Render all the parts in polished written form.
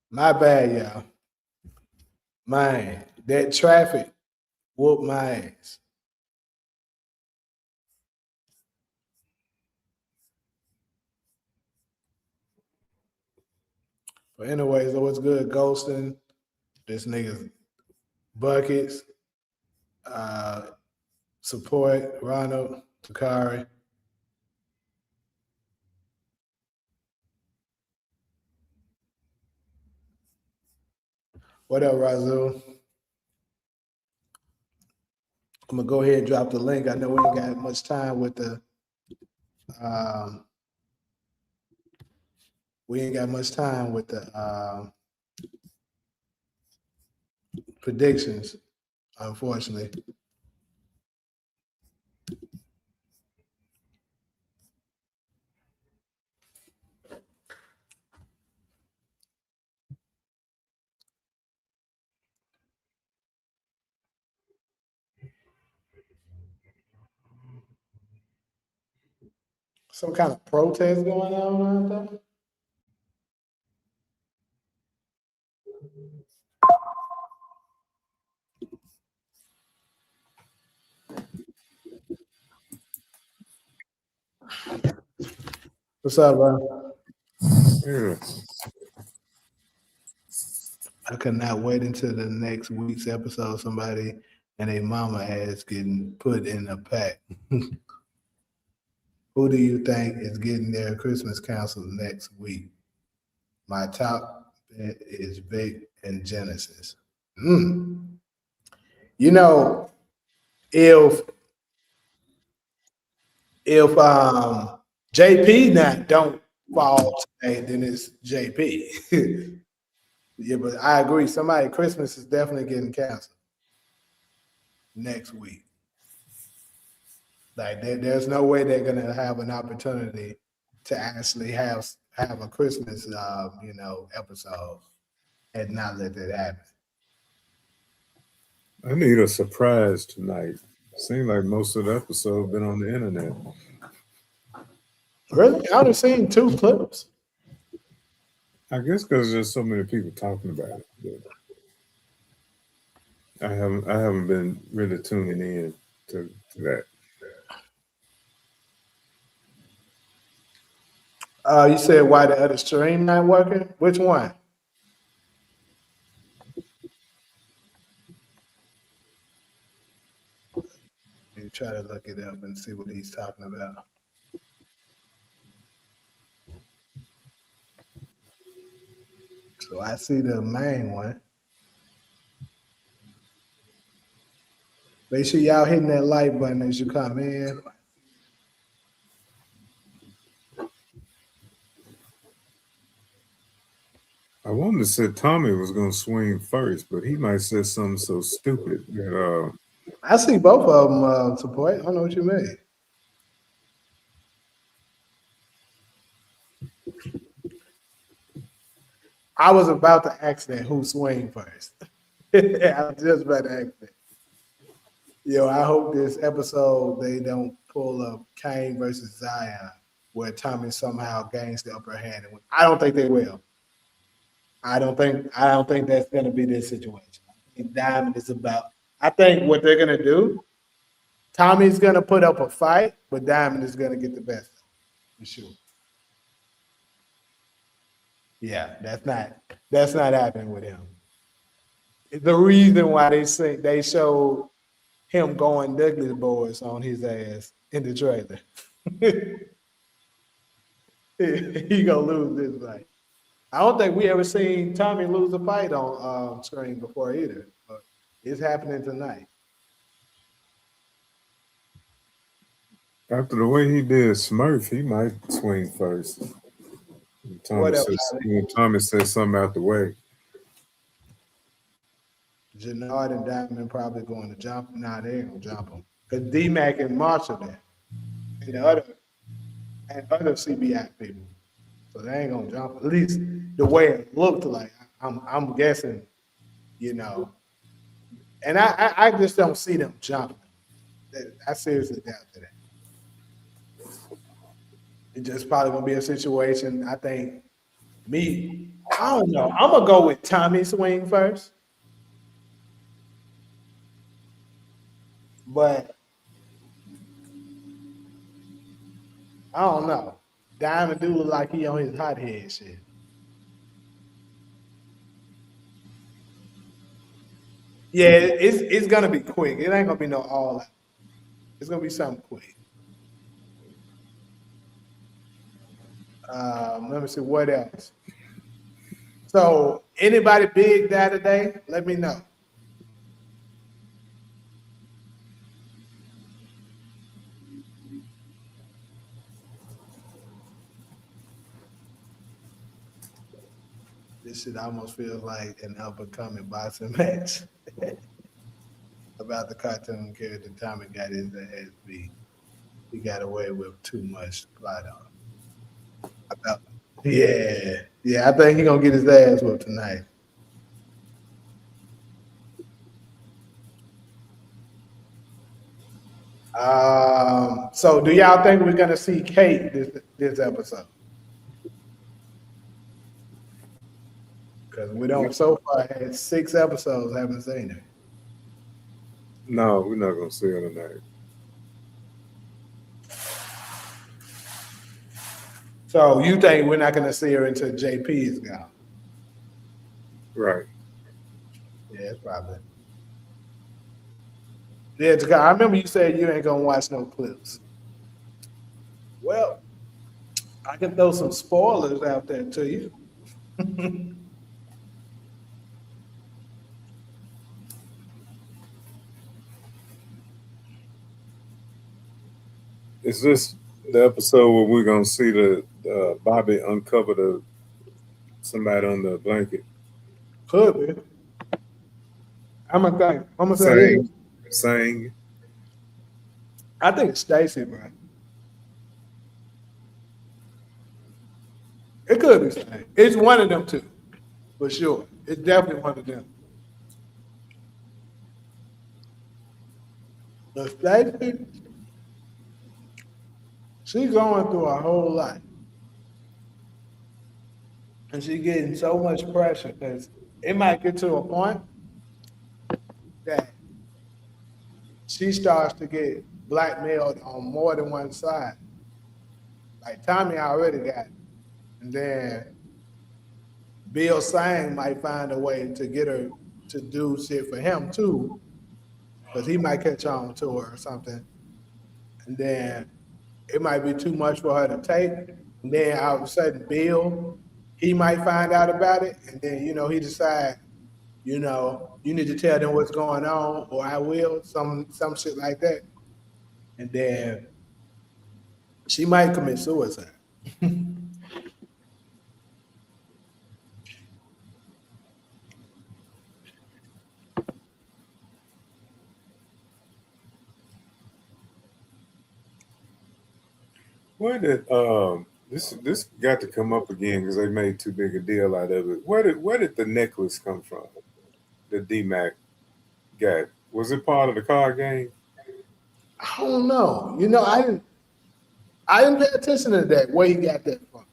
My bad, y'all. Man, that traffic whooped my ass. But anyways, it was good ghosting. This nigga's buckets, uh, support Ronald Takari. What up, Razul? I'm gonna go ahead and drop the link. I know we ain't got much time with the um, predictions, unfortunately. Some kind of protest going on out there. What's up, bro? Yeah. I cannot wait until the next week's episode. Somebody and a mama ass getting put in a pack. Who do you think is getting their Christmas council next week? My top bet is Vic and Genesis. You know, if JP not don't fall today, then it's JP. Yeah, but I agree. Somebody Christmas is definitely getting canceled next week. Like there's no way they're gonna have an opportunity to actually have a Christmas episode and not let that happen. I need a surprise tonight. Seems like most of the episode been on the internet. Really? I only seen 2 clips. I guess because there's so many people talking about it. But I haven't been really tuning in to that. You said why the other stream not working? Which one? Let me try to look it up and see what he's talking about. So I see the main one. Make sure y'all hitting that like button as you come in. I wanted to say Tommy was going to swing first, but he might say something so stupid that I see both of them support. I don't know what you mean. I was about to ask that who swing first. I was just about to ask that. Yo, I hope this episode they don't pull up Kane versus Zion, where Tommy somehow gains the upper hand. I don't think they will. I don't think that's going to be this situation. I think Diamond is about. I think what they're going to do, Tommy's going to put up a fight, but Diamond is going to get the best of him, for sure. Yeah, that's not happening with him. The reason why they showed him going Douglas boys on his ass in the trailer. He gonna lose this fight. I don't think we ever seen Tommy lose a fight on screen before either. But it's happening tonight. after the way he did Smurf, he might swing first. Tommy said something out the way. Jannard and Diamond probably going to jump. Nah, they ain't gonna jump him. Because D-Mac and Marshall there. And the other CBI people. So they ain't gonna jump. At least the way it looked like. I'm guessing, And I just don't see them jumping. I seriously doubt that. It's just probably gonna be a situation. I think Me, I don't know. I'm gonna go with Tommy swing first, but I don't know. Diamond do look like he on his hot head shit. Yeah, it's gonna be quick. It ain't gonna be no all out. It's gonna be something quick. Let me see what else. So anybody big that today? Let me know. This shit almost feels like an up and coming boxing match about the cartoon character Tommy got his ass beat. He got away with too much plot on. About yeah. I think he gonna get his ass whooped tonight. So do y'all think we're gonna see Kate this episode? Because we don't so far had 6 episodes, haven't seen her. No, we're not gonna see her tonight. So you think we're not gonna see her until JP is gone? Right. Yeah, it's probably. Yeah, I remember you said you ain't gonna watch no clips. Well, I can throw some spoilers out there to you. Is this the episode where we're gonna see the Bobby uncover somebody on the blanket? Could be. I'm gonna say this. Saying. I think it's Stacy, bro. It could be Stacy. It's one of them two, for sure. It's definitely one of them. But Stacy, she's going through a whole lot. And she's getting so much pressure because it might get to a point that she starts to get blackmailed on more than one side. Like Tommy already got it. And then Bill Sang might find a way to get her to do shit for him too. Because he might catch on to her or something. And then it might be too much for her to take. And then all of a sudden Bill, he might find out about it. And then, he decide, you need to tell them what's going on, or I will, some shit like that. And then she might commit suicide. Where did this got to come up again because they made too big a deal out of it? Where did the necklace come from? The D-Mac got, was it part of the card game? I don't know. I didn't pay attention to that. Where he got that from?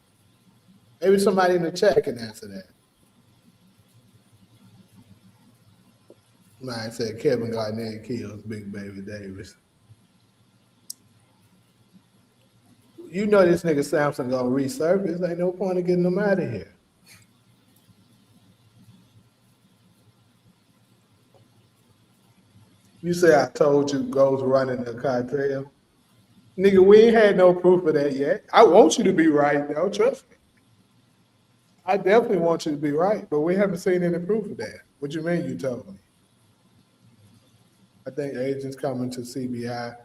Maybe somebody in the chat can answer that. Mine said Kevin Garnett kills Big Baby Davis. You know this nigga Samson gonna resurface. Ain't no point in getting him out of here. You say I told you Ghost running the cartel. Nigga, we ain't had no proof of that yet. I want you to be right, though. Trust me. I definitely want you to be right, but we haven't seen any proof of that. What you mean you told me? I think agents coming for CBI,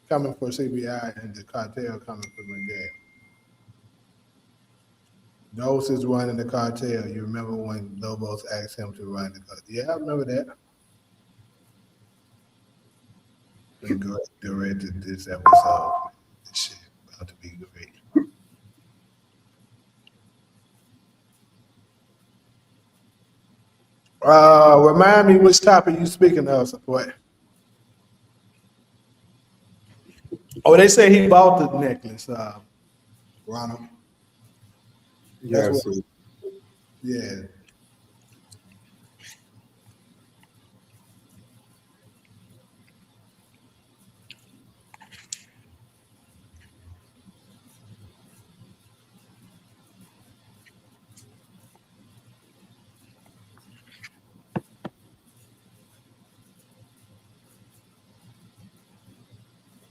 and the cartel coming for Miguel. Ghost is running the cartel. You remember when Lobos asked him to run the cartel? Yeah, I remember that. And Ghost directed this episode. This shit about to be great. Remind me which topic you speaking of, what? Oh, they say he bought the necklace, Ronald. Yeah, Yeah.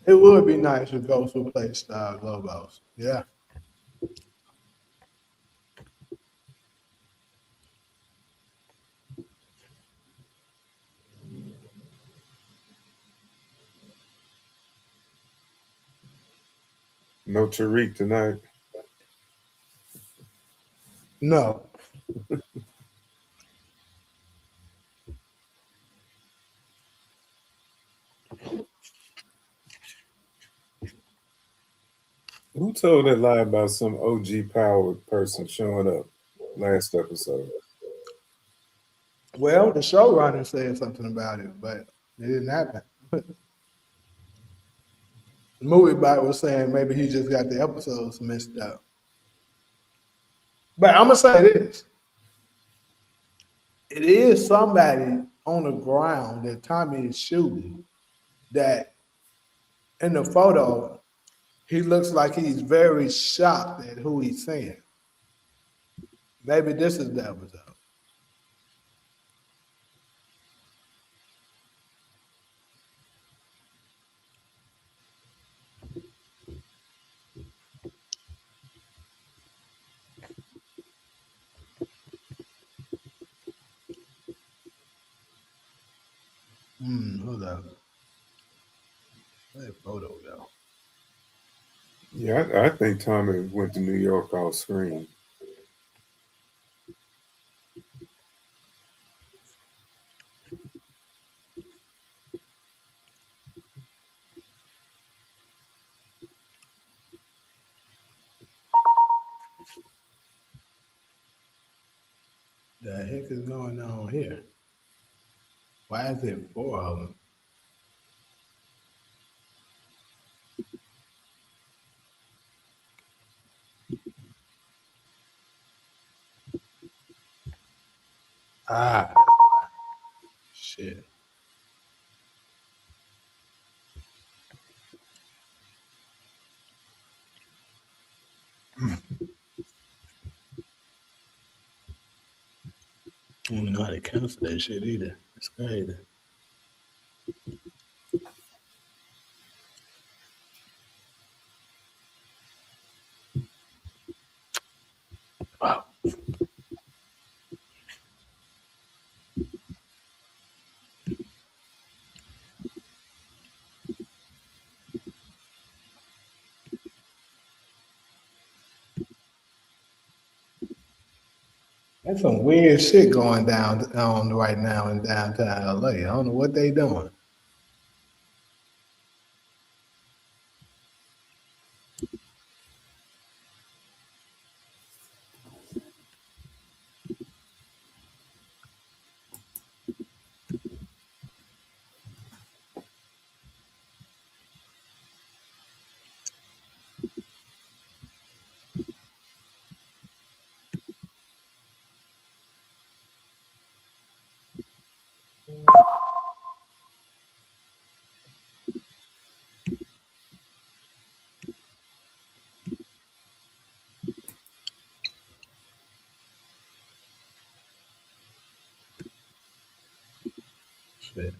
It would be nice if Ghost would play Star Lobos. Yeah. No Tariq tonight. No. Who told that lie about some OG powered person showing up last episode? Well, the showrunner said something about it, but it didn't happen. The movie bot was saying maybe he just got the episodes messed up. But I'm gonna say this: it is somebody on the ground that Tommy is shooting. That in the photo, he looks like he's very shocked at who he's seeing. Maybe this is the episode. Hold up. Where that photo go? Yeah, I think Tommy went to New York off screen. The heck is going on here? Why is it four of them? Ah, shit. I don't know how to cancel that shit either. It's crazy. Wow. That's some weird shit going down on right now in downtown LA. I don't know what they doing. Shit.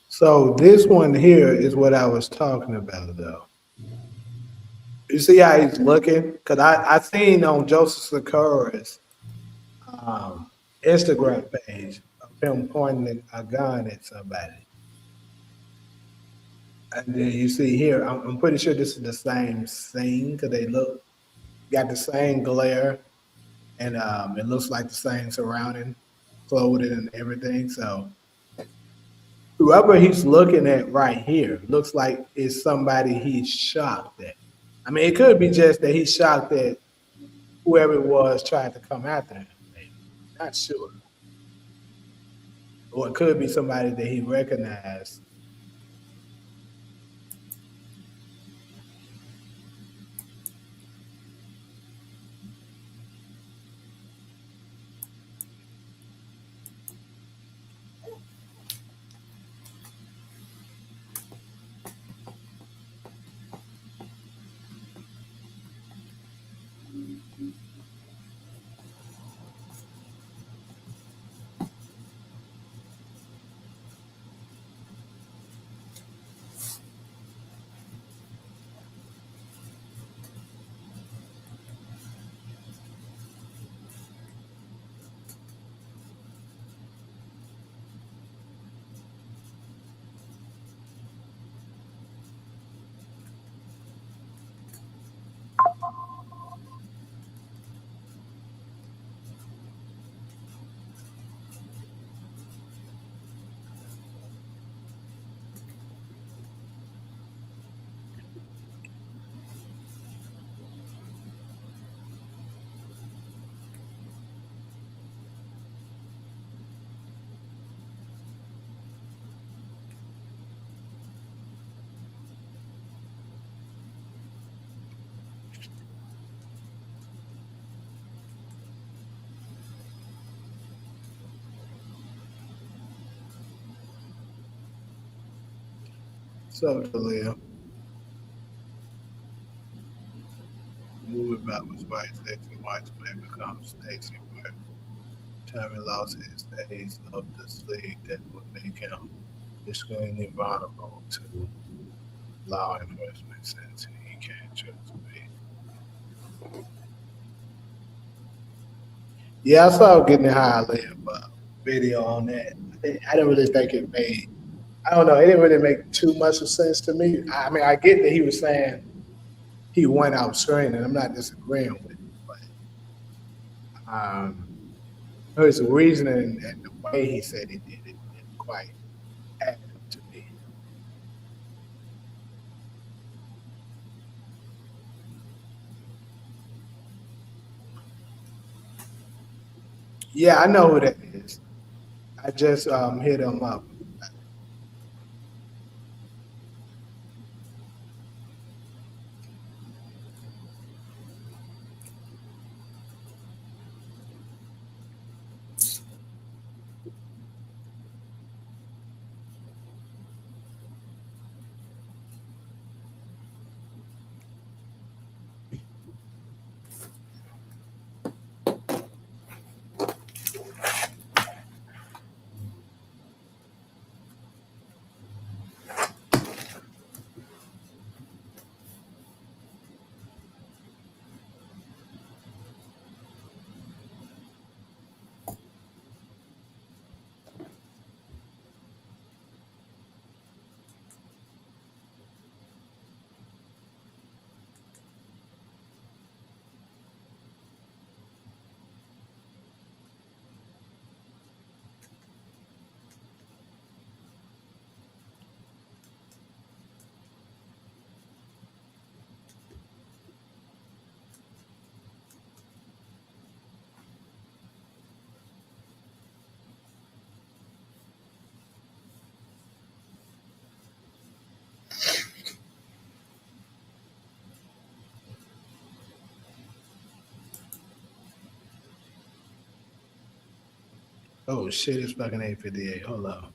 So this one here is what I was talking about, though. You see how he's looking? Because I seen on Joseph Sakura's um, Instagram page of him pointing a gun at somebody. And then you see here, I'm pretty sure this is the same scene because they look got the same glare and it looks like the same surrounding clothing and everything. So whoever he's looking at right here looks like it's somebody he's shocked at. I mean, it could be just that he's shocked at whoever it was trying to come after him. Maybe. Not sure. or it could be somebody that he recognized. So, Jaleel, movie about was white sexy white man becomes Stacy, but Tommy lost his days of this league that would make him extremely vulnerable to law enforcement since he can't trust me. Yeah, I saw Getting High Live video on that. I didn't really think it made. I don't know. It didn't really make too much of sense to me. I mean, I get that he was saying he went out screaming. I'm not disagreeing with it, but his reasoning and the way he said he did it didn't quite add up to me. Yeah, I know who that is. I just hit him up. Oh shit! It's fucking 8:58. Hold on.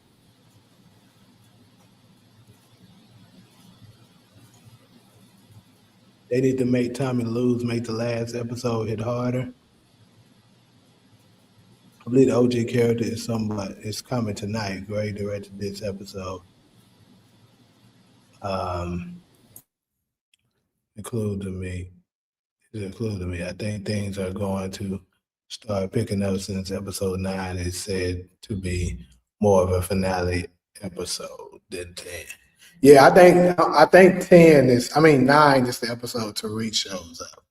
They need to make Tommy lose, make the last episode hit harder. I believe the OG character is somewhat is coming tonight. Gray directed this episode. Um, including me. It's including me. I think things are going to start picking up since episode 9 is said to be more of a finale episode than 10. Yeah, I think 10 is. I mean 9 is the episode Tariq shows up.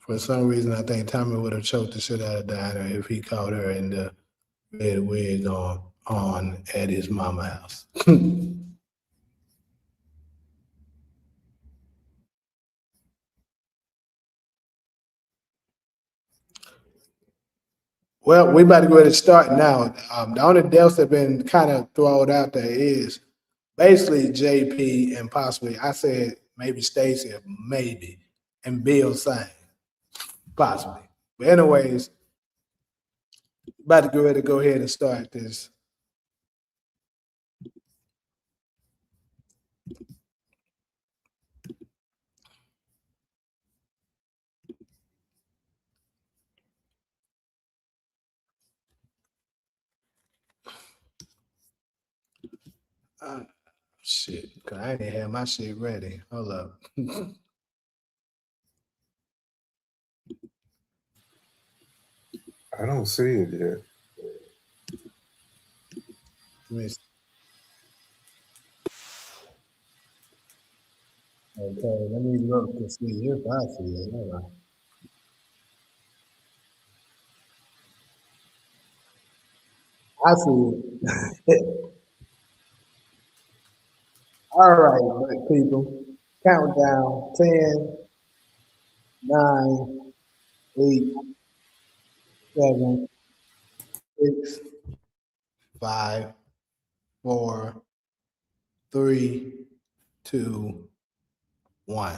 For some reason, I think Tommy would have choked the shit out of Dinah if he caught her in the red wig on at his mama house. Well, we about to go ahead and start now. The only deaths that have been kind of thrown out there is basically JP and possibly, I said maybe Stacy, maybe, and Bill Sane, possibly. But anyways, about to go ahead and start this. Shit, cause I didn't have my shit ready. Hold up. I don't see it yet. Okay, let me look to see if I see it. Hold on. I see it. All right, people. Countdown 10, 9, 8, 7, 6, 5, 4, 3, 2, 1.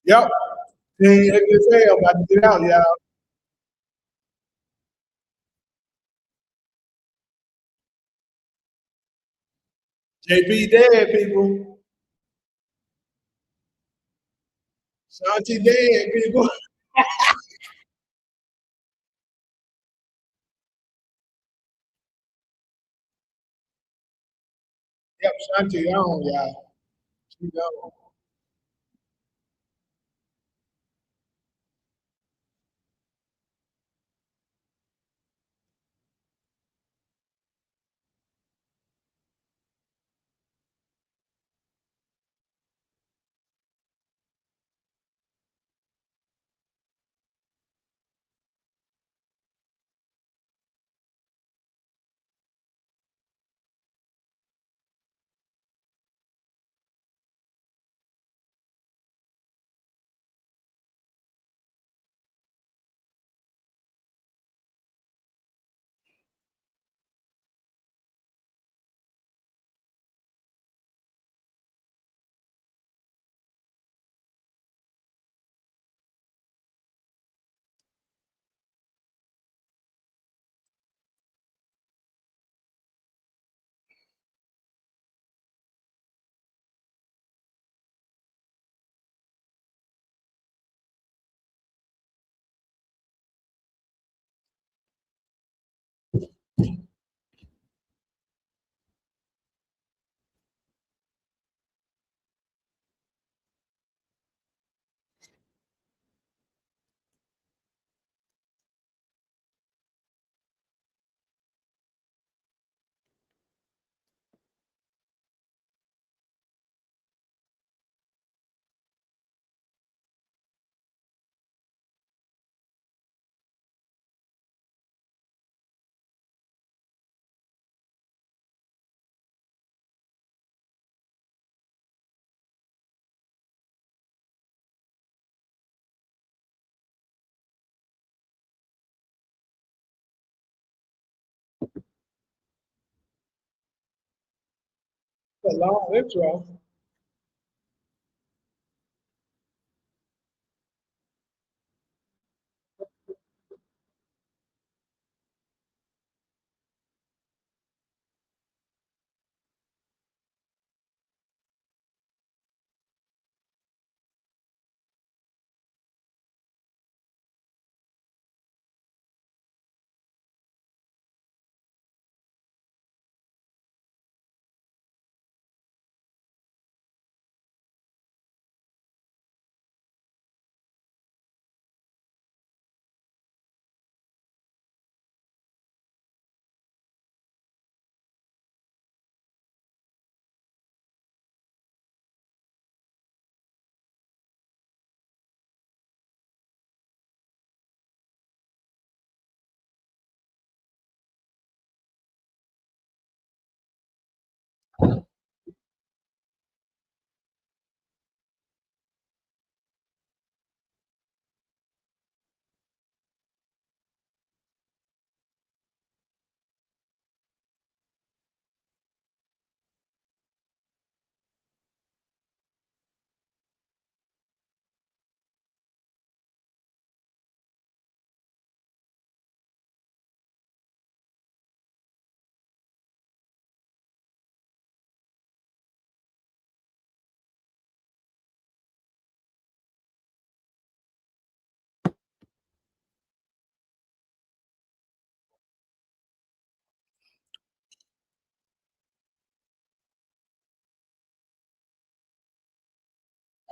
Yep. See, like you say, I'm about to get out, y'all. JP dead, people. Shanti dead, people. Yep, Shanti on, y'all. She gone. A long intro.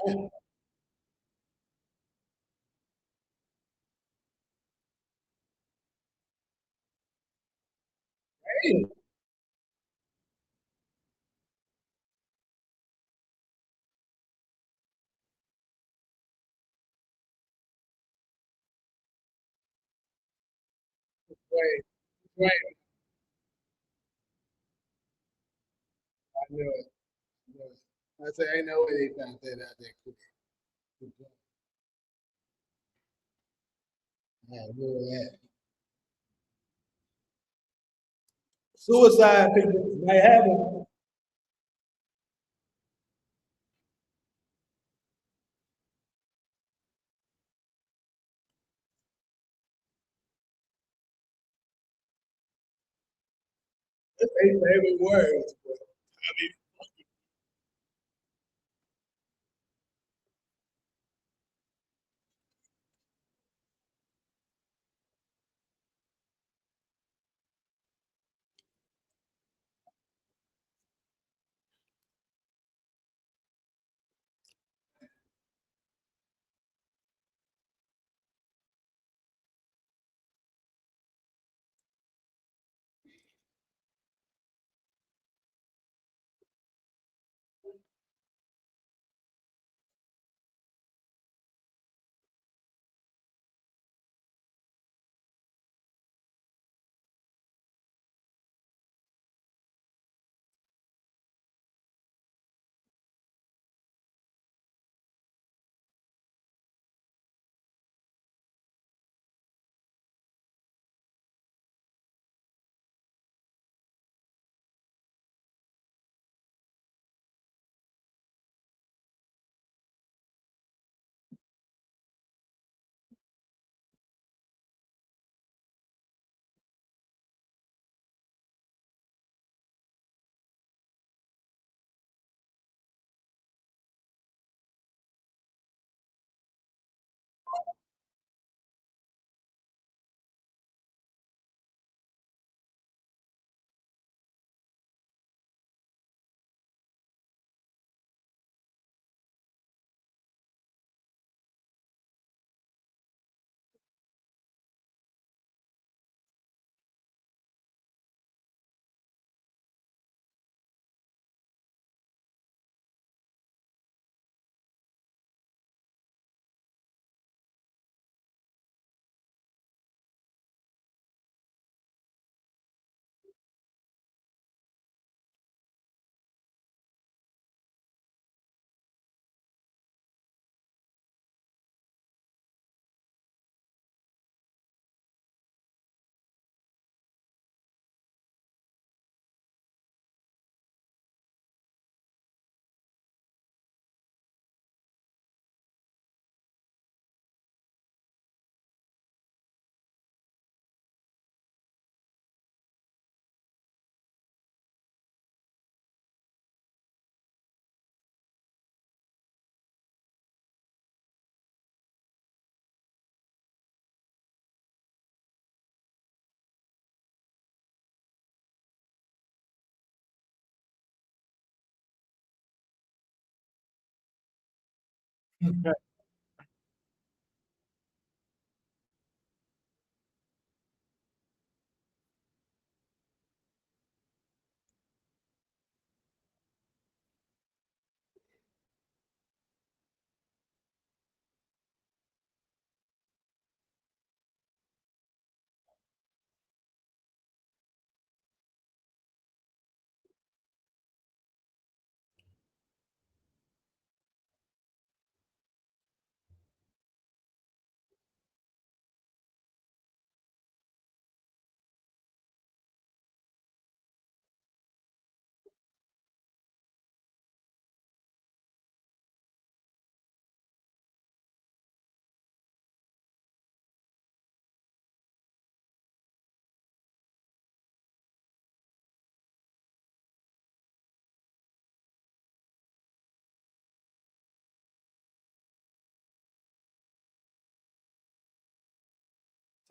Hey, wait, wait. I knew it. I knew it. I said, ain't no way they found that out there quick. I knew that. Suicide people might have them. That's their favorite words. But, I mean,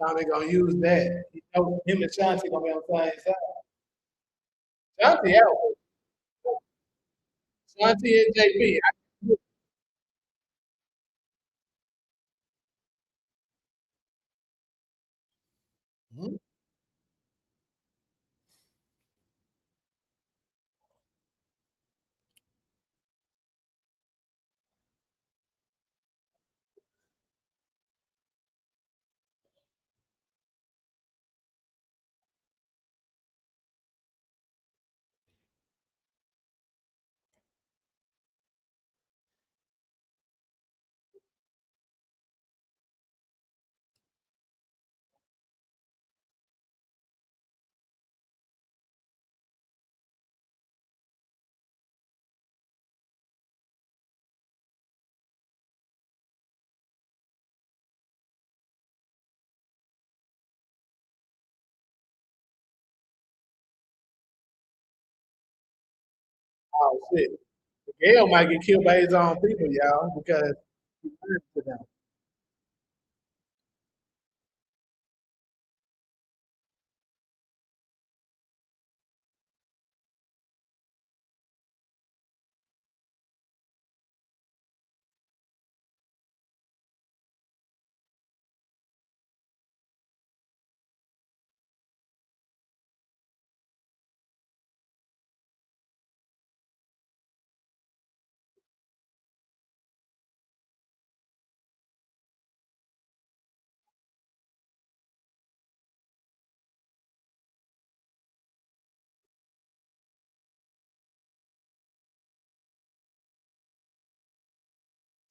Tommy gonna use that. You know, him and Shanti gonna be on the same side. Shanti out. Shanti and JB. Oh shit. Miguel might get killed by his own people, y'all, because he turned to them.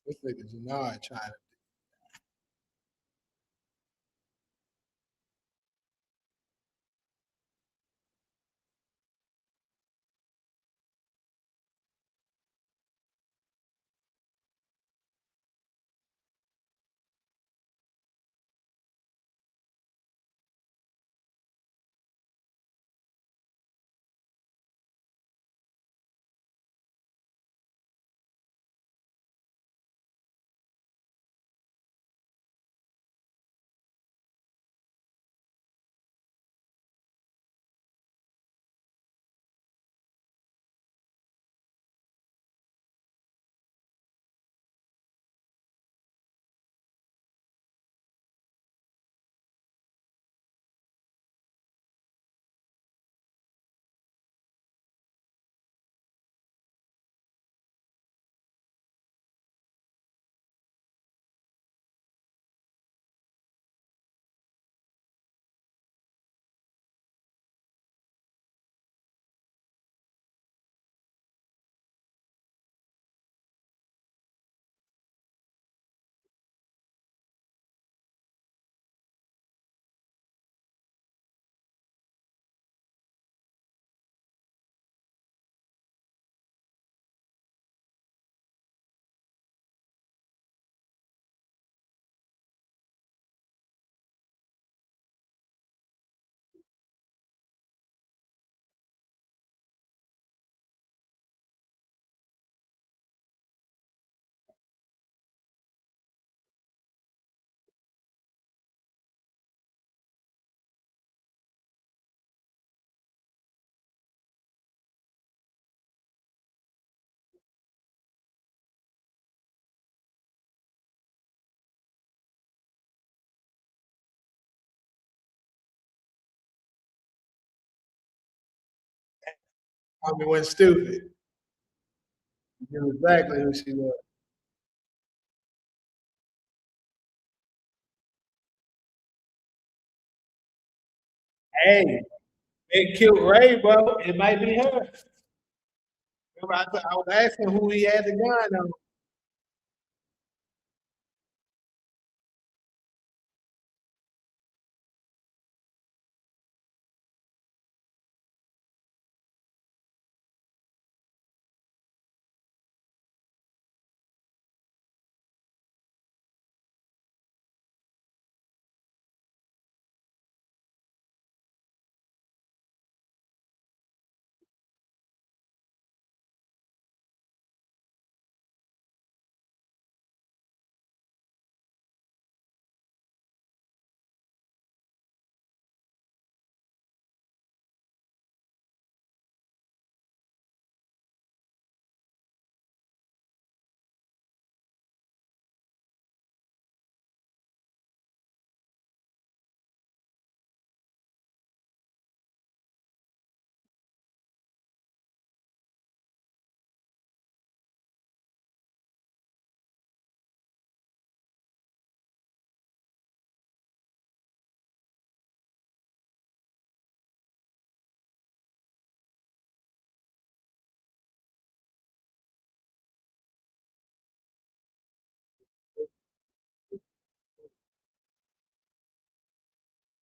This nigga Janard trying to. Tommy went stupid. He knew exactly who she was. Hey, it killed Ray, bro. It might be her. Remember, I was asking who he had the gun on.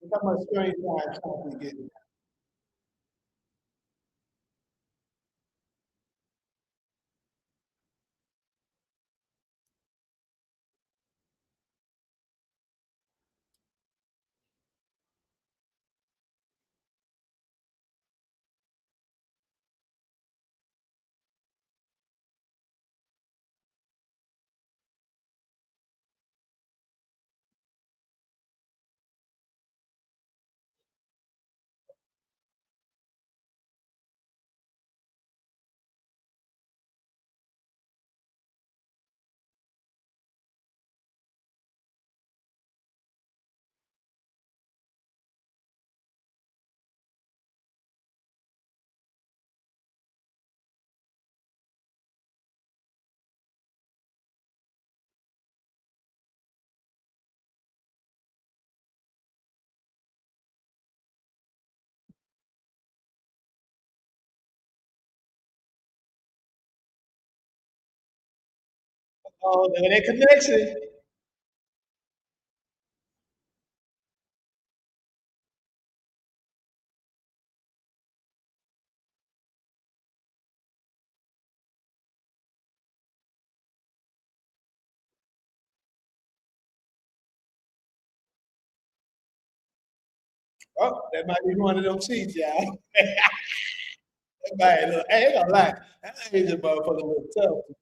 Look how much screen time Trump be getting. Oh, that connection. Oh, that might be one of them cheats, y'all. That might look, I ain't gonna lie. That Asian motherfucker look tough.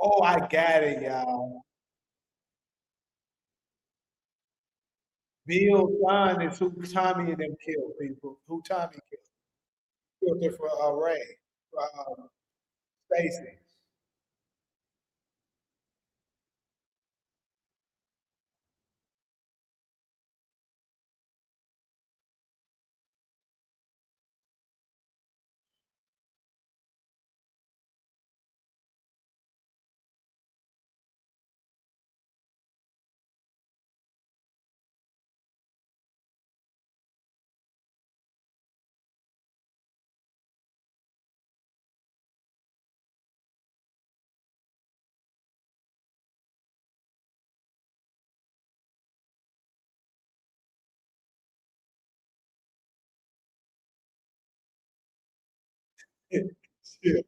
Oh, I got it, y'all. Bill John is who Tommy and them killed people. Who Tommy killed? Killed her for Ray, for Stacy. Shit.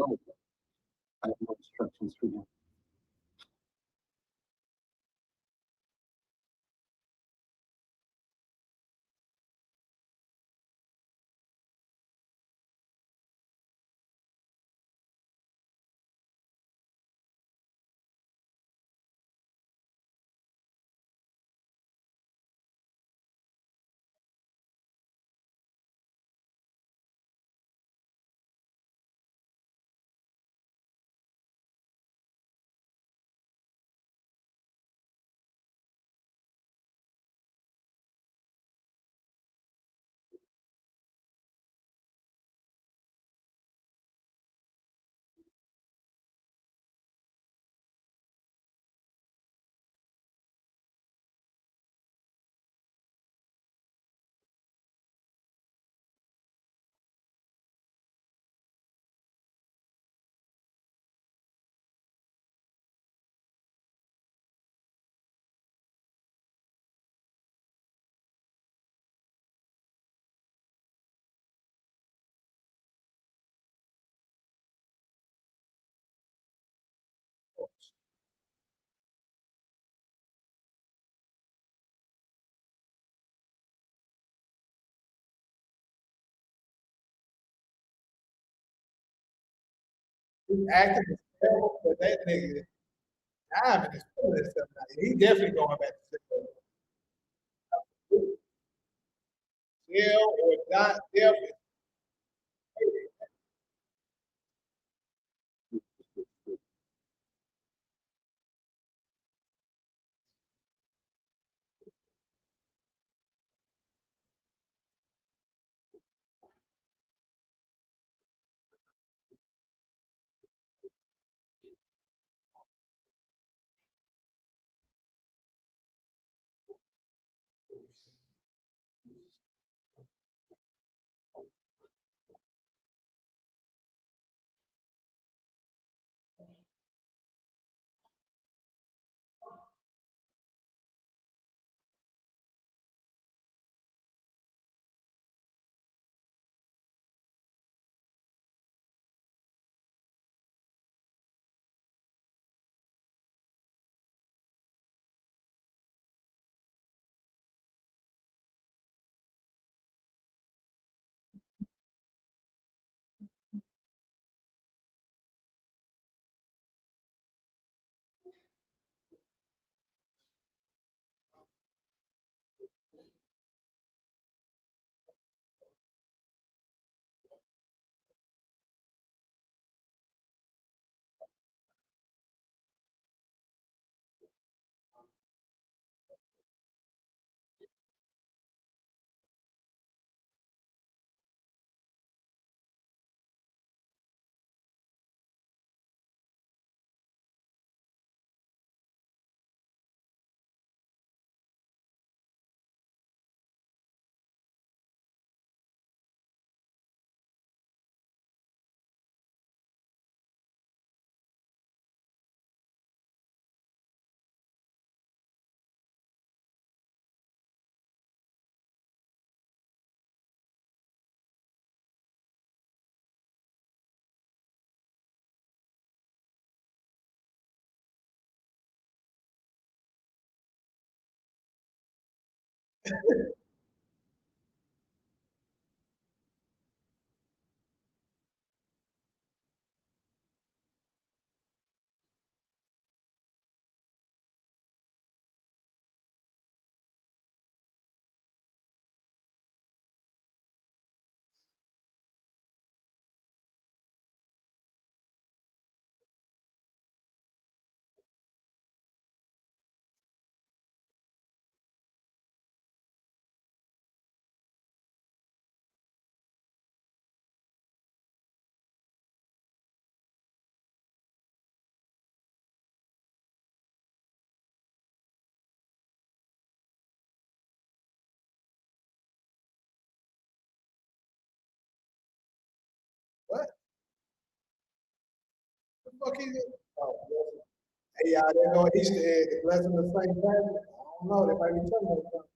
I have no instructions for you. He's acting as terrible, but that nigga Diamond is pulling himself out. He definitely going back to jail or not jail. What the fuck is it? Oh, yes. Hey, y'all, they go Easter egg, the blessing of Saint Patrick. I don't know, they might be telling us something.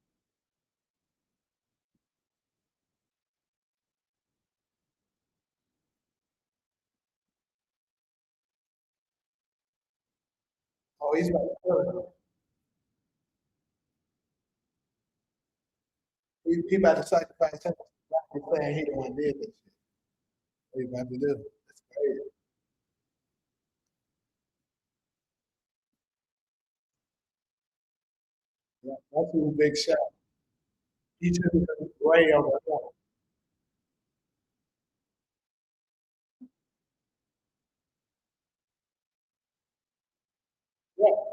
Oh, he's about to kill it. He about to sacrifice him. He's saying he the one did this shit. What he about to do? That's crazy. Yeah, that's a big shot. He took it way over the top. Yeah.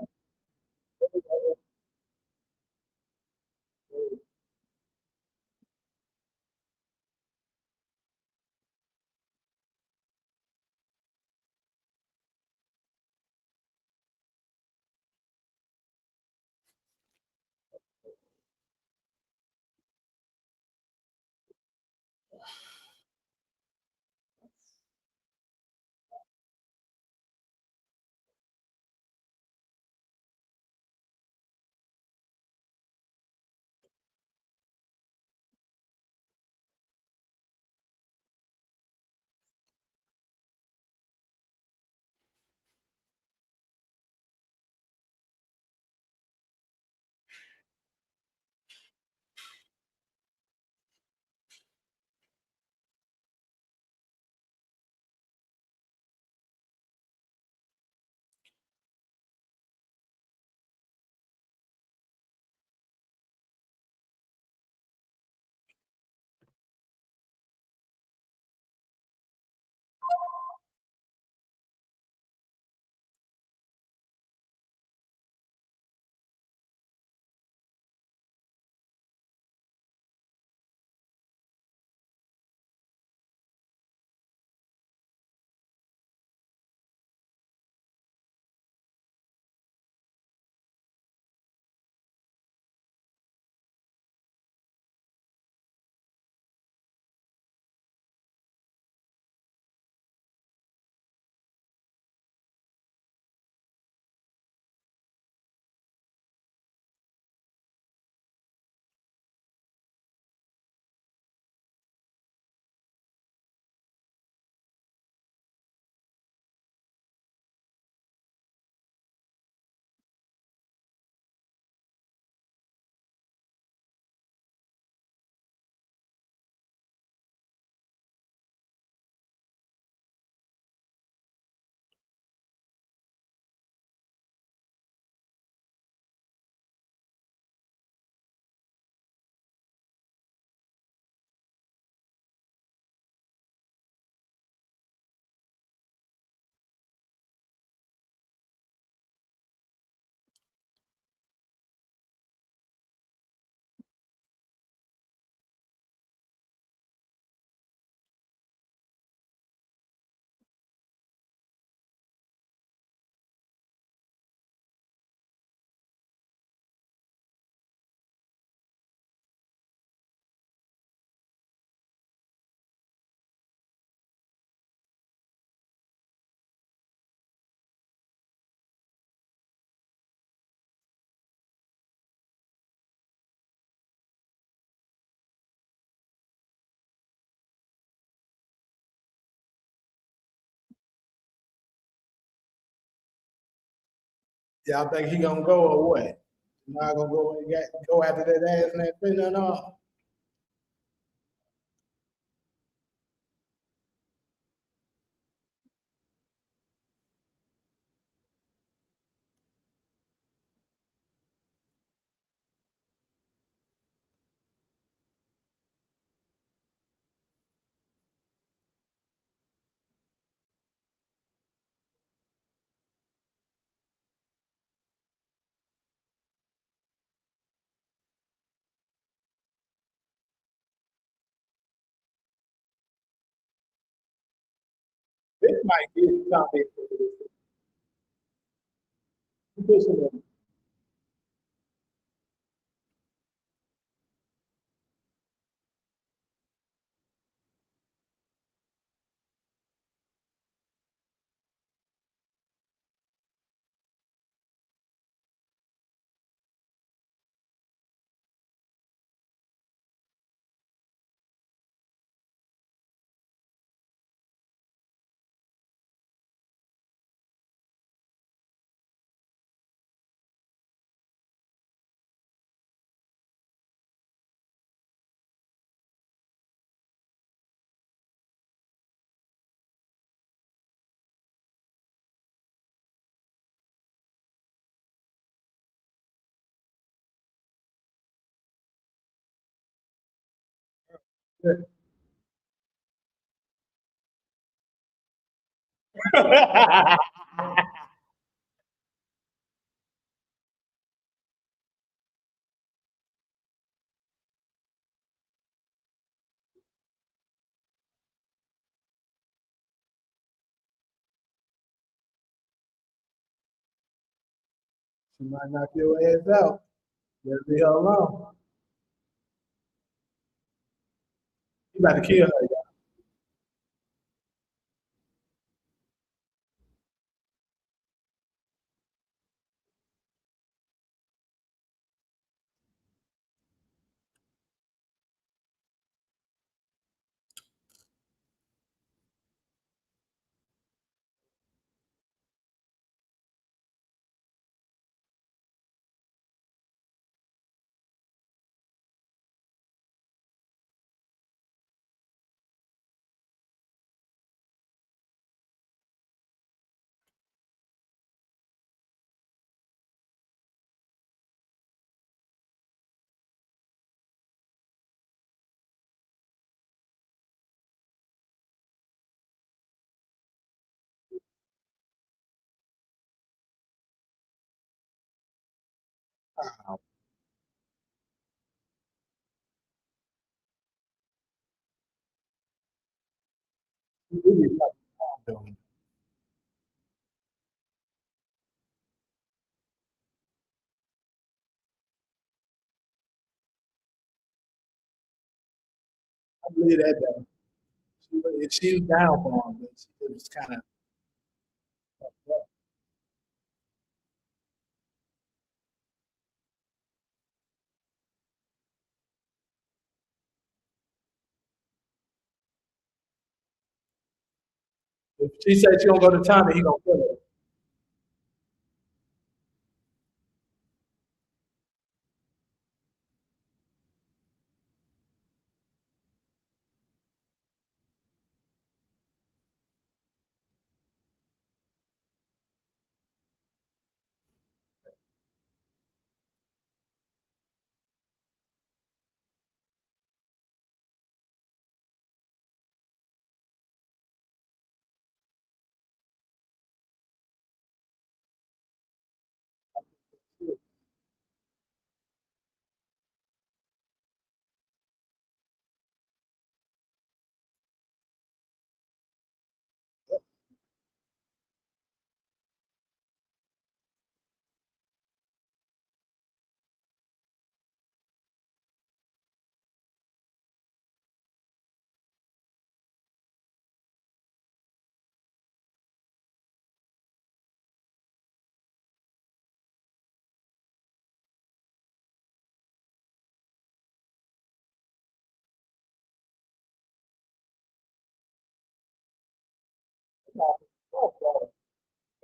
Y'all think he gonna go or what? Not gonna go after that ass and that thing and all. This might get something. Pushing him. She might knock your ass out. Better leave her alone. You about to kill her, y'all. You really fucking wrong doing I believe that though. She was down for him, but it was kind of. If she said she don't go to Tommy, he gonna kill her.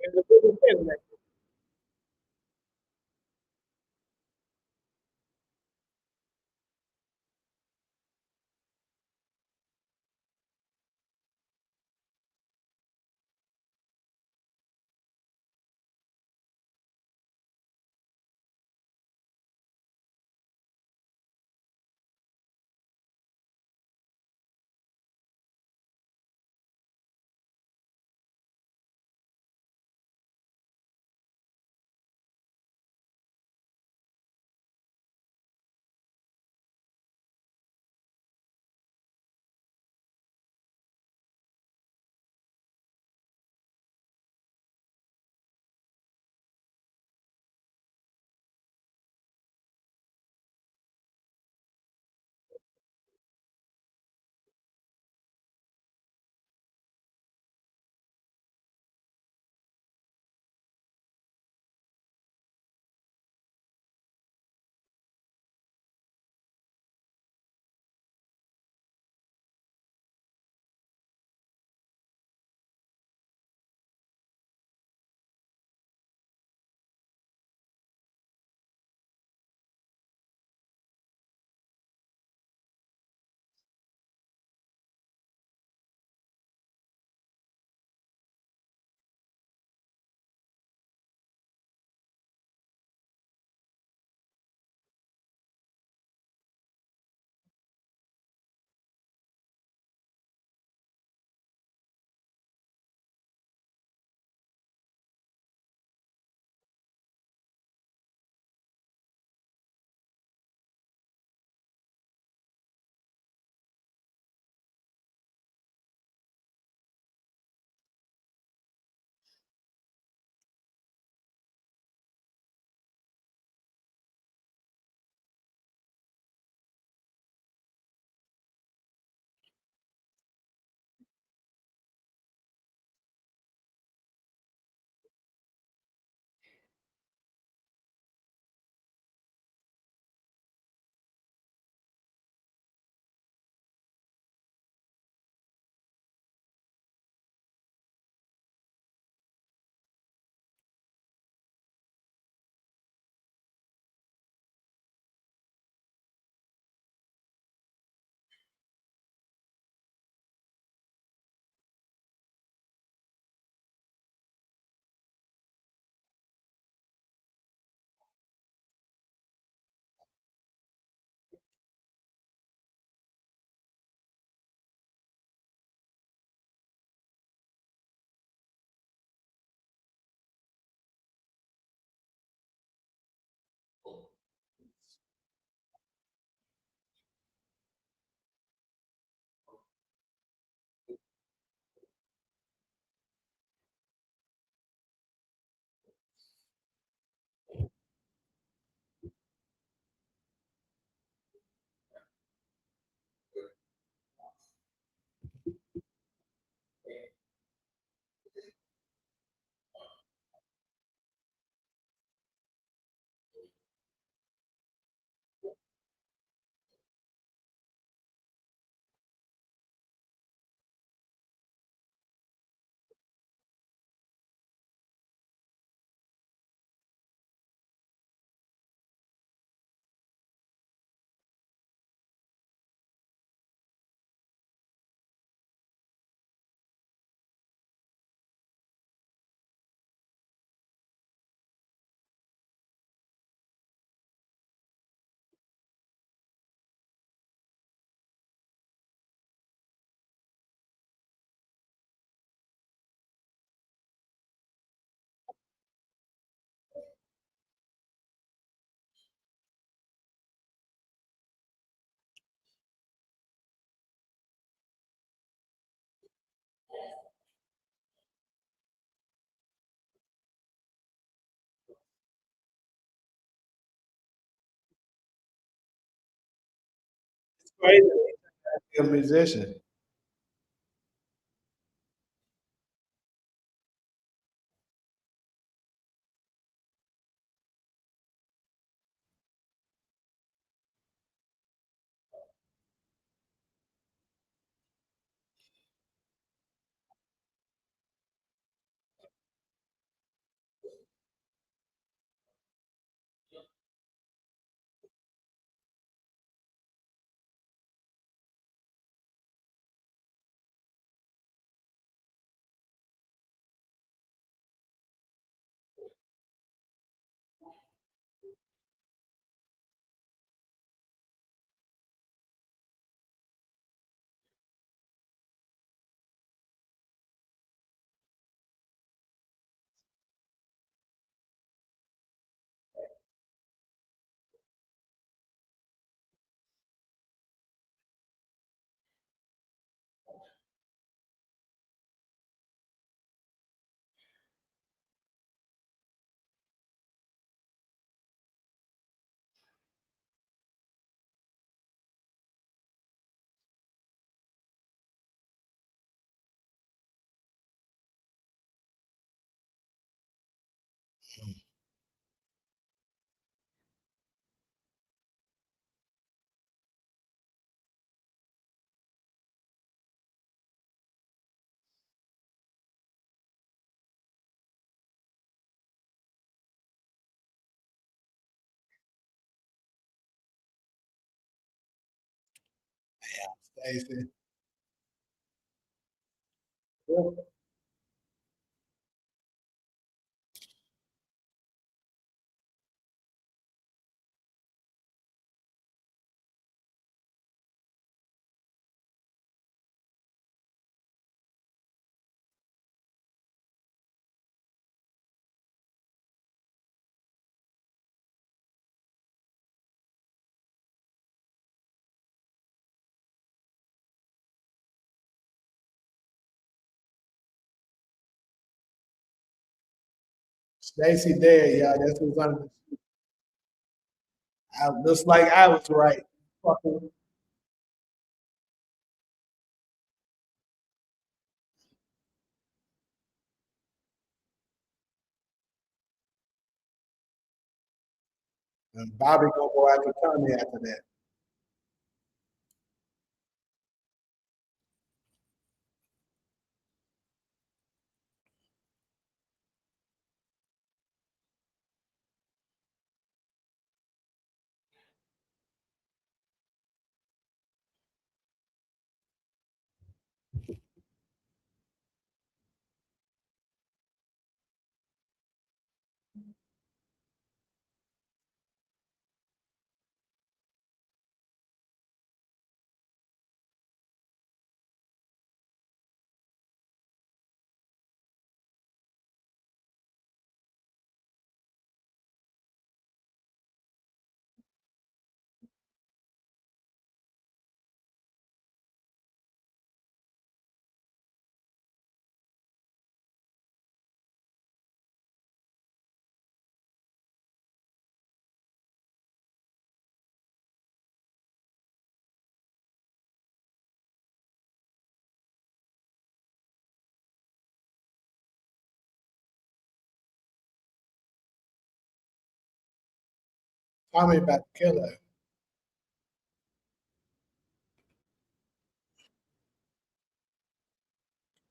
And the biggest thing, like, crazy. He's a musician. Stacey. Stacey dead, y'all. That's what's on. Looks like I was right. Fucking and Bobby gonna go after Tommy after that. Tommy about to kill her.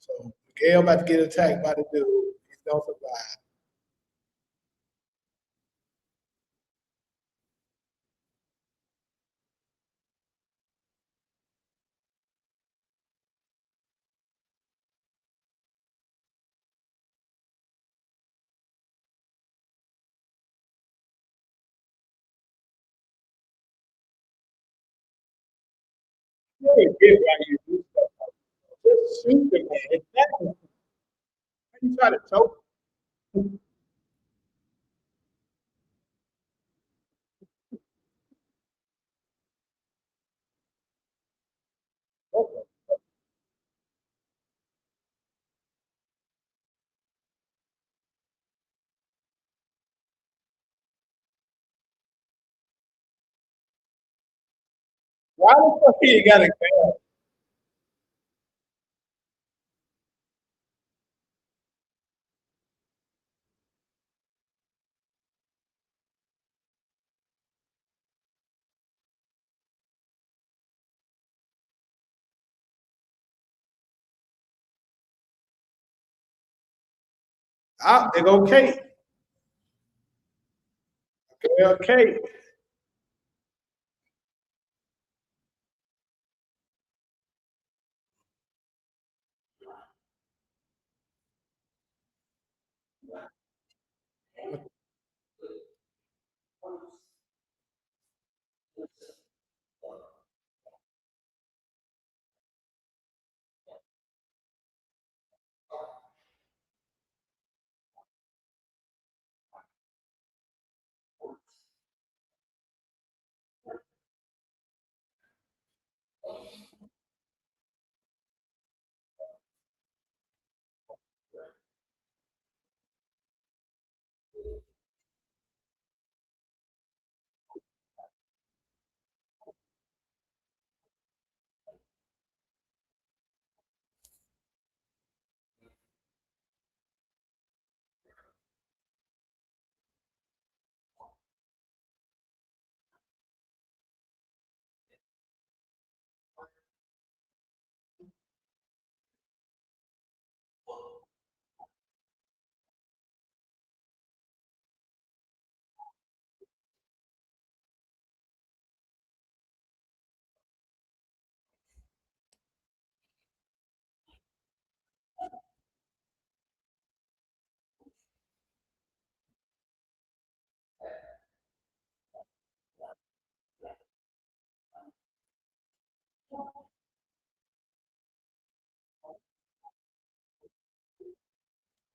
So Miguel about to get attacked by the dude. He's gonna survive. You really get why you do stuff. Just shoot the man. Exactly. Why you try to choke him? Why the fuck you got a gun? Ah, they go Kate. Okay.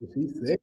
Is he sick?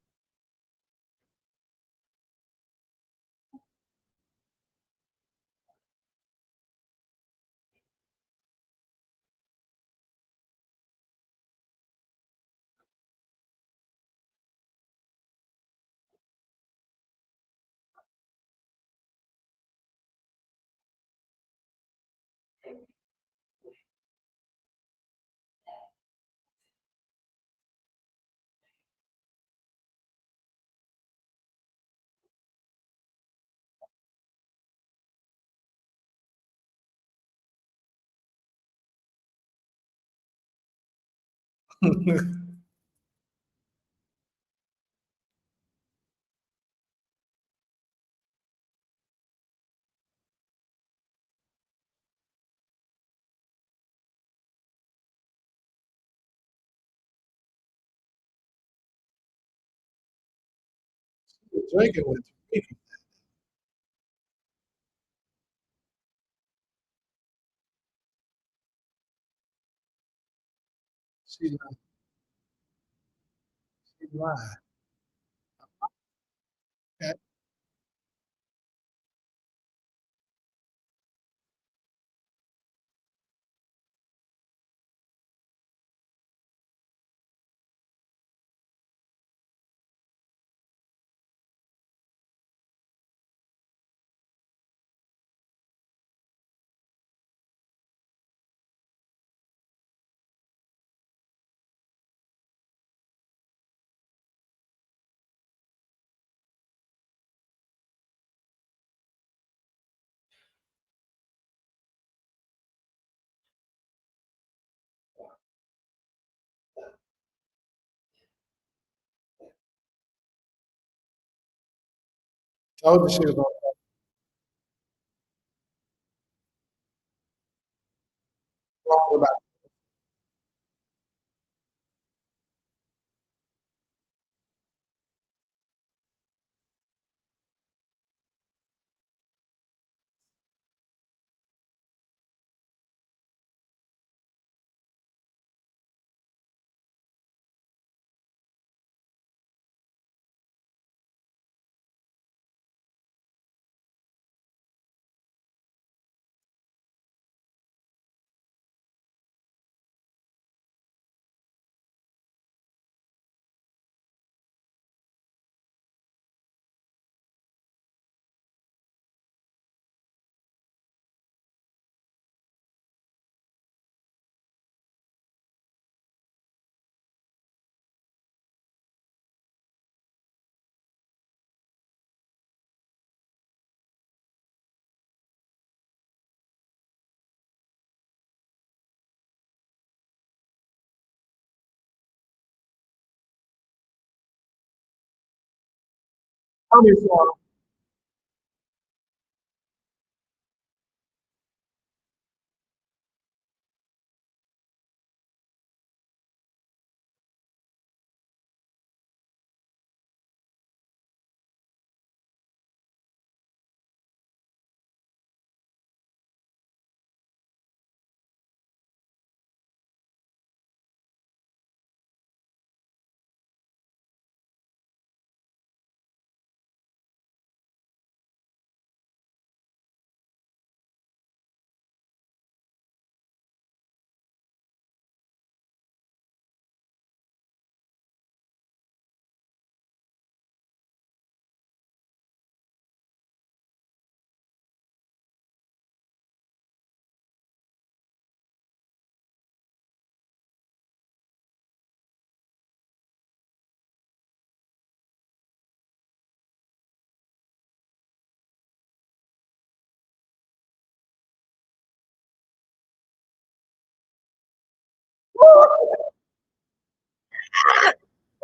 Drinking with Tariq. She lying. She lying. Okay. Told you she was wrong about I'm sorry.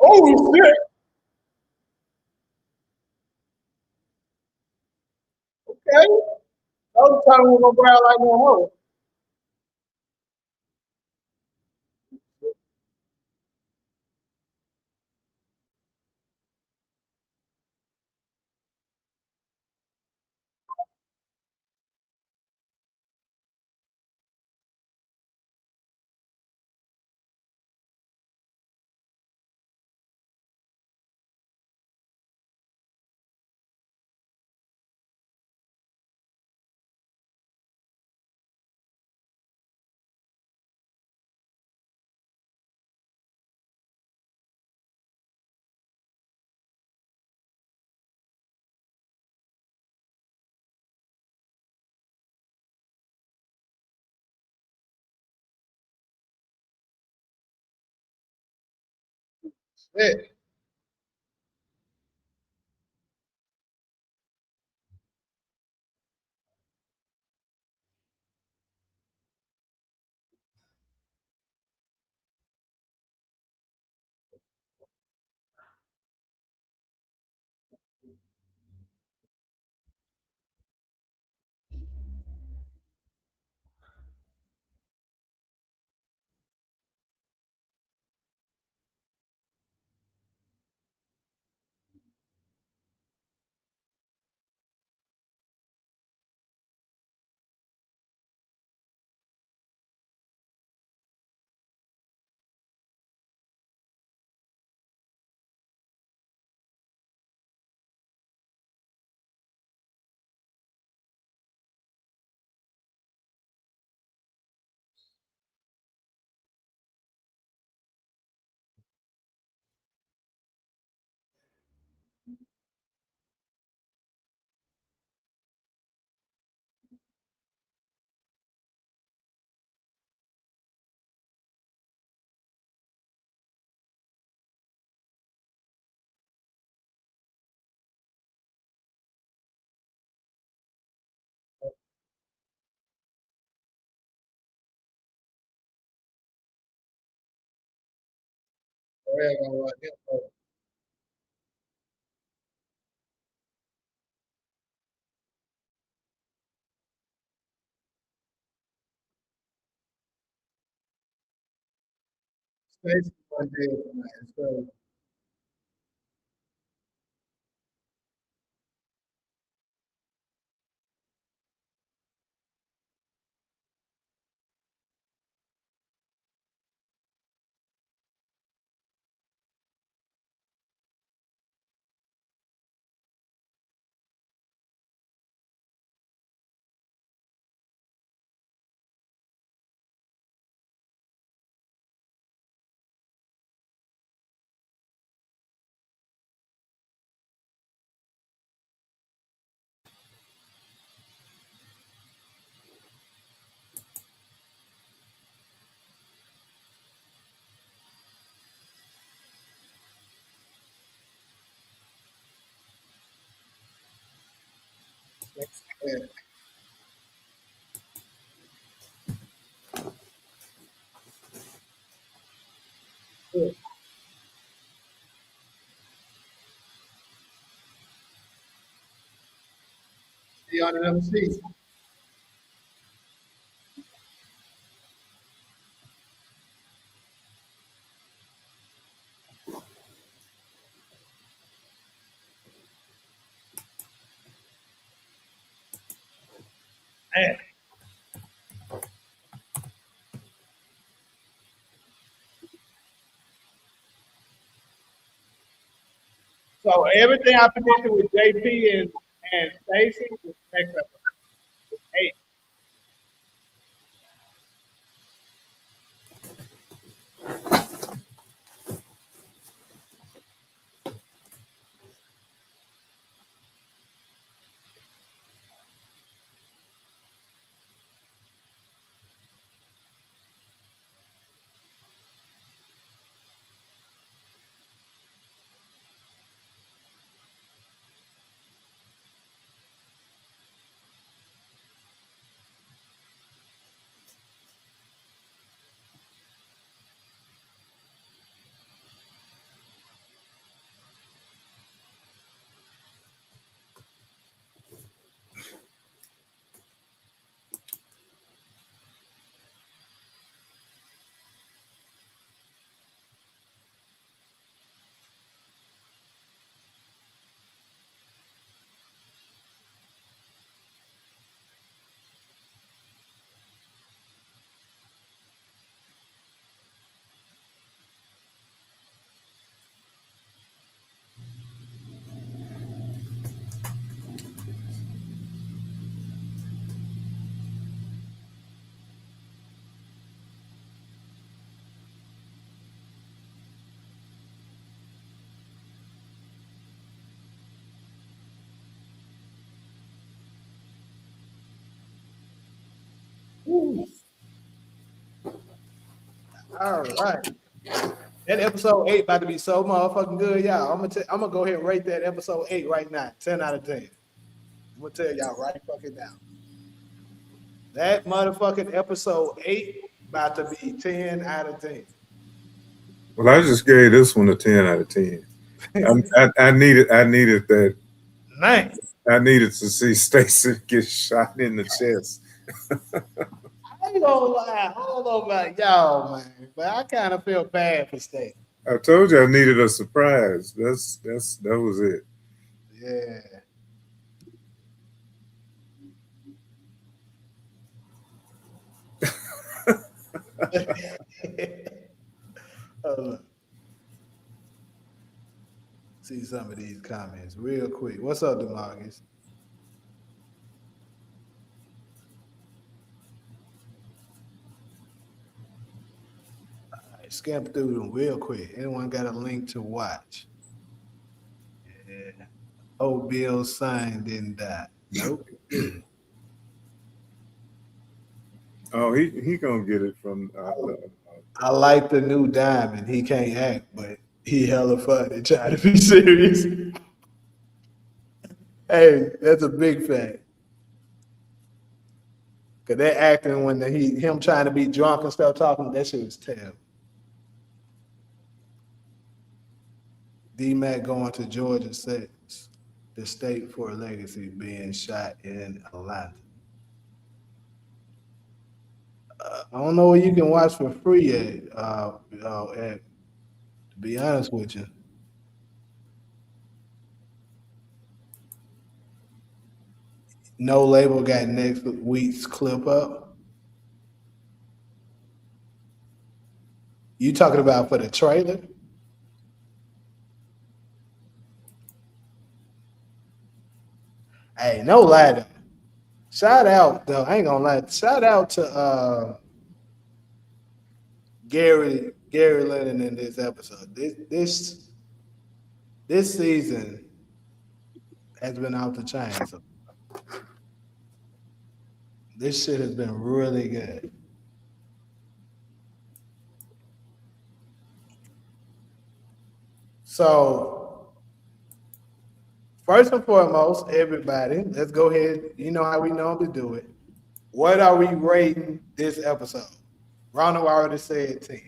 Oh shit! Okay. Other time we gonna go out like no hoe. Shit. Yeah, gonna like it. Stacy one day tonight. So yeah. Yeah. under them seats. Man. So everything I predicted with JP and Stacy was next episode. Hey, woo. All right. That episode 8 about to be so motherfucking good, y'all. I'm gonna go ahead and rate that episode 8 right now. 10 out of 10. I'm gonna tell y'all right fucking now. That motherfucking episode 8 about to be 10 out of 10. Well, I just gave this one a 10 out of 10. I needed that. Man, I needed to see Stacy get shot in the chest. I ain't gonna lie. I don't know about y'all, man, but I kind of feel bad for State. I told you I needed a surprise. That was it. Yeah. Hold up. See some of these comments real quick. What's up, Demarcus? All right, skip through them real quick. Anyone got a link to watch? Yeah. Oh, Bill's son didn't die. Nope. Oh, he gonna get it from. I like the new Diamond. He can't act, but he hella funny. Try to be serious. Hey, that's a big fact. Cause that acting when him trying to be drunk and stuff talking, that shit was terrible. D Mac going to Georgia 6, the state for a legacy being shot in Atlanta. I don't know where you can watch for free to be honest with you. No label got next week's clip up. You talking about for the trailer? Hey, no lie though. Shout out though. I ain't gonna lie. Shout out to Gary Lennon in this episode. This season has been out the chain. So this shit has been really good. So first and foremost, everybody, let's go ahead. You know how we normally do it. What are we rating this episode? Ronald already said 10.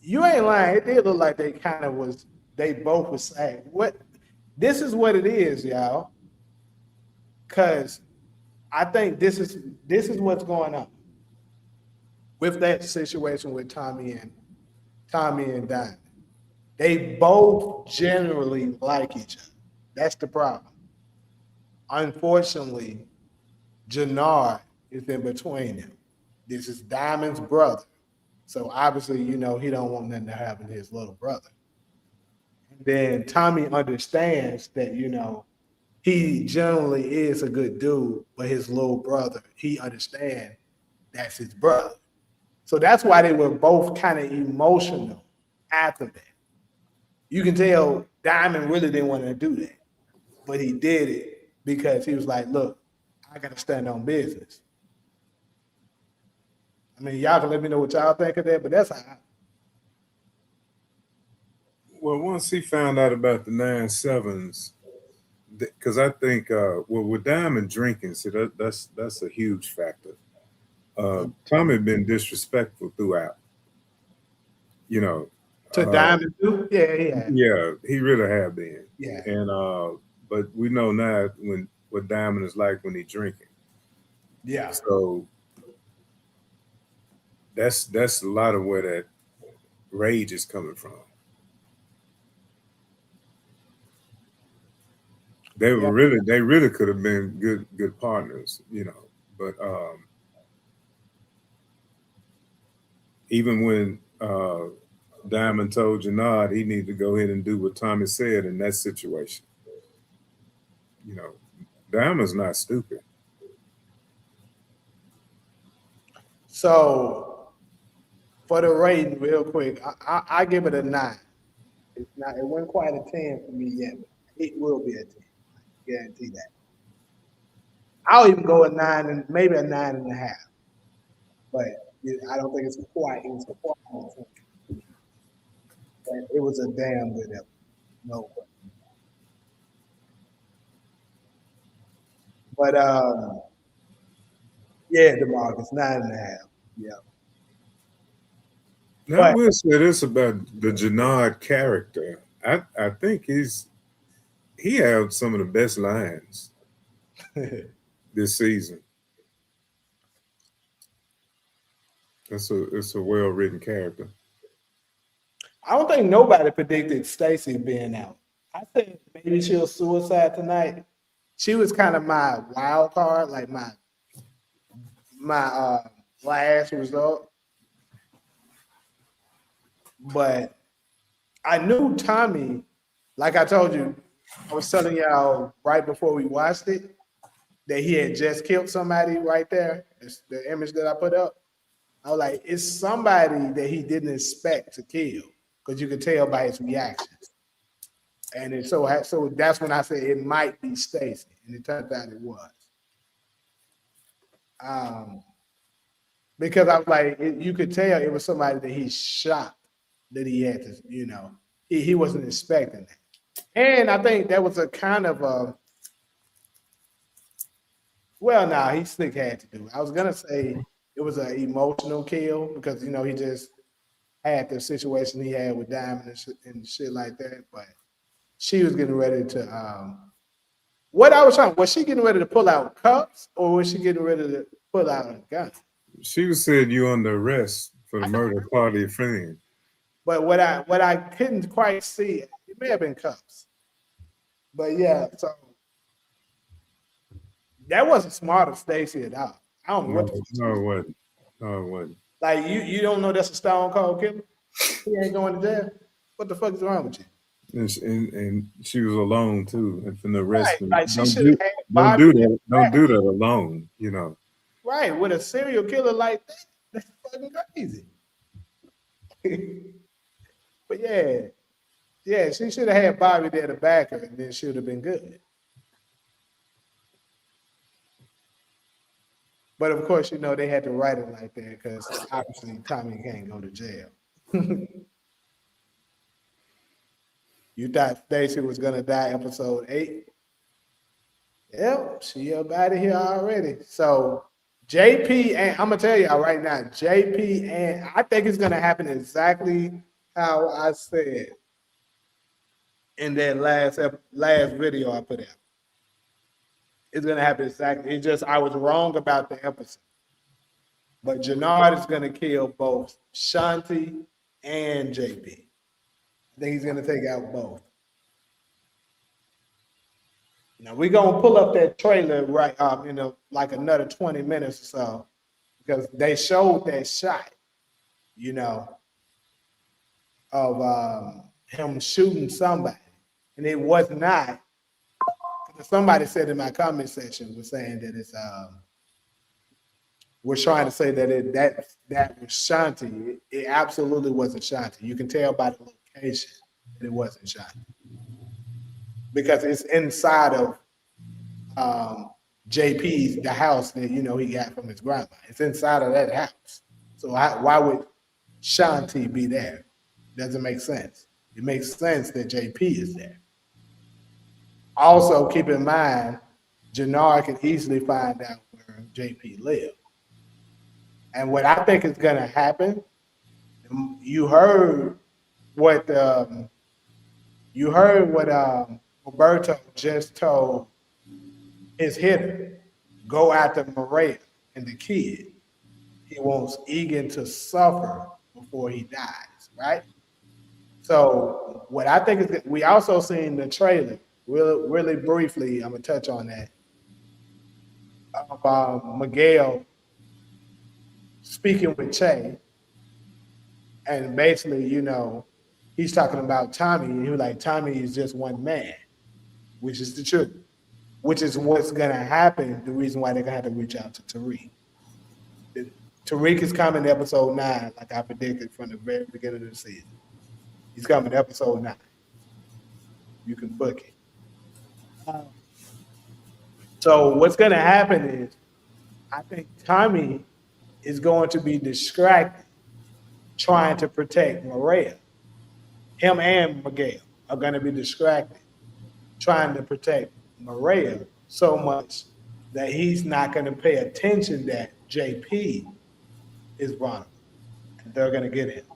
You ain't lying. It did look like they kind of was. They both was saying what. This is what it is, y'all. Because I think this is what's going on with that situation with Tommy and Diamond. They both generally like each other. That's the problem. Unfortunately, Jannard is in between them. This is Diamond's brother. So obviously, he don't want nothing to happen to his little brother. And then Tommy understands that, he generally is a good dude, but his little brother, he understands that's his brother. So that's why they were both kind of emotional after that. You can tell Diamond really didn't want to do that, but he did it because he was like, look, I got to stand on business. I mean, y'all can let me know what y'all think of that, but that's how Well, once he found out about the 9/7s, because I think, with Diamond drinking, see, that's a huge factor. Tommy had been disrespectful throughout. to Diamond too. Yeah. Yeah, he really have been. Yeah. And but we know now what Diamond is like when he's drinking. Yeah. So that's a lot of where that rage is coming from. They really could have been good partners, But even when Diamond told Jannard he needed to go ahead and do what Tommy said in that situation, Diamond's not stupid. So for the rating, real quick, I give it a 9. It's not. It wasn't quite a 10 for me yet, but it will be a 10. I guarantee that. I'll even go a 9 and maybe a 9.5. But I don't think it's quite. It was quite a 10. But it was a damn good episode. No way. But yeah, DeMarcus 9.5. Yeah. Now, I will say this about the Jannard character. I think he had some of the best lines this season. It's a well written character. I don't think nobody predicted Stacey being out. I said maybe she'll suicide tonight. She was kind of my wild card, like my last result. But I knew Tommy, like I told you, I was telling y'all right before we watched it, that he had just killed somebody right there. It's the image that I put up. I was like, it's somebody that he didn't expect to kill because you could tell by his reactions. And so that's when I said it might be Stacey, and it turned out it was. Because I was like, you could tell it was somebody that he's shocked that he had to, he wasn't expecting that. And I think that was a kind of a, he slick had to do it. I was gonna say it was an emotional kill because he just had the situation he had with Diamond and shit like that. But she was getting ready to. Was she getting ready to pull out cups or was she getting ready to pull out a gun? She was saying you under arrest for the murder of part of your friend. But what I couldn't quite see, it may have been cups. But yeah, so that wasn't smart of Stacey at all. I don't know what the No, it wasn't. Like you don't know that's a Stone Cold killer? He ain't going to jail. What the fuck is wrong with you? And she was alone too, and from the rest Right, like she don't do that alone, Right, with a serial killer like that, that's fucking crazy. But yeah, she should have had Bobby there to back her, and then she would have been good. But of course, they had to write it like that because obviously Tommy can't go to jail. You thought Stacey was gonna die episode 8? Yep, she up out of here already. So JP and I'm gonna tell y'all right now, JP and I think it's gonna happen exactly how I said in that last video I put out. It's gonna happen exactly. It's just I was wrong about the episode. But Jannard is gonna kill both Shanti and JP. I think he's gonna take out both. Now we're gonna pull up that trailer right like another 20 minutes or so, because they showed that shot, of him shooting somebody. And it was not. Somebody said in my comment section was saying that it's we're trying to say that that was Shanti. It absolutely wasn't Shanti. You can tell by the location that it wasn't Shanti, because it's inside of JP's the house that he got from his grandma. It's inside of that house. So why would Shanti be there? Doesn't make sense. It makes sense that JP is there. Also, keep in mind, Jannard can easily find out where JP lives. And what I think is going to happen, you heard what Roberto just told his hitter, go after Maria and the kid. He wants Egan to suffer before he dies, right? So what I think is, we also seen the trailer, really briefly, I'm going to touch on that, of Miguel speaking with Che, and basically, he's talking about Tommy, and he was like, Tommy is just one man, which is the truth, which is what's going to happen, the reason why they're going to have to reach out to Tariq. Tariq is coming to episode 9, like I predicted from the very beginning of the season. He's coming to episode 9. You can book it. So what's going to happen is, I think Tommy is going to be distracted trying to protect Maria. Him and Miguel are going to be distracted trying to protect Maria so much that he's not going to pay attention that JP is vulnerable, and they're going to get him.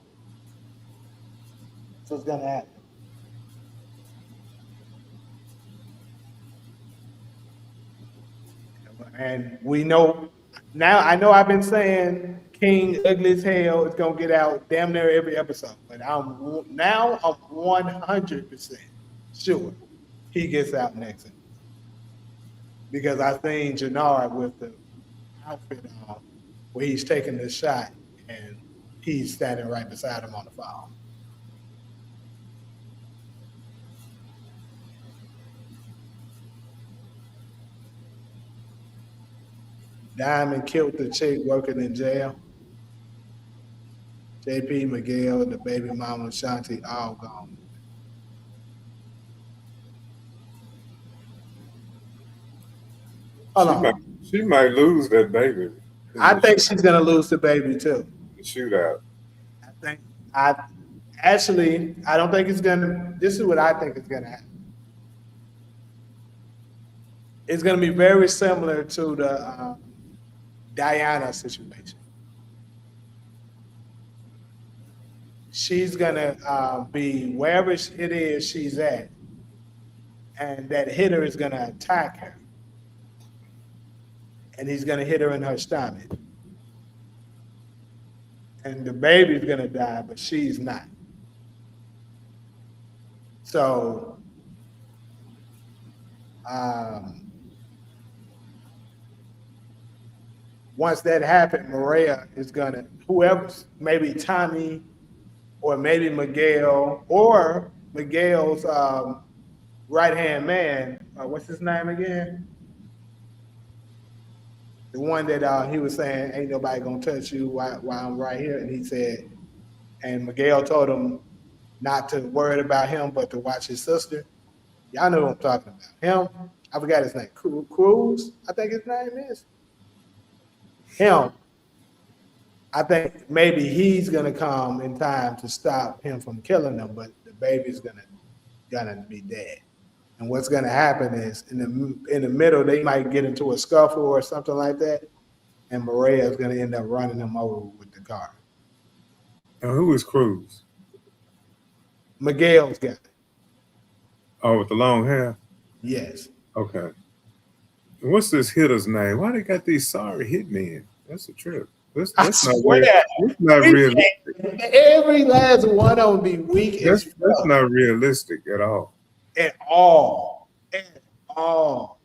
So it's going to happen. And we know now, I know I've been saying King Ugly as Hell is going to get out damn near every episode, but I'm 100% sure he gets out next episode, because I seen Jannard with the outfit on where he's taking the shot and he's standing right beside him on the phone. Diamond killed the chick working in jail. JP, Miguel, the baby mama, Shanti, all gone. Hold on. She might lose that baby. I think she's gonna lose the baby too. The shootout. I don't think it's gonna. This is what I think is gonna happen. It's gonna be very similar to the Diana situation. She's gonna be wherever it is she's at, and that hitter is gonna attack her, and he's gonna hit her in her stomach, and the baby's gonna die, but she's not. So, once that happens, Maria is gonna, whoever, maybe Tommy, or maybe Miguel, or Miguel's right-hand man, what's his name again? The one that he was saying, ain't nobody gonna touch you while I'm right here. And he said, and Miguel told him not to worry about him, but to watch his sister. Y'all know what I'm talking about. Him, I forgot his name, Cruz, I think his name is. Him, I think maybe he's gonna come in time to stop him from killing them, but the baby's gonna be dead. And what's gonna happen is in the middle they might get into a scuffle or something like that, and Maria is gonna end up running them over with the car. And who is Cruz? Miguel's guy. Oh, with the long hair. Yes. Okay. What's this hitter's name? Why they got these sorry hitmen? That's a trip. That's I not swear, real. That's not realistic. every last one of them be weak as That's fuck not realistic at all. at all. At all.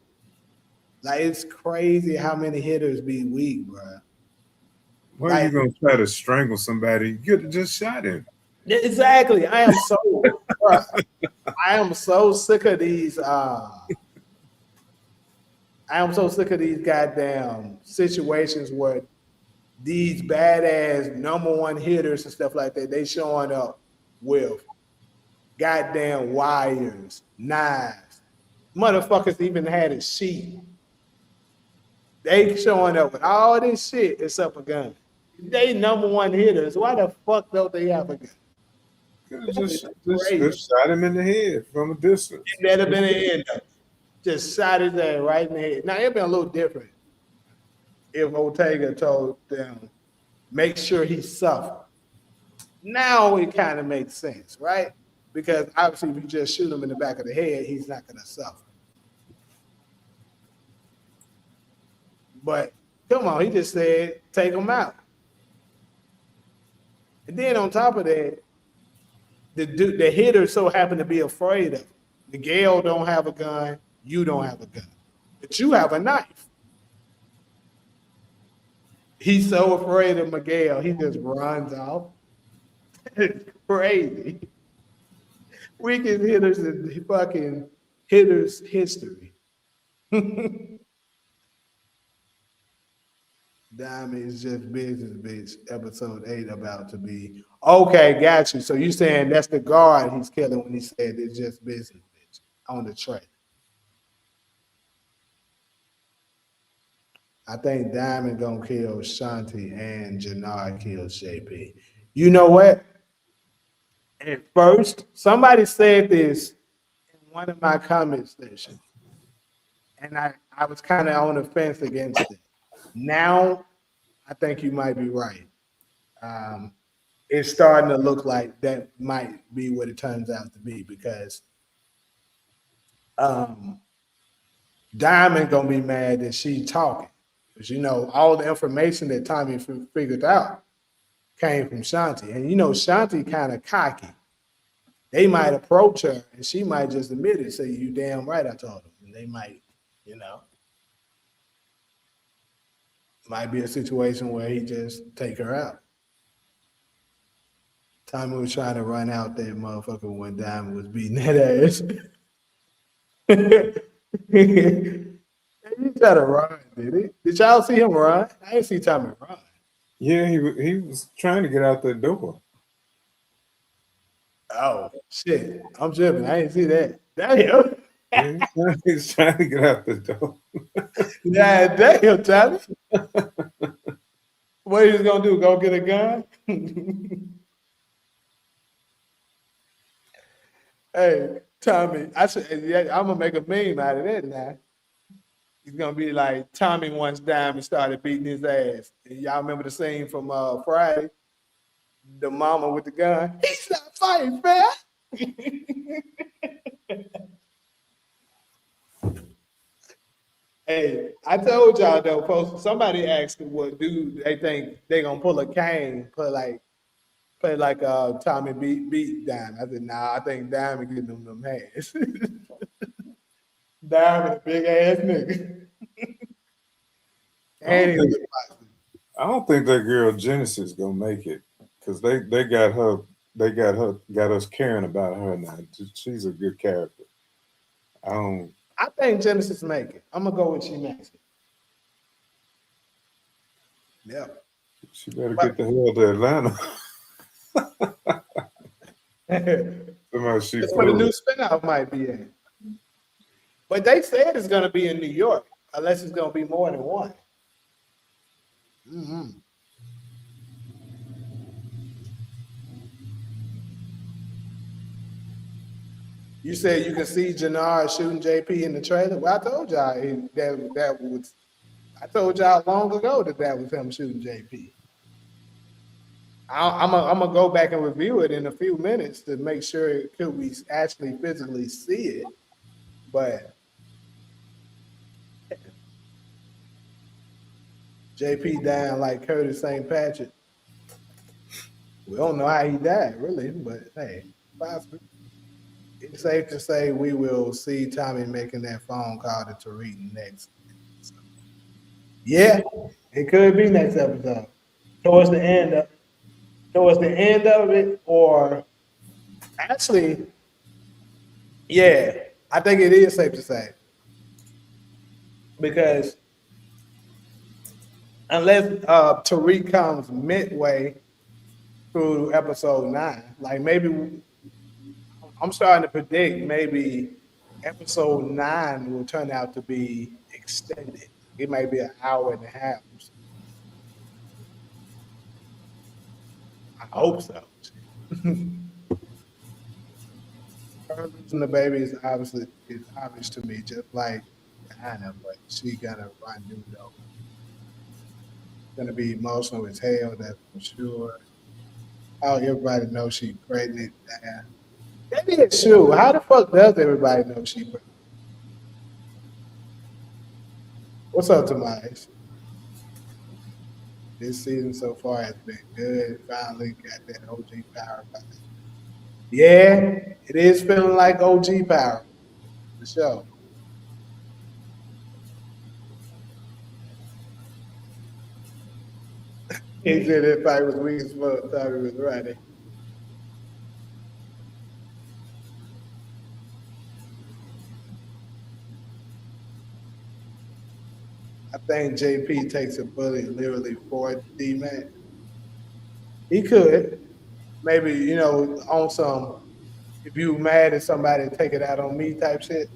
Like it's crazy how many hitters be weak, bro. Why are you gonna try to strangle somebody? You could have just shot him. Exactly. I am so sick of these. I am so sick of these goddamn situations where these badass number one hitters and stuff like that, they showing up with goddamn wires, knives. Motherfuckers even had a sheet. They showing up with all this shit except a gun. They number one hitters. Why the fuck don't they have a gun? Could have just shot him in the head from a distance. It better been an end up. Just shot his ass right in the head. Now it'd been a little different if Ortega told them, make sure he suffered. Now it kind of makes sense, right? Because obviously if you just shoot him in the back of the head, he's not gonna suffer. But come on, he just said take him out. And then on top of that, the hitter so happened to be afraid of him. Miguel don't have a gun, you don't have a gun, but you have a knife. He's so afraid of Miguel, he just runs off. It's crazy. Weakest hitters in fucking hitters history. Diamond is just business, bitch. Episode 8 about to be. Okay, got you. So you saying that's the guard he's killing when he said it's just business, bitch, on the trailer. I think Diamond gonna kill Shanti and Jannar kills JP. You know what? At first, somebody said this in one of my comment sections, and I was kind of on the fence against it. Now, I think you might be right. It's starting to look like that might be what it turns out to be because Diamond gonna be mad that she's talking. Because you know, all the information that Tommy figured out came from Shanti. And you know, Shanti kind of cocky. They might approach her and she might just admit it, say, you damn right I told them. And they might, you know, might be a situation where he just take her out. Tommy was trying to run out that motherfucker when Diamond was beating that ass. He tried to run, did he? Did y'all see him run? I didn't see Tommy run. Yeah, he was trying to get out the door. Oh, shit. I'm tripping. I didn't see that. Damn. Yeah, he's trying to get out the door. Yeah, damn, Tommy. What he was going to do? Go get a gun? Hey, Tommy, I'm going to make a meme out of that now. He's going to be like, Tommy once Diamond started beating his ass. And y'all remember the scene from Friday? The mama with the gun. He's not fighting fair. Hey, I told y'all though, folks, somebody asked what dude they think they gonna pull a cane, play like Tommy beat Diamond. I said, nah, I think Diamond getting them hands. Diamond a big ass nigga. I don't think that girl Genesis gonna make it because they got us caring about her now. She's a good character. I think Genesis make it. I'm gonna go with she makes it. Yeah. She better get the hell to Atlanta. That's where the new spinoff might be in. But they said it's gonna be in New York, unless it's gonna be more than one. Mm-hmm. You said you can see Jannar shooting JP in the trailer. Well, I told y'all that was. I told y'all long ago that was him shooting JP. I'm gonna go back and review it in a few minutes to make sure could we actually physically see it. But JP dying like Curtis St. Patrick. We don't know how he died, really, but hey, possibly. It's safe to say we will see Tommy making that phone call to Tariq next. Yeah, it could be next episode. Towards the end of it, or actually, yeah, I think it is safe to say. Because unless Tariq comes midway through episode 9, like maybe I'm starting to predict maybe episode 9 will turn out to be extended. It may be an hour and a half. I hope so. Her losing the baby is obvious to me, just like Diana, but she gonna run new though. Gonna be emotional as hell, that's for sure. How everybody knows she pregnant. Damn. That is true. How the fuck does everybody know she pregnant? What's up, Tomas? This season so far has been good. Finally got that OG power back. Yeah, it is feeling like OG power. For sure. He said if I was weak as fuck, thought he was ready. I think JP takes a bullet literally for D-Mac. He could. Maybe, on some, if you mad at somebody, take it out on me type shit.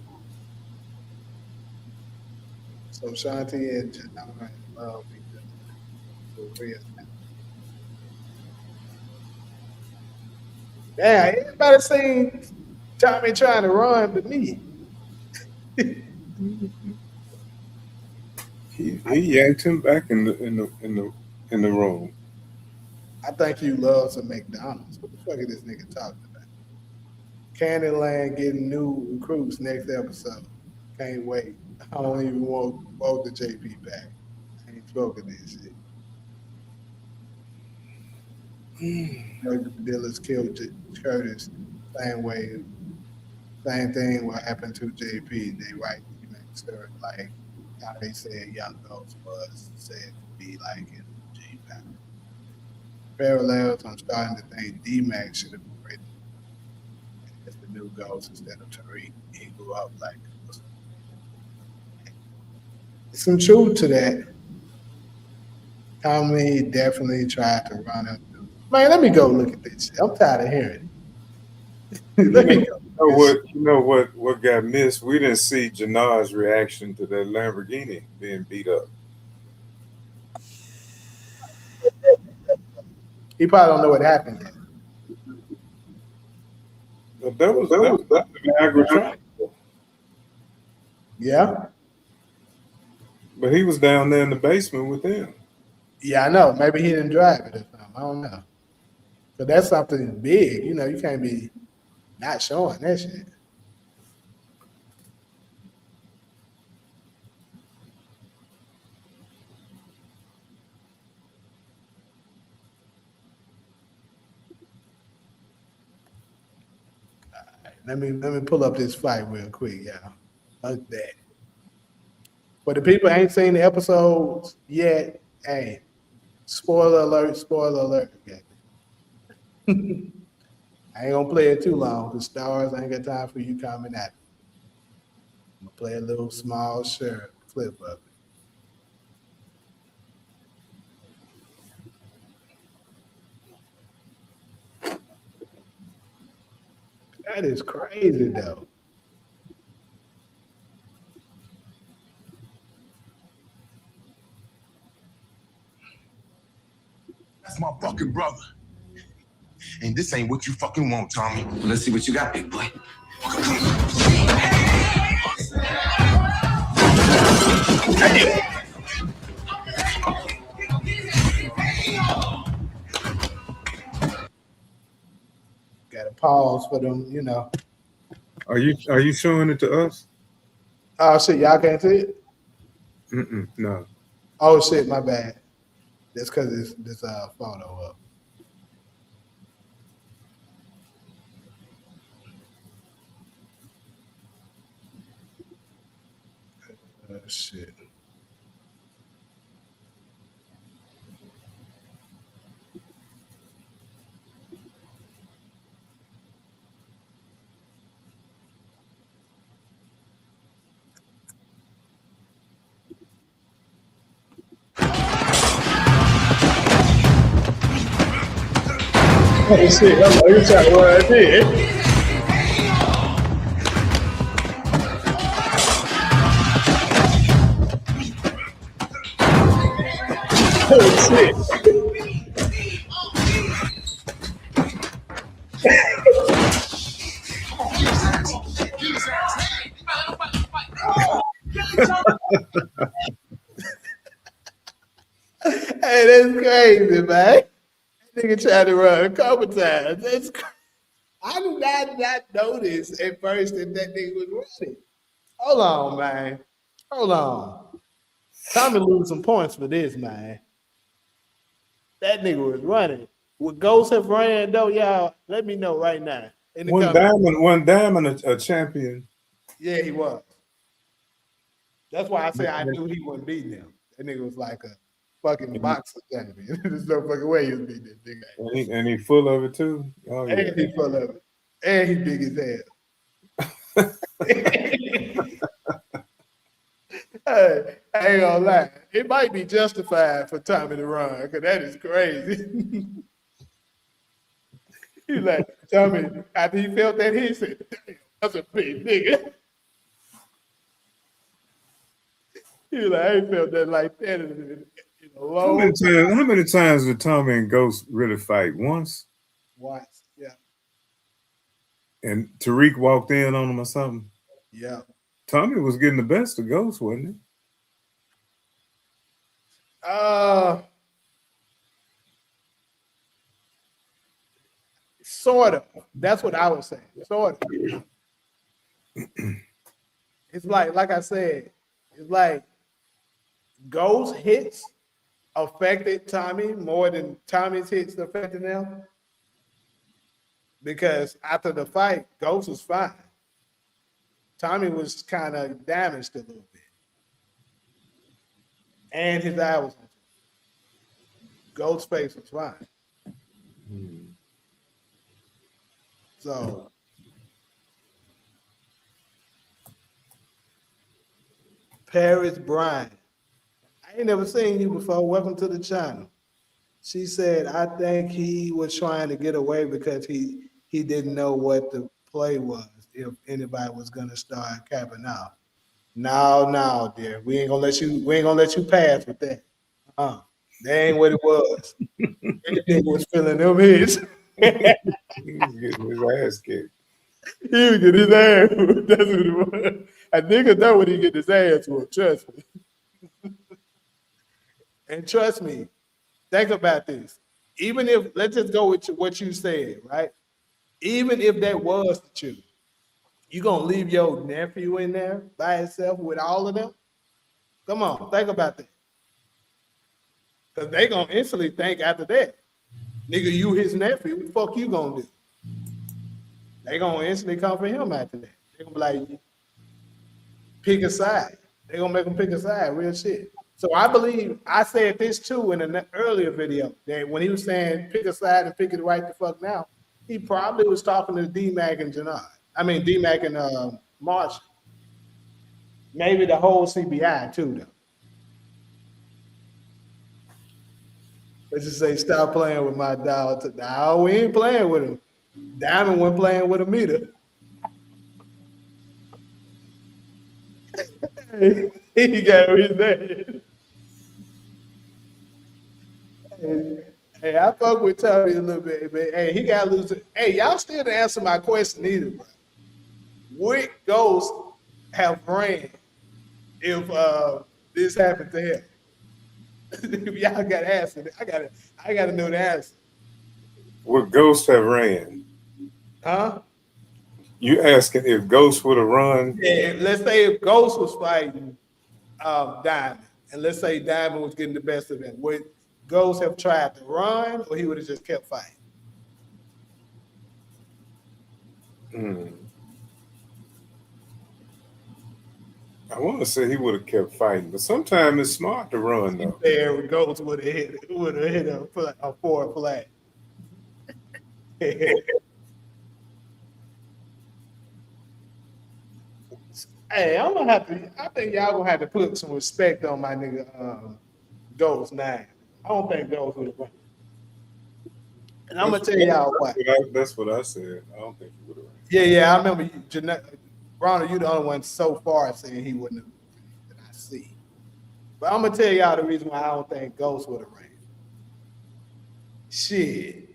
So Shanti and Janara love each other. For real. Damn, everybody seen Tommy trying to run but me. He yanked him back in the room. I think you love some McDonald's. What the fuck is this nigga talking about? Candyland getting new recruits next episode. Can't wait. I don't even want both the JP back. I ain't smoking this shit. Drug dealers killed Curtis. Same way. Same thing what happened to JP. They write story like how they said Young Ghost was said to be like in G-Power. Parallels, I'm starting to think D-Mac should have been written as the new Ghost instead of Tariq. He grew up like Ghost. Some truth to that. Tommy definitely tried to run up. Man, let me go look at this shit. I'm tired of hearing it. Let me go. What got missed? We didn't see Janar's reaction to that Lamborghini being beat up. He probably don't know what happened yet. But that was the Niagara Triangle. Yeah. But he was down there in the basement with them. Yeah, I know. Maybe he didn't drive it or something. I don't know. But that's something big. You can't be not showing that shit. Let me pull up this fight real quick, y'all. Like that. But the people ain't seen the episodes yet. Hey, spoiler alert, Okay. I ain't gonna play it too long because Stars ain't got time for you coming at me. I'm gonna play a little small clip of it. That is crazy though. That's my fucking brother. And this ain't what you fucking want, Tommy. Well, let's see what you got, big boy. pause for them, you know. Are you showing it to us? Oh shit, y'all can't see it? No. Oh shit, my bad. That's because it's this photo up. Shit. Oh shit, you trying to what I did. Oh shit. Hey, that's crazy, man. Nigga tried to run a couple times. I did not notice at first that nigga was running. Hold on, man. Hold on. Tommy lose some points for this, man. That nigga was running. Would Ghost have ran though, y'all? Let me know right now. In the comments. One diamond, a champion. Yeah, he was. That's why I say I knew he wasn't beating him. That nigga was like a fucking boxer champion. There's no fucking way he was beating that nigga. And he full of it too. Oh yeah. And he full of it. And he big as hell. Hey, I ain't gonna lie. It might be justified for Tommy to run, because that is crazy. He's like, Tommy, after he felt that, he said, damn, that's a big nigga. He was like, I ain't felt that like that in a long time. How many times did Tommy and Ghost really fight? Once? Once, yeah. And Tariq walked in on him or something? Yeah. Tommy was getting the best of Ghost, wasn't he? Sort of. That's what I was saying. Sort of. It's like I said, it's like Ghost hits affected Tommy more than Tommy's hits affected him. Because after the fight, Ghost was fine. Tommy was kind of damaged a little bit. And his eye was. Ghost's face was fine. So, Paris Bryant. I ain't never seen you before. Welcome to the channel. She said, I think he was trying to get away because he didn't know what the play was if anybody was gonna start capping out. No, dear. We ain't gonna let you pass with that. That ain't what it was. Anything was filling them hits. He was getting his ass kicked. He would get his ass whooped. That's what it was. A nigga know when he get his ass whooped, trust me. And trust me, think about this. Even if, let's just go with what you said, right? Even if that was the truth, you gonna leave your nephew in there by himself with all of them? Come on, think about that. Because they gonna instantly think after that, nigga, you his nephew, what the fuck you gonna do? They gonna instantly come for him after that. They gonna be like, pick a side. They gonna make him pick a side, real shit. So I believe I said this too in an earlier video, that when he was saying pick a side and pick it right the fuck now, he probably was talking to D-Mac and Janard. I mean D-Mac and Marshall. Maybe the whole CBI too, though. Let's just say, stop playing with my dog. No, we ain't playing with him. Diamond wasn't playing with him either. He got his name. Hey, I fuck with Tommy a little bit, man. Hey, he got to lose it. Hey, y'all still didn't answer my question either, bro. Would Ghost have ran if this happened to him? Y'all got to answer it. I gotta know the answer. Would Ghost have ran? Huh? You asking if Ghost would have run? Yeah, let's say if Ghost was fighting Diamond, and let's say Diamond was getting the best of him, would Ghost have tried to run, or he would have just kept fighting? I want to say he would have kept fighting, but sometimes it's smart to run though. There, Ghost would have hit a forward flat. Hey, I'm gonna have to. I think y'all gonna have to put some respect on my nigga Ghost name. I don't think Ghost would have won. And I'm gonna tell y'all why. That's what I said. I don't think he would have run. Yeah, I remember you, Ronald. You the only one so far saying he wouldn't have that I see. But I'm gonna tell y'all the reason why I don't think Ghost would have ran. Shit.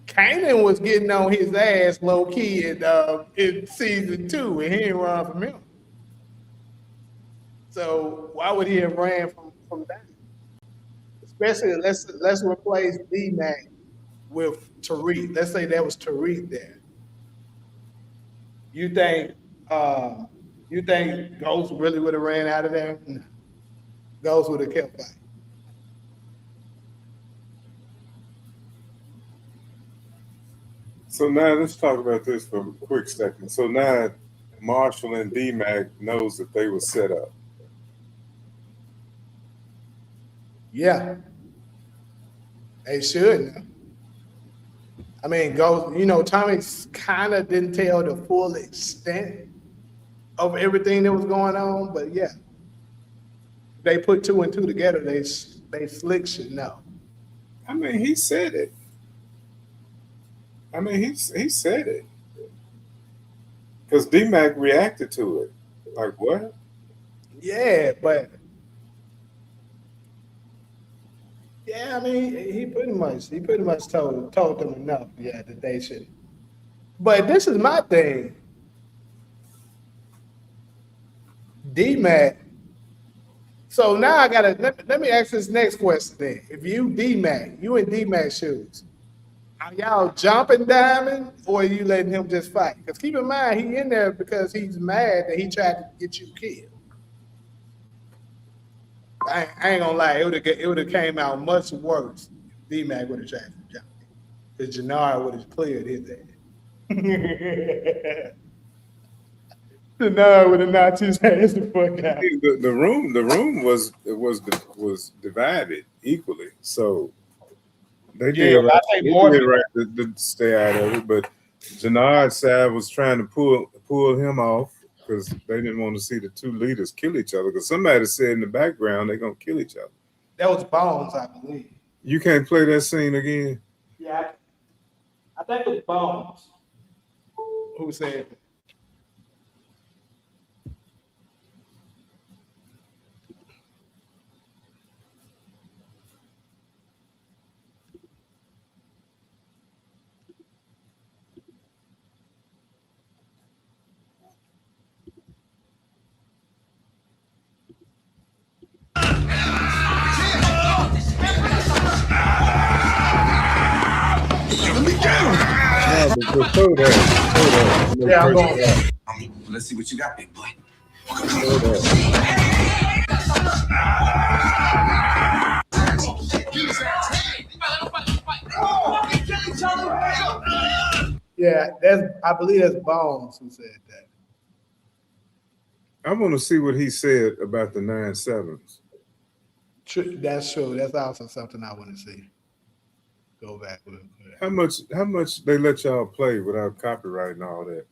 Kanan was getting on his ass low key in season 2, and he didn't run from him. So why would he have ran from that? Especially let's replace D-Mac with Tariq. Let's say that was Tariq there. You think Ghost really would have ran out of there? No. Ghost would have kept fighting. So now let's talk about this for a quick second. So now Marshall and D-Mac knows that they were set up. Yeah. They should know. I mean, Tommy kind of didn't tell the full extent of everything that was going on, but yeah. They put 2 and 2 together, they slick should know. I mean, he said it. He said it. Because D-Mac reacted to it. Like, what? Yeah, but yeah, I mean, he pretty much told them enough, yeah, that they should. But this is my thing. D-Mac. So now I gotta let me ask this next question then. If you D-Mac, you in D-Mac shoes, are y'all jumping Diamond, or are you letting him just fight? Because keep in mind, he in there because he's mad that he tried to get you killed. I ain't gonna lie, it would have came out much worse if D-Mac would have tried to jump him. Because Jannard would have cleared his ass. Jannard would have knocked his ass the fuck out. The room was divided equally. So they did right, to stay out of it, but Jannard's side was trying to pull him off because they didn't want to see the two leaders kill each other. Because somebody said in the background they're gonna kill each other. That was Bones, I believe. You can't play that scene again. Yeah, I think it was Bones who said it. Before that. Yeah, I'm going. Let's see what you got, big boy. Yeah, I believe that's Bones who said that. I want to see what he said about the 9/7s. That's true. That's also something I want to see. Go back with. How much they let y'all play without copyright and all that?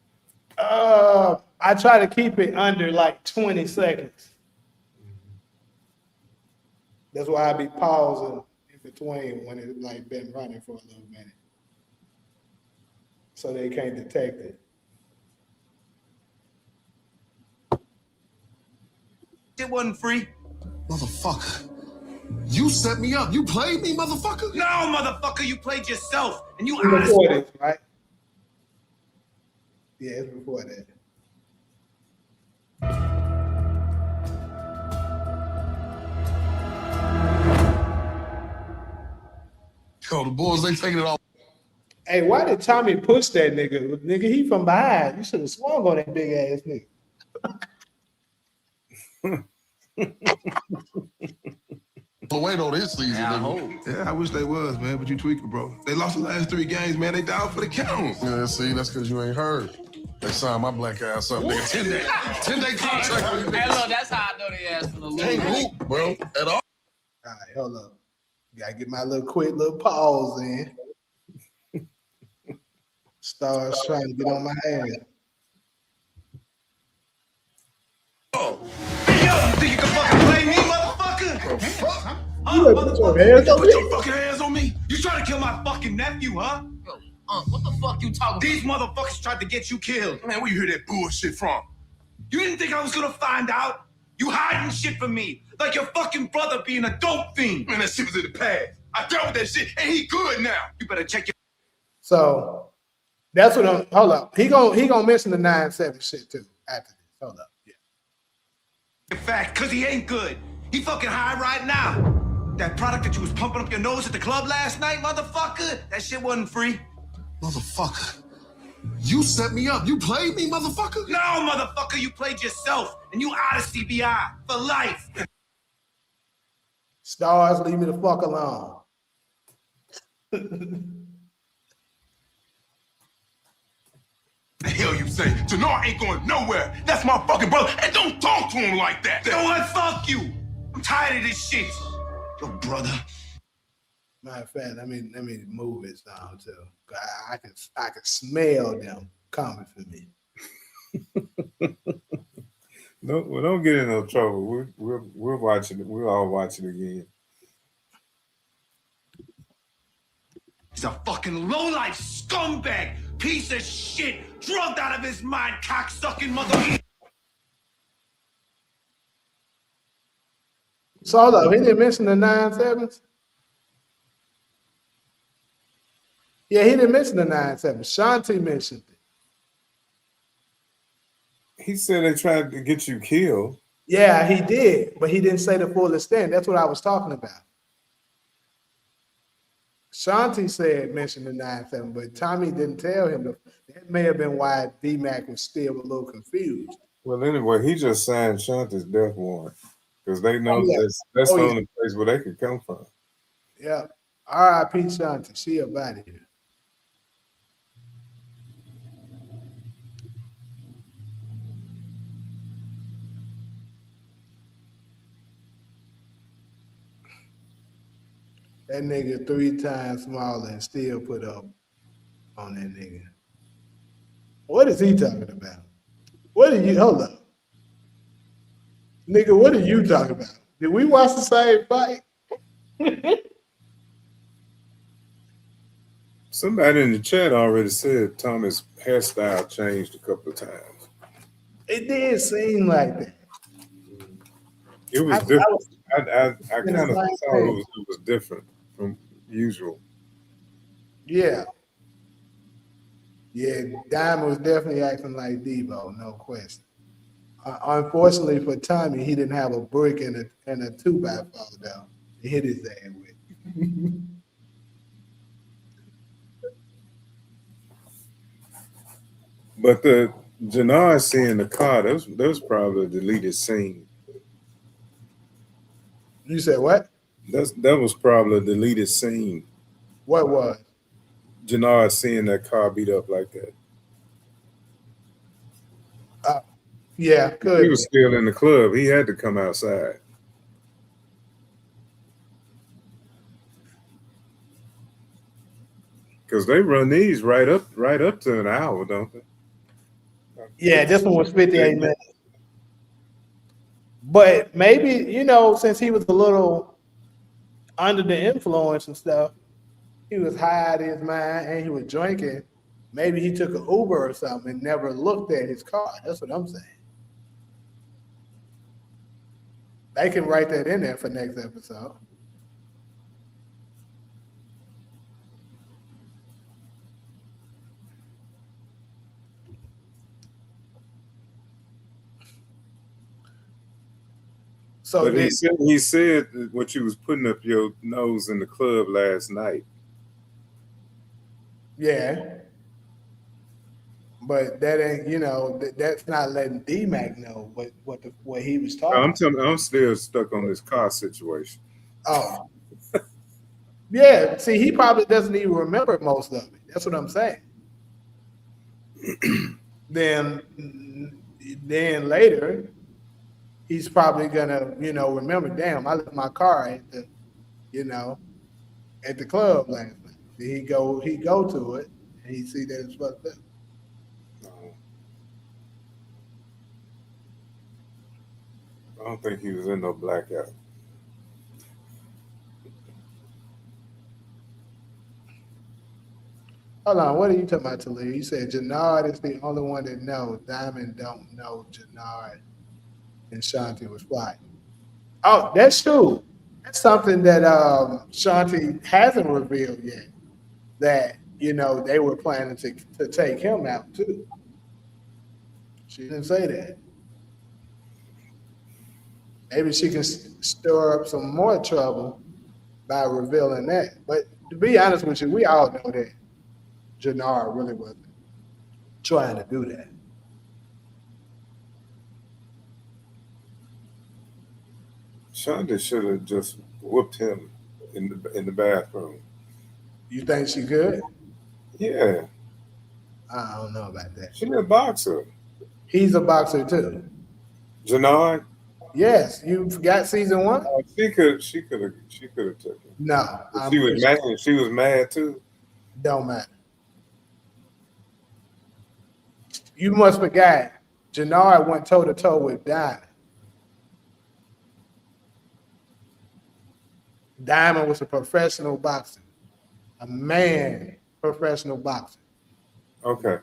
I try to keep it under like 20 seconds. That's why I be pausing in between when it's like been running for a little minute, so they can't detect it. It wasn't free. Motherfucker. You set me up. You played me, motherfucker? No, motherfucker, you played yourself. And you It's before this, right? Yeah, it's before that. Yo, the Bulls, they taking it off. Hey, why did Tommy push that nigga? Nigga, he from behind. You should have swung on that big ass nigga. Away though this season. Yeah, I wish they was, man, but you tweaking, bro. They lost the last 3 games, man. They down for the count. Yeah, see, that's because you ain't heard. They signed my black ass up, nigga. 10-day contract. Hey, look, that's how I know they asked for the Can't lose. hoop, bro, at all. All right, hold up. Gotta get my quick little pause in. Stars trying to get on my ass. Yo, you think you can fucking play me, motherfucker? You better put your hands on Put me. your fucking hands on me. You trying to kill my fucking nephew, huh? Yo, what the fuck you talking These motherfuckers tried to get you killed. Man, where you hear that bullshit from? You didn't think I was gonna find out? You hiding shit from me, like your fucking brother being a dope fiend. Man, that shit was in the past. I dealt with that shit, and he good now. You better check your So that's what I'm. Hold up. He gonna mention the 9-7 shit too after this. Hold up. Yeah. facts, cause he ain't good. He fucking high right now. That product that you was pumping up your nose at the club last night, motherfucker, that shit wasn't free. Motherfucker. You set me up. You played me, motherfucker? No, motherfucker, you played yourself, and you out of CBI for life. Stars, leave me the fuck alone. The hell you say? Jannar ain't going nowhere. That's my fucking brother, and don't talk to him like that. You know what? Fuck you. I'm tired of this shit. Your brother. Matter of fact, let me move it down too. I can smell them coming for me. No, well, don't get in no trouble. We're watching it. We'll all watch it again. He's a fucking lowlife scumbag, piece of shit, drugged out of his mind, cocksucking mother. So hold up, he didn't mention the 9-7s? Yeah, he didn't mention the 9-7. Shanti mentioned it. He said they tried to get you killed. Yeah, he did, but he didn't say the full extent. That's what I was talking about. Shanti said mention the 9-7, but Tommy didn't tell him. That may have been why D-Mac was still a little confused. Well, anyway, he just signed Shanti's death warrant because they know yeah. that's the yeah. only place where they could come from. Yeah. R.I.P. Shanti. She up out of here. That nigga 3 times smaller and still put up on that nigga. What is he talking about? What are you, hold up. Nigga, what are you talking about? Did we watch the same fight? Somebody in the chat already said Thomas' hairstyle changed a couple of times. It did seem like that. It was different. I in kind of the thought same it was different from usual. Yeah. Yeah, Diamond was definitely acting like Debo, no question. Unfortunately for Tommy, he didn't have a brick and a 2x4 though. He hit his ass with. But the Jannar seeing the car, that was probably a deleted scene. You said what? That was probably a deleted scene. What was? Jannar seeing that car beat up like that. Yeah, good. He was still in the club. He had to come outside. Because they run these right up to an hour, don't they? Yeah, this one was 58 minutes. But maybe, since he was a little under the influence and stuff, he was high out of his mind and he was drinking. Maybe he took an Uber or something and never looked at his car. That's what I'm saying. They can write that in there for next episode. So but he said what you was putting up your nose in the club last night. Yeah. But that ain't, that's not letting D-Mac know what he was talking about. I'm still stuck on this car situation. Oh, yeah. See, he probably doesn't even remember most of it. That's what I'm saying. then, then later, he's probably gonna, remember. Damn, I left my car at the, you know, at the club last night. Then he go to it, and he see that it's fucked up. I don't think he was in no blackout. Hold on, what are you talking about, Talia? You said Jannard is the only one that knows. Diamond don't know Jannard and Shanti was flying. Oh, that's true. That's something that Shanti hasn't revealed yet. That they were planning to take him out too. She didn't say that. Maybe she can stir up some more trouble by revealing that. But to be honest with you, we all know that Jannard really wasn't trying to do that. Shonda should have just whooped him in the bathroom. You think she could? Yeah, I don't know about that. she's a boxer. He's a boxer too. Jannard, Yes, you forgot season 1? she could have took him. No, But she was mad. She was mad too. Don't matter. You must forget, Jannard went toe to toe with Diamond. Diamond was a professional boxer, a man professional boxer. Okay.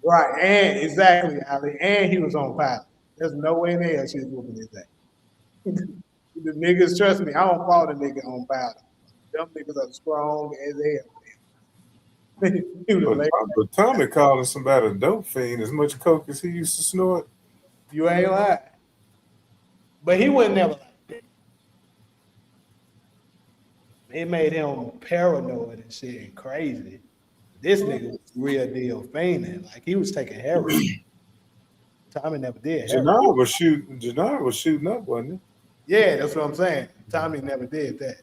Right, and exactly, Ali. And he was on fire. There's no way in hell she was whooping his ass. The niggas, trust me, I don't call the nigga on powder. Them niggas are strong as hell. He was like, But Tommy calling somebody a dope fiend as much coke as he used to snort. you ain't lying. But he wasn't never like that. It made him paranoid and shit and crazy. This nigga was real deal fiending. Like he was taking heroin. Tommy never did heroin. Jannard was shooting up, wasn't he? Yeah, that's what I'm saying. Tommy never did that.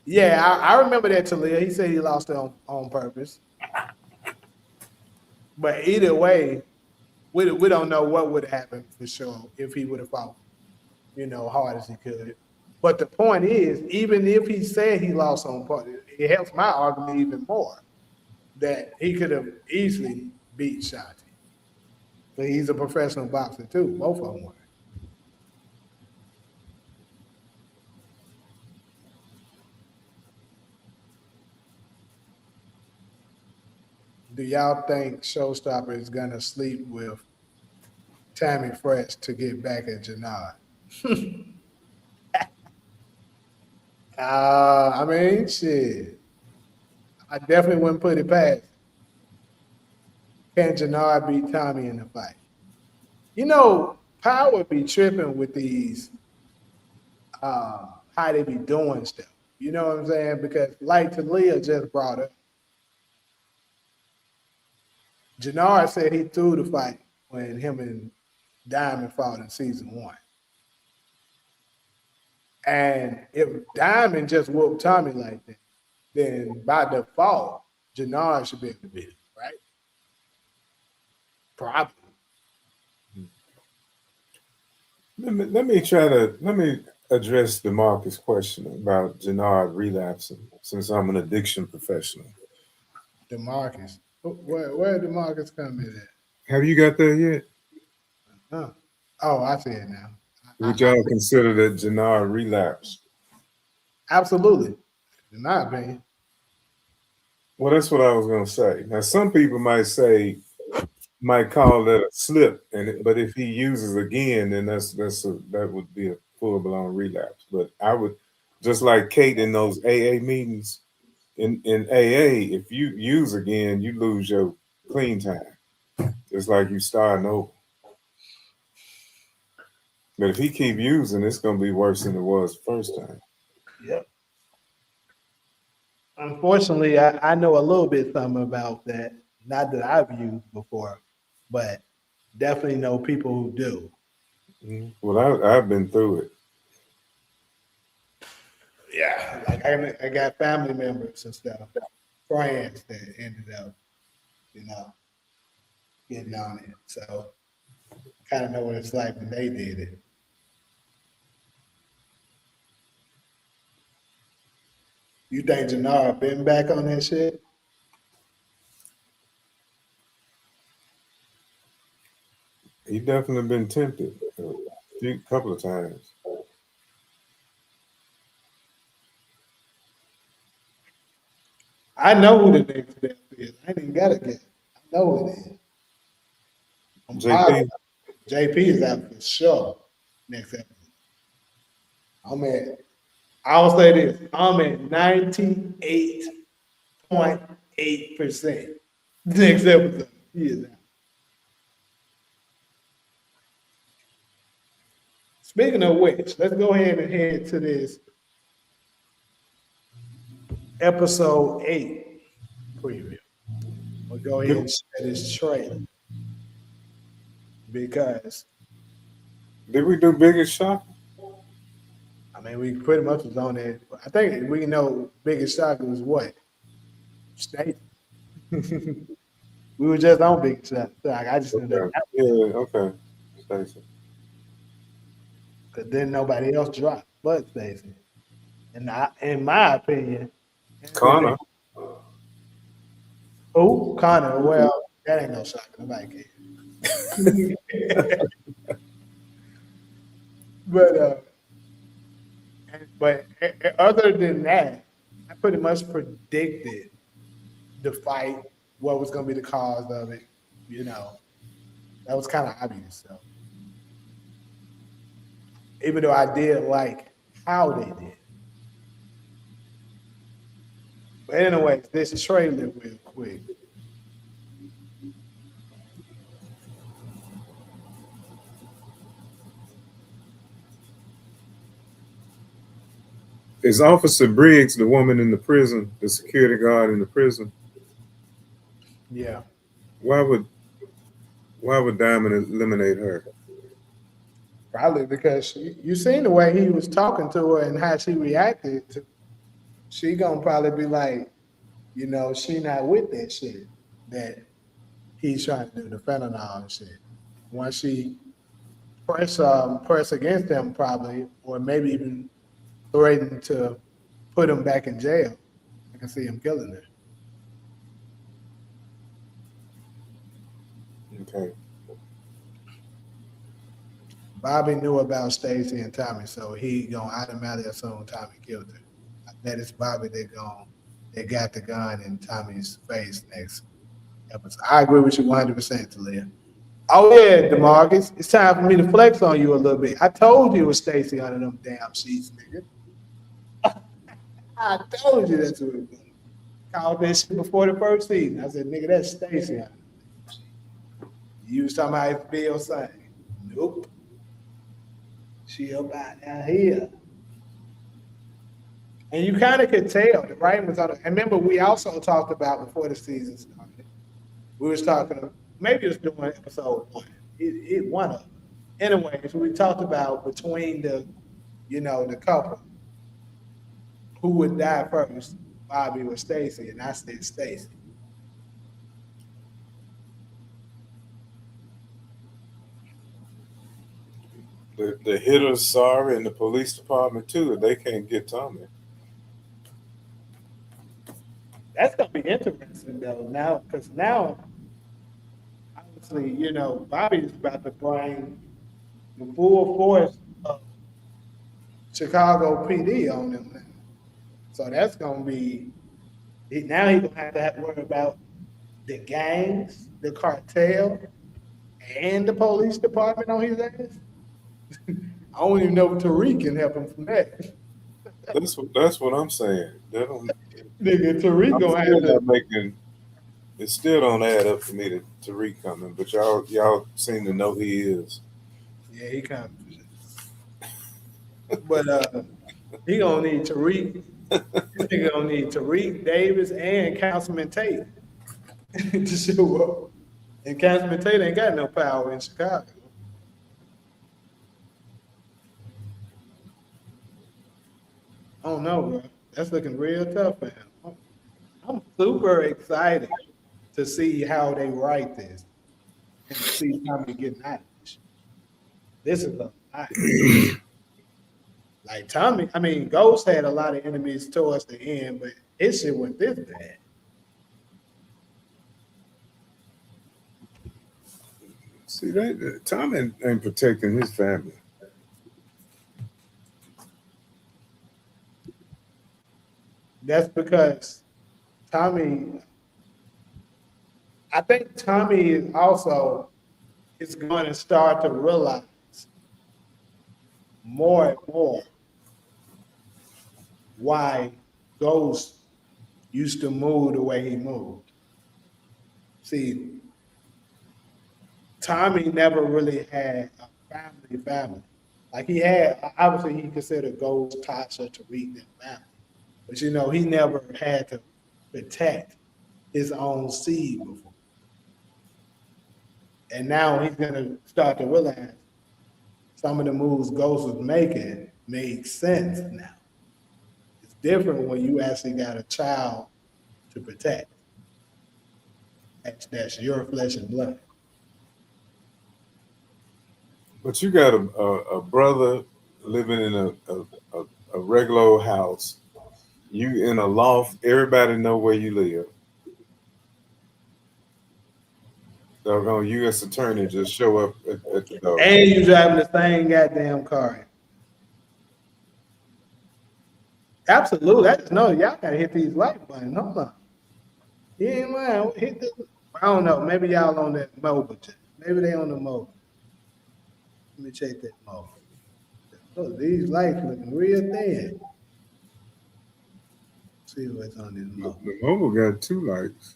Yeah, I remember that, Talia. He said he lost it on purpose. But either way, we don't know what would happen for sure if he would have fought, hard as he could. But the point is, even if he said he lost on purpose, it helps my argument even more that he could have easily beat Shanti. But he's a professional boxer too. Both of them were. Do y'all think Showstopper is gonna sleep with Tammy Fresh to get back at Jannard? I mean, shit. I definitely wouldn't put it past. Can Jannard beat Tommy in the fight? Power be tripping with these how they be doing stuff. You know what I'm saying? Because like Talia just brought up, Jannard said he threw the fight when him and Diamond fought in season 1. And if Diamond just whooped Tommy like that, then by default, Jannard should be able to beat him, right? Probably. Let me address DeMarcus' question about Jannard relapsing, since I'm an addiction professional. DeMarcus. Where did DeMarcus come in at? Have you got there yet? Huh. Oh, I see it now. Would y'all consider that Jannard relapsed? Absolutely. In my opinion. Well, that's what I was going to say. Now, some people might call that a slip, but if he uses again, then that would be a full blown relapse. But I would, just like Kate in those AA meetings, in AA, if you use again, you lose your clean time. It's like you starting over. But if he keep using, it's gonna be worse than it was the first time. Yep. Unfortunately, I know a little bit something about that. Not that I've used before, but definitely know people who do. Well, I've been through it. Yeah, like I got family members and stuff, friends that ended up, you know, getting on it. So kind of know what it's like when they did it. You think Janara been back on that shit? He definitely been tempted a couple of times. I know who the next step is. I ain't even got to guess. I know who it is. I'm JP, JP is out for sure next episode. I'll say this. I'm at 98.8% next episode. He is out. Speaking of which, let's go ahead and head to this episode 8 preview. We'll go ahead and share this trailer because did we do Biggest Shock? I mean we pretty much was on it. I think we know Biggest Shock was what? State. We were just on Biggest Shock. I just knew that. Yeah, okay. Stacey. Because then nobody else dropped but Stacey. And in my opinion, Connor. Oh, Connor. Well, that ain't no shock. Nobody cares. But other than that, I pretty much predicted the fight, what was going to be the cause of it. You know, that was kind of obvious. So, even though I did like how they did. But anyways, this trailer real quick. Is Officer Briggs the woman in the prison, the security guard in the prison? Yeah. Why would Diamond eliminate her? Probably because you seen the way he was talking to her and how she reacted to. She gonna probably be like, you know, she not with that shit that he's trying to do, the fentanyl and shit. Once she press against him, probably, or maybe even threaten to put him back in jail, I can see him killing her. Okay. Bobby knew about Stacey and Tommy, so he gonna automatically assume Tommy killed her. That is Bobby that got the gun in Tommy's face next episode. I agree with you 100%, Talia. Oh yeah, DeMarcus, it's time for me to flex on you a little bit. I told you it was Stacey under them damn sheets, nigga. I told you that's what it was. Called that shit before the first season. I said, nigga, that's Stacey under them sheets. You was talking about it's Bill saying, nope. She up out down here. And you kind of could tell the writing was on it. And remember, we also talked about before the season started. We was talking, maybe it was doing episode 1. It one of them. Anyways, we talked about between the couple, who would die first, Bobby or Stacey, and I said Stacey. The hitters sorry, and the police department too. They can't get Tommy. That's gonna be interesting though. Now, because now, obviously, Bobby is about to bring the full force of Chicago PD on them now. So that's gonna be now he's gonna have to worry about the gangs, the cartel, and the police department on his ass. I don't even know if Tariq can help him from that. That's what I'm saying. Nigga, Tariq I'm gonna still have to. not making. It still don't add up for me to Tariq coming, but y'all seem to know who he is. Yeah, he coming. But he gonna need Tariq. This nigga gonna need Tariq Davis and Councilman Tate to show up. And Councilman Tate ain't got no power in Chicago. I don't know, bro. That's looking real tough for him. I'm super excited to see how they write this and to see Tommy getting out of this. This is a lot. Like Tommy, I mean, Ghost had a lot of enemies towards the end, but his shit went this bad. See, Tom ain't protecting his family. That's because Tommy, I think Tommy is also is going to start to realize more and more why Ghost used to move the way he moved. See, Tommy never really had a family. Like he had, obviously he considered Ghost, Tasha, Tariq, and family. But you know, he never had to protect his own seed before. And now he's gonna start to realize some of the moves Ghost was making made sense now. It's different when you actually got a child to protect. That's your flesh and blood. But you got a brother living in a regular old house. You in a loft. Everybody know where you live. Doggone U.S. attorney just show up at the door. And you driving the same goddamn car. Absolutely. I just know y'all gotta hit these like buttons. Hold on. You ain't lying. Hit this. I don't know. Maybe y'all on that mobile. Maybe they on the mobile. Let me check that mobile. Oh, these lights looking real thin. See what's on this mobile. The mobile got 2 lights.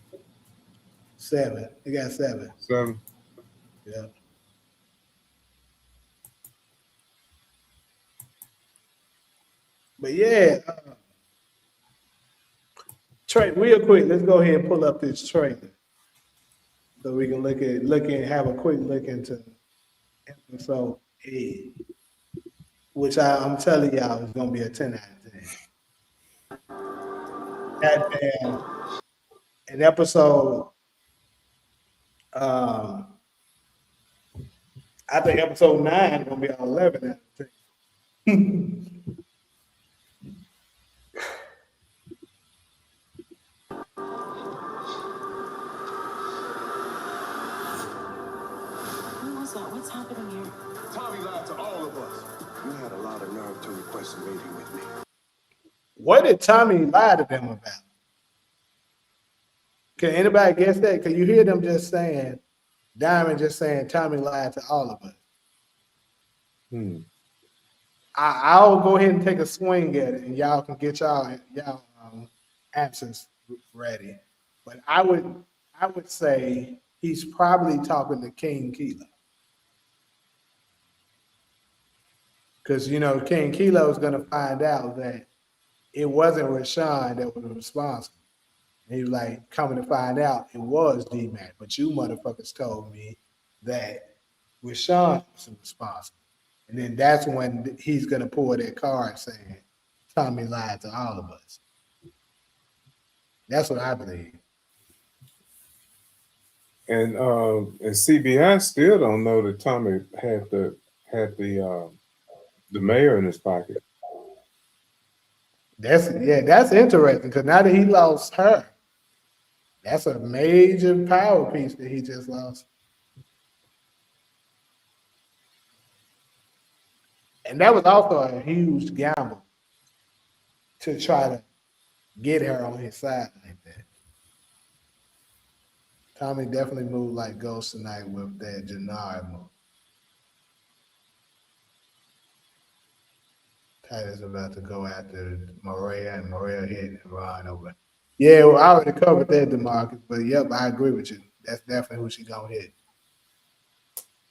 7. They got 7. 7. Yeah. But yeah, Trey, real quick, let's go ahead and pull up this trailer so we can look and have a quick look into episode 8, which I'm telling y'all is gonna be a 10 out of 10. And an episode, I think episode 9 is gonna be an 11 out of 10. What's happening here? Tommy lied to all of us. You had a lot of nerve to request a meeting with me. What did Tommy lie to them about? Can anybody guess that? Can you hear them just saying, Diamond just saying Tommy lied to all of us? I'll go ahead and take a swing at it, and y'all can get y'all answers ready. But I would say he's probably talking to King Kilo. Because, you know, King Kilo is going to find out that it wasn't Rashawn that was responsible. And he was like, coming to find out, it was D-Mac. But you motherfuckers told me that Rashawn was responsible. And then that's when he's going to pull that card saying, Tommy lied to all of us. That's what I believe. And CBI still don't know that Tommy had the mayor in his pocket. That's interesting because now that he lost her, that's a major power piece that he just lost. And that was also a huge gamble to try to get her on his side like that. Tommy definitely moved like Ghost tonight with that Jannar move. Titus about to go after Maria, and Maria hit Ron over Yeah, well, I already covered that, DeMarcus. But yep, I agree with you. That's definitely who she gonna hit.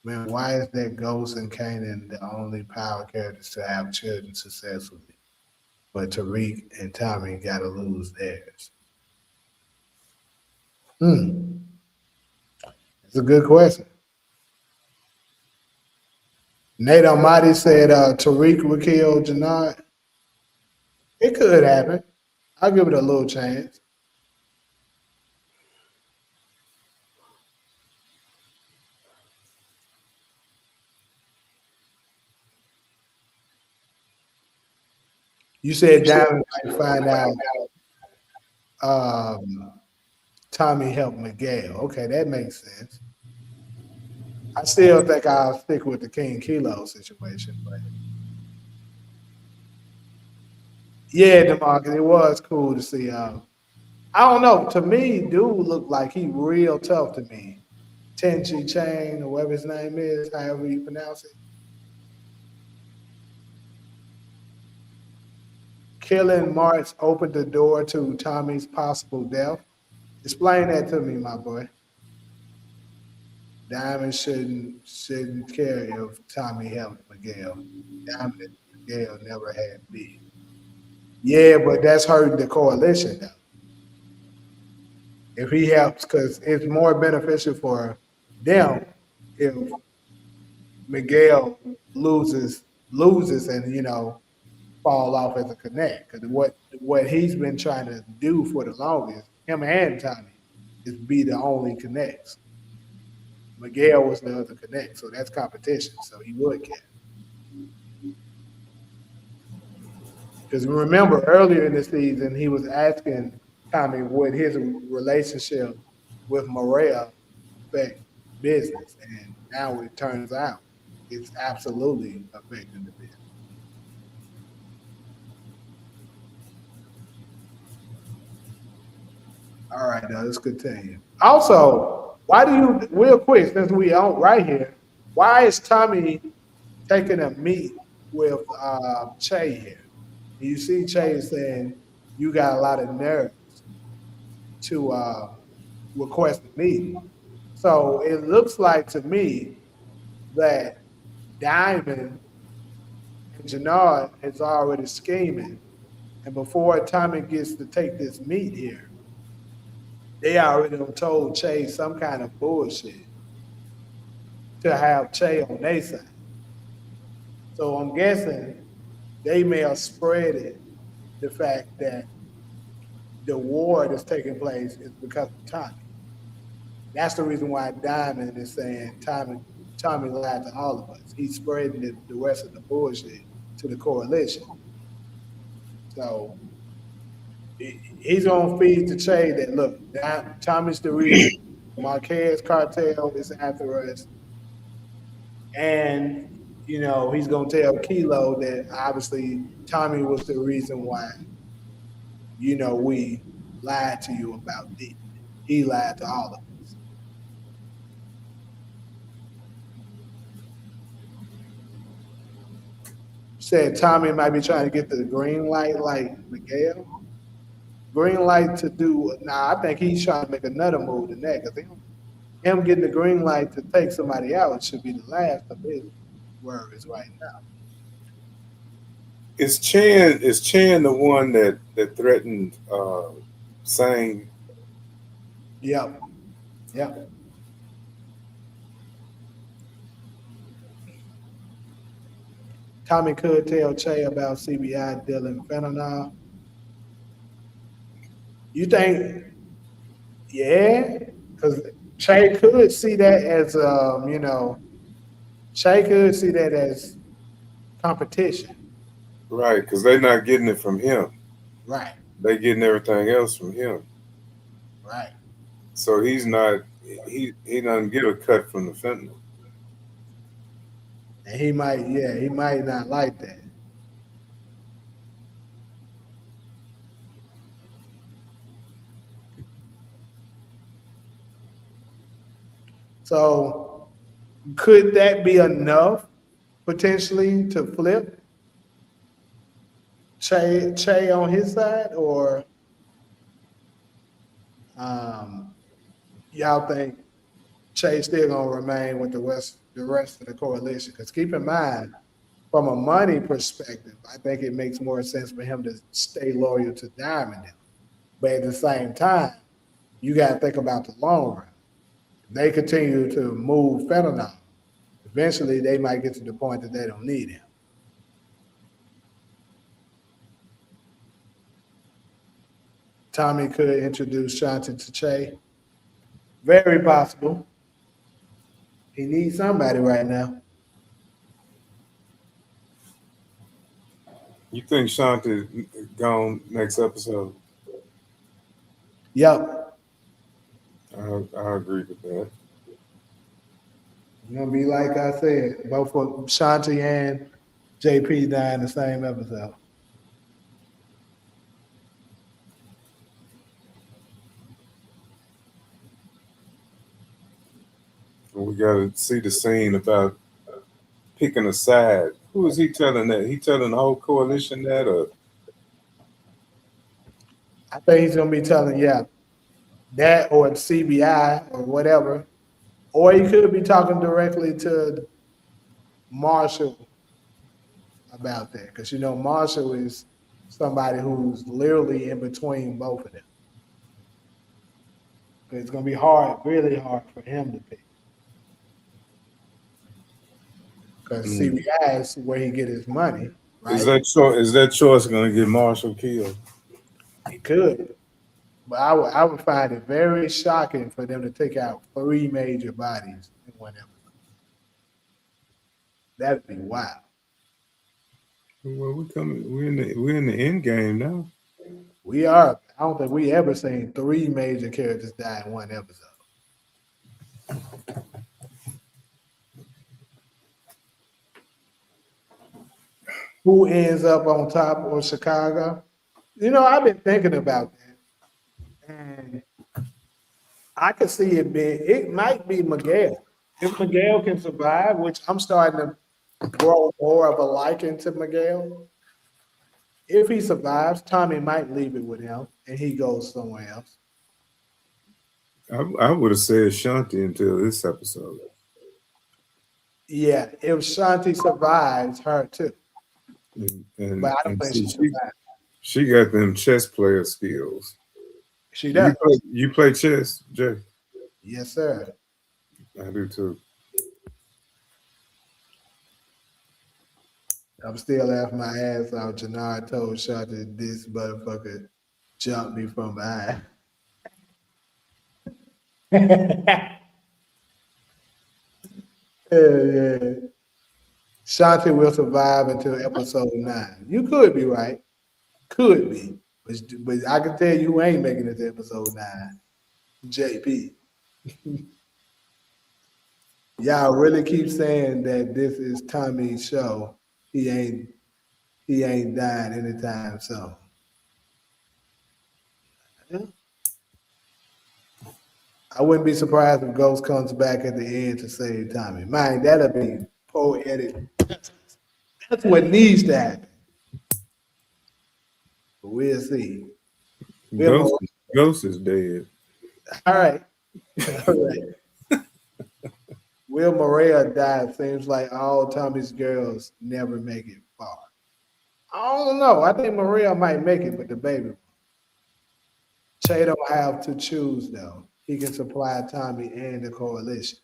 Man, why is that Ghost and Kanan the only power characters to have children successfully? But Tariq and Tommy gotta lose theirs. Hmm. It's a good question. Nate Almighty said Tariq would kill Janard. It could happen. I'll give it a little chance. You said Diamond might find out um, Tommy helped Miguel. Okay, that makes sense. I still think I'll stick with the King Kilo situation, but yeah, DeMarcus, it was cool to see. I don't know. To me, dude looked like he real tough to me. Tenchi Chain or whatever his name is, however you pronounce it. Killing March opened the door to Tommy's possible death. Explain that to me, my boy. Diamond shouldn't care if Tommy helped Miguel. Diamond and Miguel never had beef. Yeah, but that's hurting the coalition though. If he helps, because it's more beneficial for them if Miguel loses and fall off as a connect. Because what he's been trying to do for the longest, him and Tommy, is be the only connects. Miguel was the other connect, so that's competition. So he would care. Because remember earlier in the season, he was asking Tommy would his relationship with Maria affect business, and now it turns out it's absolutely affecting the business. All right, now let's continue. Also, why do you real quick since we on right here? Why is Tommy taking a meet with Che here? You see Che saying you got a lot of nerves to request a meeting. So it looks like to me that Diamond and Jannard is already scheming. And before Tommy gets to take this meet here, they already done told Che some kind of bullshit to have Che on their side. So I'm guessing they may have spreaded the fact that the war that's taking place is because of Tommy. That's the reason why Diamond is saying Tommy lied to all of us. He's spreading the rest of the bullshit to the coalition. So he's gonna feed to Che that look, Tommy's the reason Marquez cartel is after us, and he's gonna tell Kilo that obviously Tommy was the reason why we lied to you about this. He lied to all of us. Said Tommy might be trying to get the green light like Miguel. Green light to do. Nah, I think he's trying to make another move than that because him getting the green light to take somebody out should be the last of his worries right now. Is Chan the one that threatened saying? Yep. Tommy could tell Che about CBI dealing fentanyl. You think? Yeah, because Che could see that as Che could see that as competition. Right, because they're not getting it from him. Right. They're getting everything else from him. Right. So he's not. He doesn't get a cut from the fentanyl. And he might not like that. So could that be enough potentially to flip Che on his side, or Y'all think Che's still gonna remain with the rest of the coalition? Because keep in mind, from a money perspective, I think it makes more sense for him to stay loyal to Diamond. But at the same time, you got to think about the long run. If they continue to move fentanyl, eventually they might get to the point that they don't need him. Tommy could introduce Shanti to Che. Very possible. He needs somebody right now. You think Shanti gone next episode? Yep. I agree with that. It's gonna be like I said, both for Shanti and JP die in the same episode. We got to see the scene about picking a side. Who is he telling that? He telling the whole coalition that, or I think he's gonna be telling, that or CBI or whatever. Or he could be talking directly to Marshall about that. Because Marshall is somebody who's literally in between both of them. It's gonna be hard, really hard for him to pick. Because CBI is where he get his money, right? is that choice going to get Marshall killed? He could. But I would find it very shocking for them to take out 3 major bodies in one episode. That'd be wild. Well, we're in the end game now. We are. I don't think we ever seen 3 major characters die in one episode. Who ends up on top of Chicago? I've been thinking about that. And I could see it might be Miguel. If Miguel can survive, which I'm starting to grow more of a liking to Miguel. If he survives, Tommy might leave it with him and he goes somewhere else. I would have said Shanti until this episode. Yeah, if Shanti survives, her too. But I don't think she survives. She got them chess player skills. She does. You play chess, Jay? Yes, sir. I do too. I'm still laughing my ass off. Janard told Shanti this motherfucker jumped me from behind. Yeah. Shanti will survive until episode 9. You could be right. Could be. But I can tell you who ain't making it to episode 9. JP. Y'all really keep saying that this is Tommy's show. He ain't dying anytime soon. Yeah. I wouldn't be surprised if Ghost comes back at the end to save Tommy. Man, that'll be poetic. That's what needs to happen. But we'll see. Ghost is dead. All right. Will Maria died? Seems like all Tommy's girls never make it far. I don't know. I think Maria might make it, but the baby. Che don't have to choose though. He can supply Tommy and the coalition.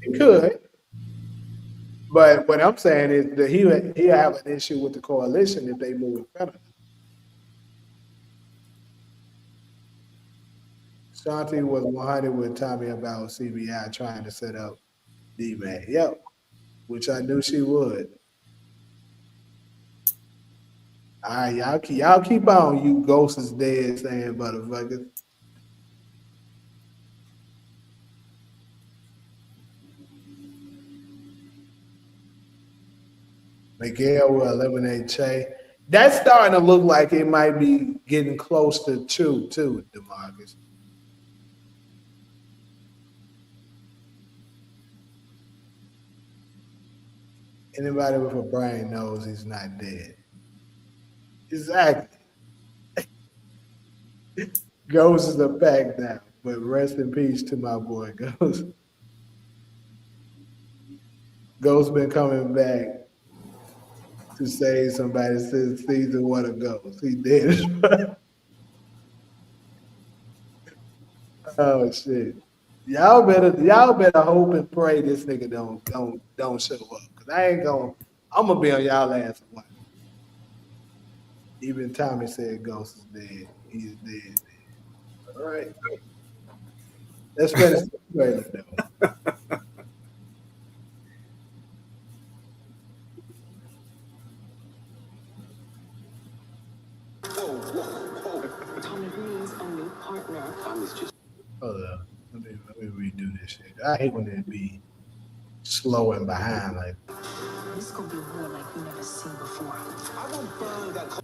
He could. But what I'm saying is that he'll have an issue with the coalition if they move federal. Shanti was 100 with Tommy about CBI trying to set up D-Man. Yep, which I knew she would. All right, y'all keep on, you ghost is dead saying motherfuckers. Miguel will eliminate Che. That's starting to look like it might be getting close to 2 too, DeMarcus. Anybody with a brain knows he's not dead. Exactly. Ghost is a fact now, but rest in peace to my boy Ghost. Ghost been coming back to save somebody since season 1 of Ghost. He dead as fuck. Oh shit. Y'all better hope and pray this nigga don't show up. Cause I'm gonna be on y'all ass one. Even Tommy said Ghost is dead. He's dead. All right. Let's finish the trailer though. Tommy Green's a new partner. Hold up. Let me redo this shit. I hate when it be slow and behind like This gonna be war like we never seen before. I will burn that.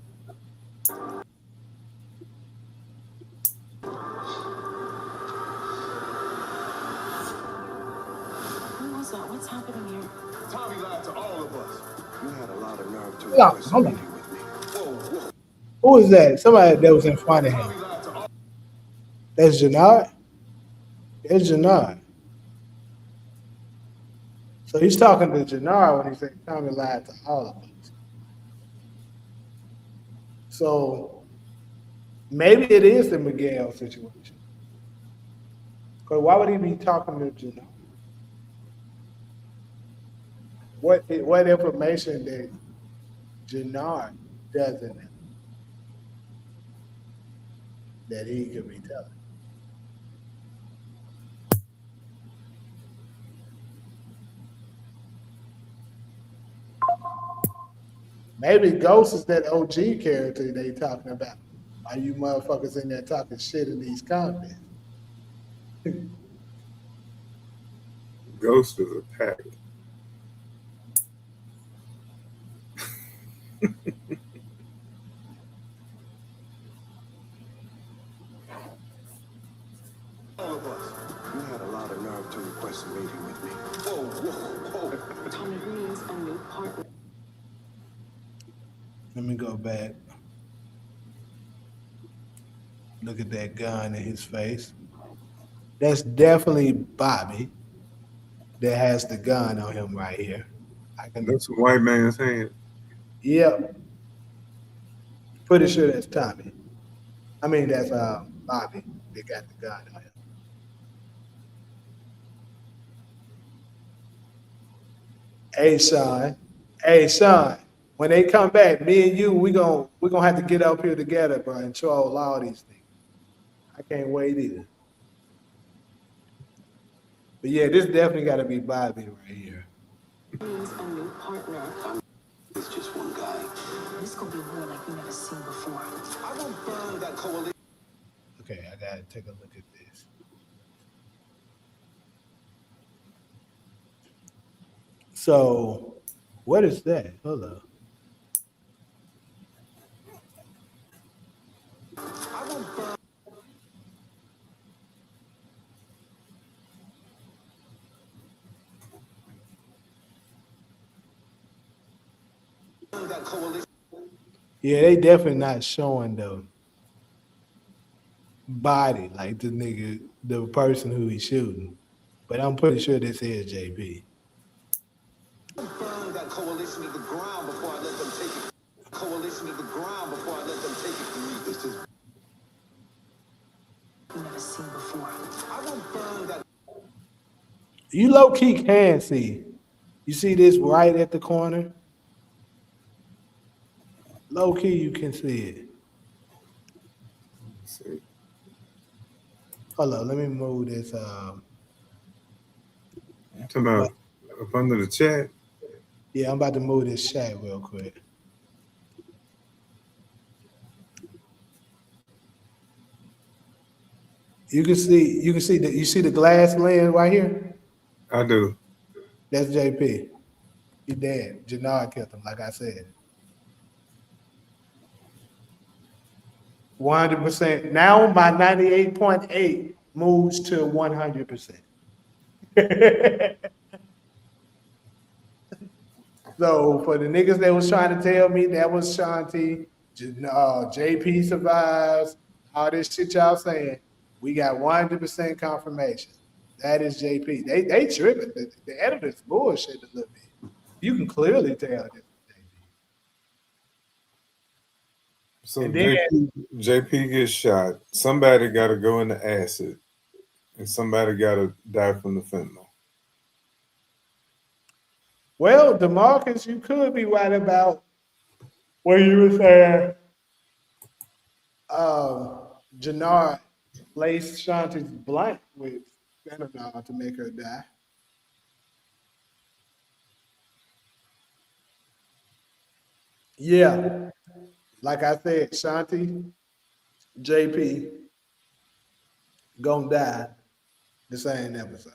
Who was that? What's happening here? Tommy lied to all of us. You had a lot of nerve to Hold on, request a hold on. meeting with me. who is that? Somebody that was in front of him. That's Jannard? It's Jannard. So he's talking to Jannard when he said Tommy lied to all of us. So maybe it is the Miguel situation. Because why would he be talking to Jannard? What information that Jannard doesn't have that he could be telling? Maybe Ghost is that OG character they talking about. Why you motherfuckers in there talking shit in these comments? Ghost is a pack. All of us. You had a lot of nerve to request a meeting with me. Tommy Green's a new partner. Let me go back. Look at that gun in his face. That's definitely Bobby that has the gun on him right here. That's a white man's hand. Yep. Pretty sure that's Tommy. I mean, that's Bobby that got the gun on him. Hey, Sean. Hey, Sean. When they come back, me and you, we gonna have to get up here together, bro, and troll all these things. I can't wait either. But yeah, this definitely got to be Bobby right here. Green's a new partner. It's just one guy. This gonna be war like we never seen before. I will burn that coalition. Okay, I gotta take a look at this. So, what is that? Hold up. I will burn that coalition. Yeah, they definitely not showing the body, like the nigga, the person who he's shooting. But I'm pretty sure this is JP. Burn that coalition to the ground before I let them take it. Coalition to the ground before I let them take it from me. This is. We never seen before. I will burn that. You low key can see. You see this right at the corner? Low key, you can see it. Let's see. Hold on, let me move this. You talking about up under the chat? Yeah, I'm about to move this chat real quick. You can see that you see the glass lens right here? I do. That's JP. He dead. Jannard killed him, like I said. 100%. Now my 98.8 moves to 100%. So for the niggas that was trying to tell me that was Shanti, JP survives, all this shit y'all saying, we got 100% confirmation. That is JP. They tripping. The editor's bullshit a little bit. You can clearly tell this is JP. So And then JP gets shot. Somebody got to go into acid, and somebody got to die from the fentanyl. well, DeMarcus, you could be right about what you were saying. Jannard laced Shanti's blunt with fentanyl to make her die. Yeah, like I said, Shanti, JP, gonna die the same episode.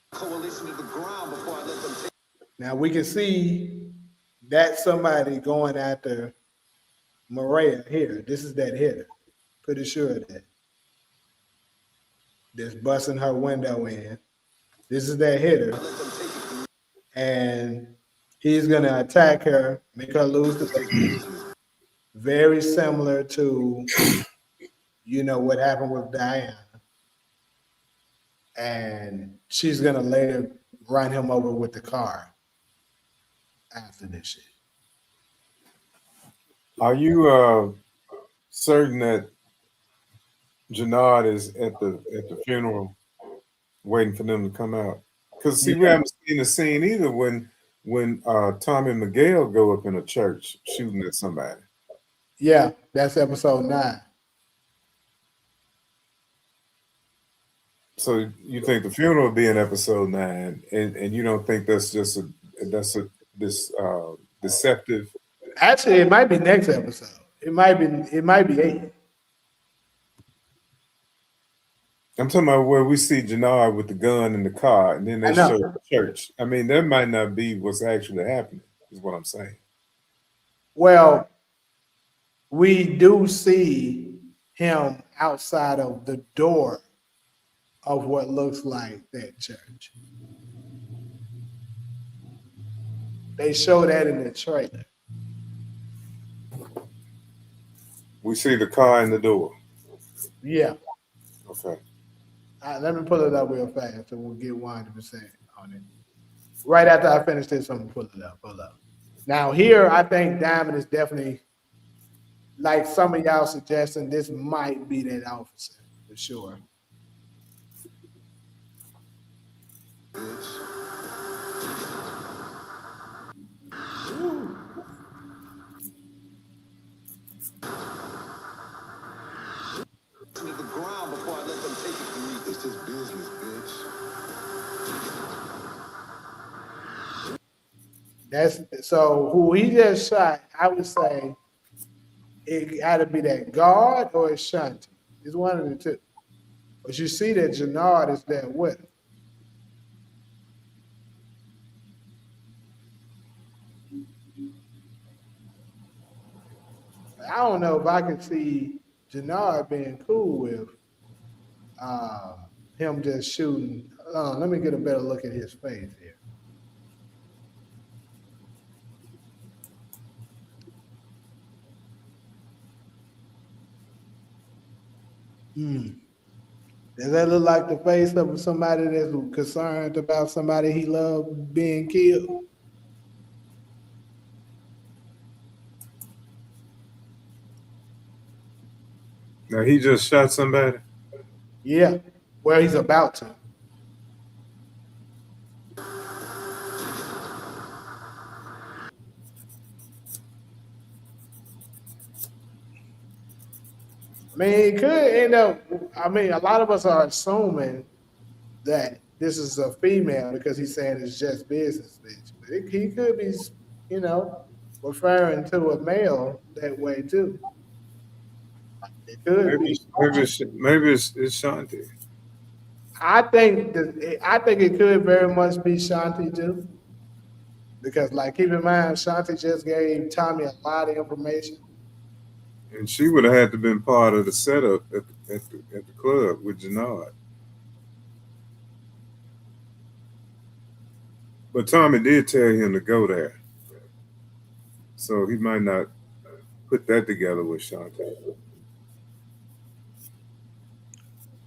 Coalition to the ground before I let them take. Now we can see that somebody going after Maria here. This is that hitter. Pretty sure of that. Just busting her window in. This is that hitter. And he's gonna attack her, make her lose the fight. Very similar to, what happened with Diana. And she's gonna later run him over with the car after this shit. Are you certain that Jannard is at the funeral, waiting for them to come out? Because we haven't seen the scene either when Tommy and Miguel go up in a church shooting at somebody. Yeah, that's episode 9. So you think the funeral will be in episode 9, and you don't think that's just this deceptive? Actually, it might be next episode. It might be 8. I'm talking about where we see Jannard with the gun in the car, and then they show the church. I mean, that might not be what's actually happening, is what I'm saying. Well, we do see him outside of the door of what looks like that church. They show that in the trailer. We see the car in the door. Yeah. Okay. Let me pull it up real fast so we'll get 100% on it. Right after I finish this, I'm going to pull it up. Pull up. Now, here, I think Diamond is definitely, like some of y'all suggesting, this might be that officer for sure. To the ground before I let them take it from me. It's just business, bitch. So who he just shot, I would say it got to be that guard or it's Shanti. It's one of the two. But you see that Jannard is there with him. I don't know if I can see Jannard being cool with him just shooting. Let me get a better look at his face here. Does that look like the face of somebody that's concerned about somebody he loved being killed? Now he just shot somebody. Yeah, well, he's about to. I mean, it could end up. I mean, a lot of us are assuming that this is a female because he's saying it's just business, bitch. But he could be, referring to a male that way too. It could be. Maybe it's Shanti. I think it could very much be Shanti too, because keep in mind, Shanti just gave Tommy a lot of information. And she would have had to been part of the setup at the club with Jannard. But Tommy did tell him to go there. So he might not put that together with Shanti.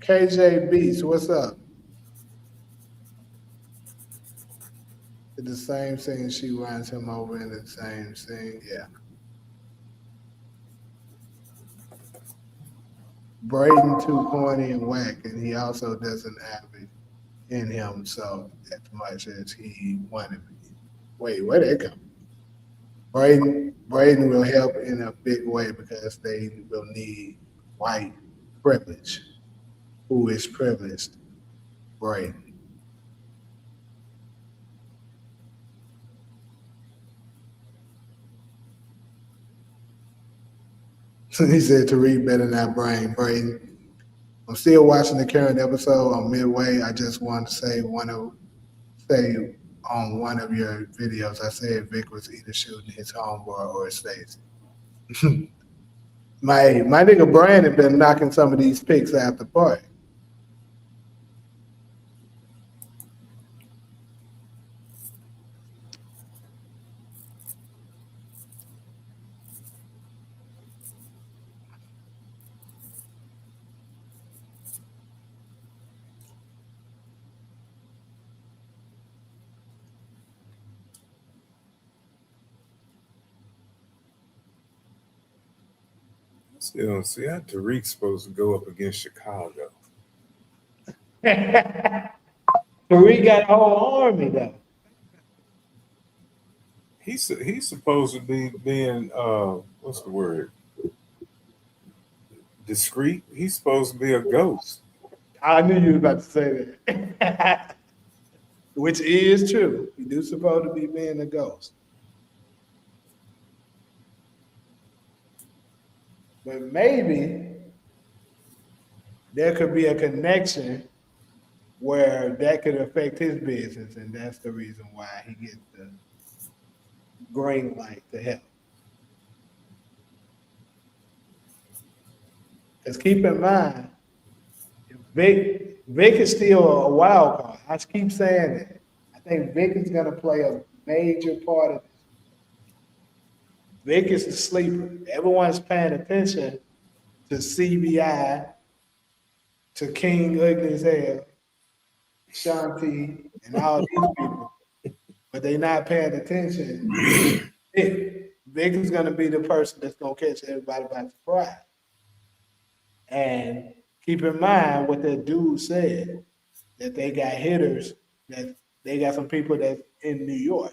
KJ Beats, what's up? It's the same scene. She runs him over in the same scene. Yeah. Braden too corny and whack, and he also doesn't have it in him so as much as he wanted. Wait, where did it come? Braden will help in a big way because they will need white privilege. Who is privileged? Braden. He said Tariq better not bring Braden. I'm still watching the current episode on midway. I just want to say on one of your videos, I said Vic was either shooting his homeboy or Stacey. my nigga Brandon been knocking some of these pics out the park. Still don't see how Tariq's supposed to go up against Chicago. Tariq got a whole army though. He's supposed to be being what's the word? Discreet. He's supposed to be a ghost. I knew you were about to say that. Which is true. He do supposed to be being a ghost. But maybe there could be a connection where that could affect his business, and that's the reason why he gets the green light to help. Because keep in mind, Vic is still a wild card. I keep saying that. I think Vic is going to play a major part of this. Vic is the sleeper. Everyone's paying attention to CBI, to King Ugly as Hell, Shanti, and all these people. But they're not paying attention. Vic is going to be the person that's going to catch everybody by surprise. And keep in mind what that dude said, that they got hitters, that they got some people that's in New York,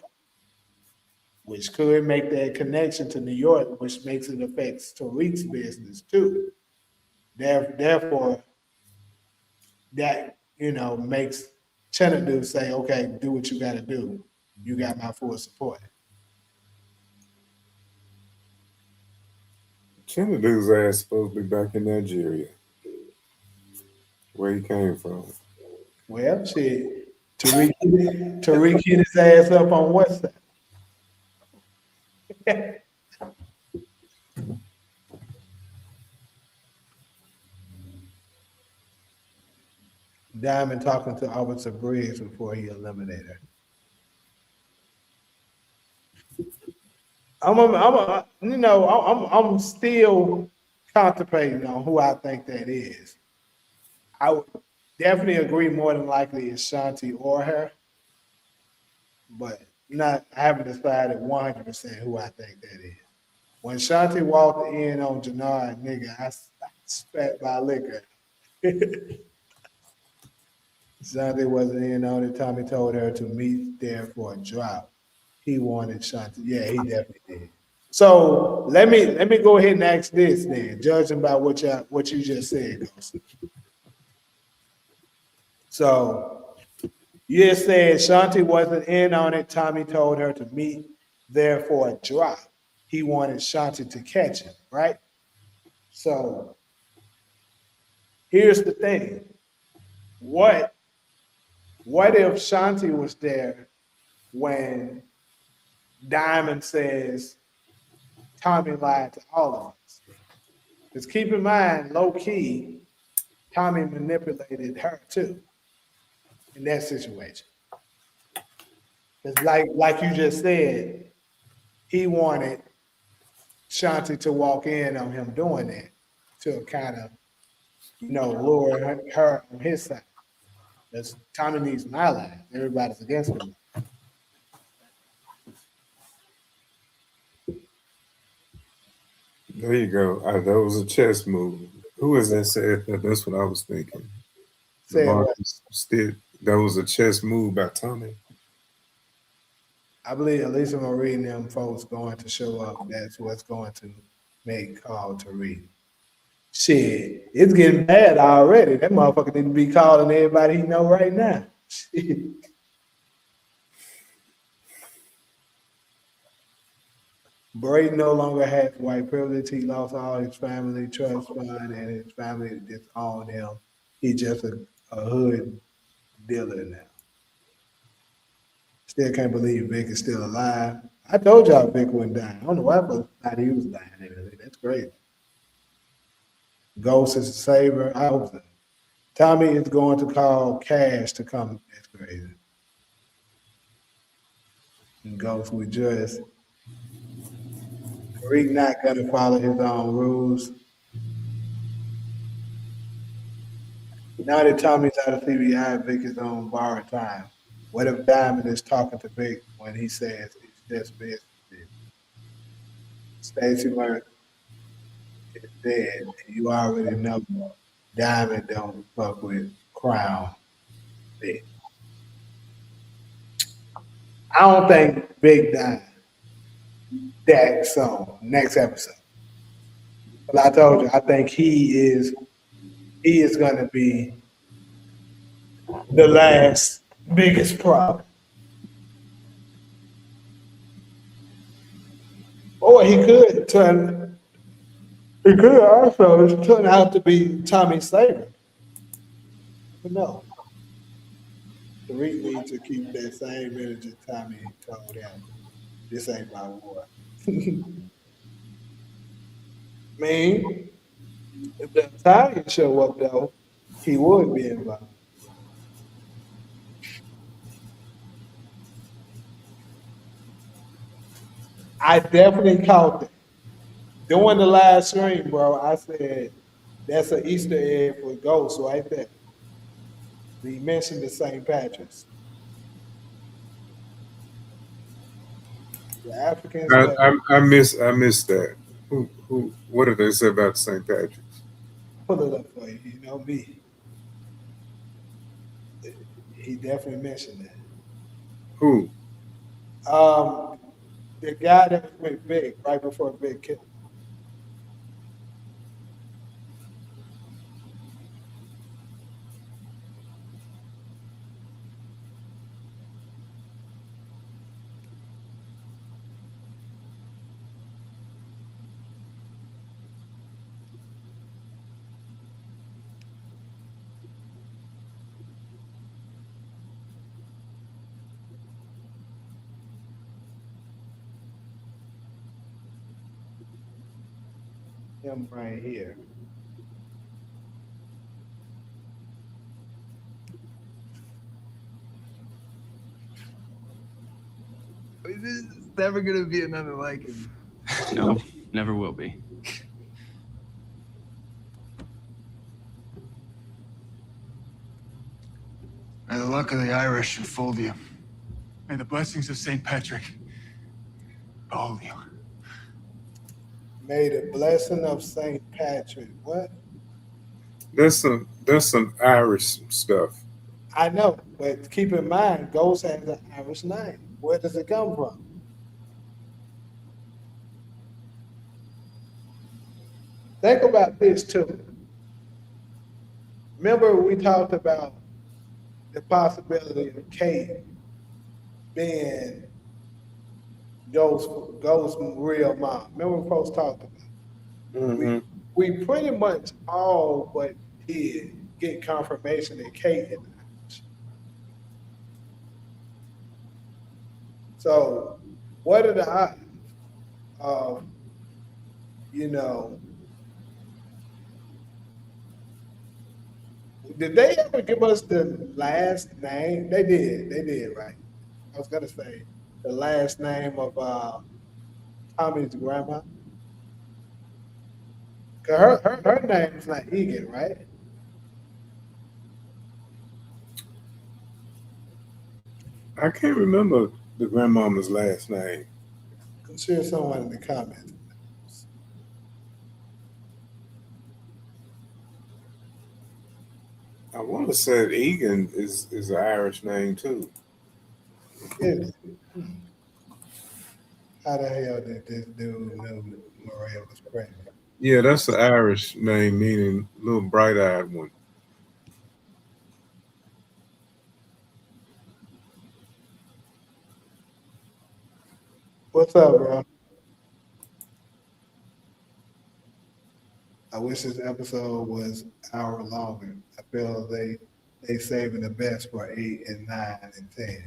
which could make that connection to New York, which makes it affects Tariq's business too. Therefore, that, makes Chenadu say, okay, do what you got to do. You got my full support. Chennadu's ass supposed to be back in Nigeria, where he came from. Well, shit, Tariq hit his ass up on WhatsApp. Diamond talking to Officer Briggs before he eliminated her. I'm still contemplating on who I think that is. I would definitely agree more than likely it's Shanti or her, but I haven't decided 100% who I think that is. When Shanti walked in on Jannard, nigga, I spat my liquor. Shanti wasn't in on it. Tommy told her to meet there for a drop. He wanted Shanti. Yeah, he definitely did. So let me go ahead and ask this then, judging by what you just said. So you just said Shanti wasn't in on it. Tommy told her to meet there for a drop. He wanted Shanti to catch him, right? So here's the thing. What if Shanti was there when Diamond says Tommy lied to all of us? Because keep in mind, low key, Tommy manipulated her too in that situation. Because like you just said, he wanted Shanti to walk in on him doing that to kind of, lure her on his side. Because Tommy needs an ally. Everybody's against him. There you go. That was a chess move. Who is that said that? That's what I was thinking. That was a chess move by Tommy. I believe at least Marie and them folks going to show up. That's what's going to make Carl to read. Shit, it's getting bad already. That motherfucker need to be calling everybody he know right now. Shit. Brady no longer has white privilege. He lost all his family trust fund, and his family disowned him. He's just a hood dealer now. Still can't believe Vic is still alive. I told y'all Vic wouldn't die. I don't know why folks thought he was dying. That's crazy. Ghost is a saver. I hope so. Tommy is going to call Cash to come. That's crazy. And Ghost with just Rick not gonna follow his own rules. Now that Tommy's out of CBI, Vic is on borrowed time. What if Diamond is talking to Vic when he says it's just business? Stacey Murphy is dead. You already know Diamond don't fuck with Crown Vic. I don't think Vic died that soon. Next episode. But I told you, I think he is gonna be the last biggest problem. Or he could also turn out to be Tommy Slater. But no. The Reed needs to keep that same energy Tommy told him. This ain't my war. Man, if the Italian show up though, he would be involved. I definitely caught that. During the live stream, bro, I said that's an Easter egg for Ghost right there. He mentioned the St. Patrick's. The Africans. I missed that. Who? What did they say about St. Patrick's? Pull it up for you. You know me. He definitely mentioned that. Who? The guy that was with Vic right before Vic killed him. Him right here. There's never gonna be another like him. No, never will be. May the luck of the Irish enfold you. May the blessings of St. Patrick hold you. May the blessing of St. Patrick. What? There's some Irish stuff. I know, but keep in mind, Ghost has an Irish name. Where does it come from? Think about this too. Remember we talked about the possibility of Kate being Ghost's real mom. Remember we folks talked about it? Mm-hmm. We pretty much all but did get confirmation that Kate is Irish. So what are the odds of, did they ever give us the last name? They did, right? I was gonna say the last name of Tommy's grandma. Her name is not Egan, right? I can't remember the grandmama's last name. I'm sure someone in the comments. I want to say Egan is an Irish name too. How the hell did this dude know Maria was pregnant? Yeah, that's an Irish name meaning little bright-eyed one. What's up, bro? I wish this episode was an hour longer. I feel they saving the best for 8 and 9 and 10.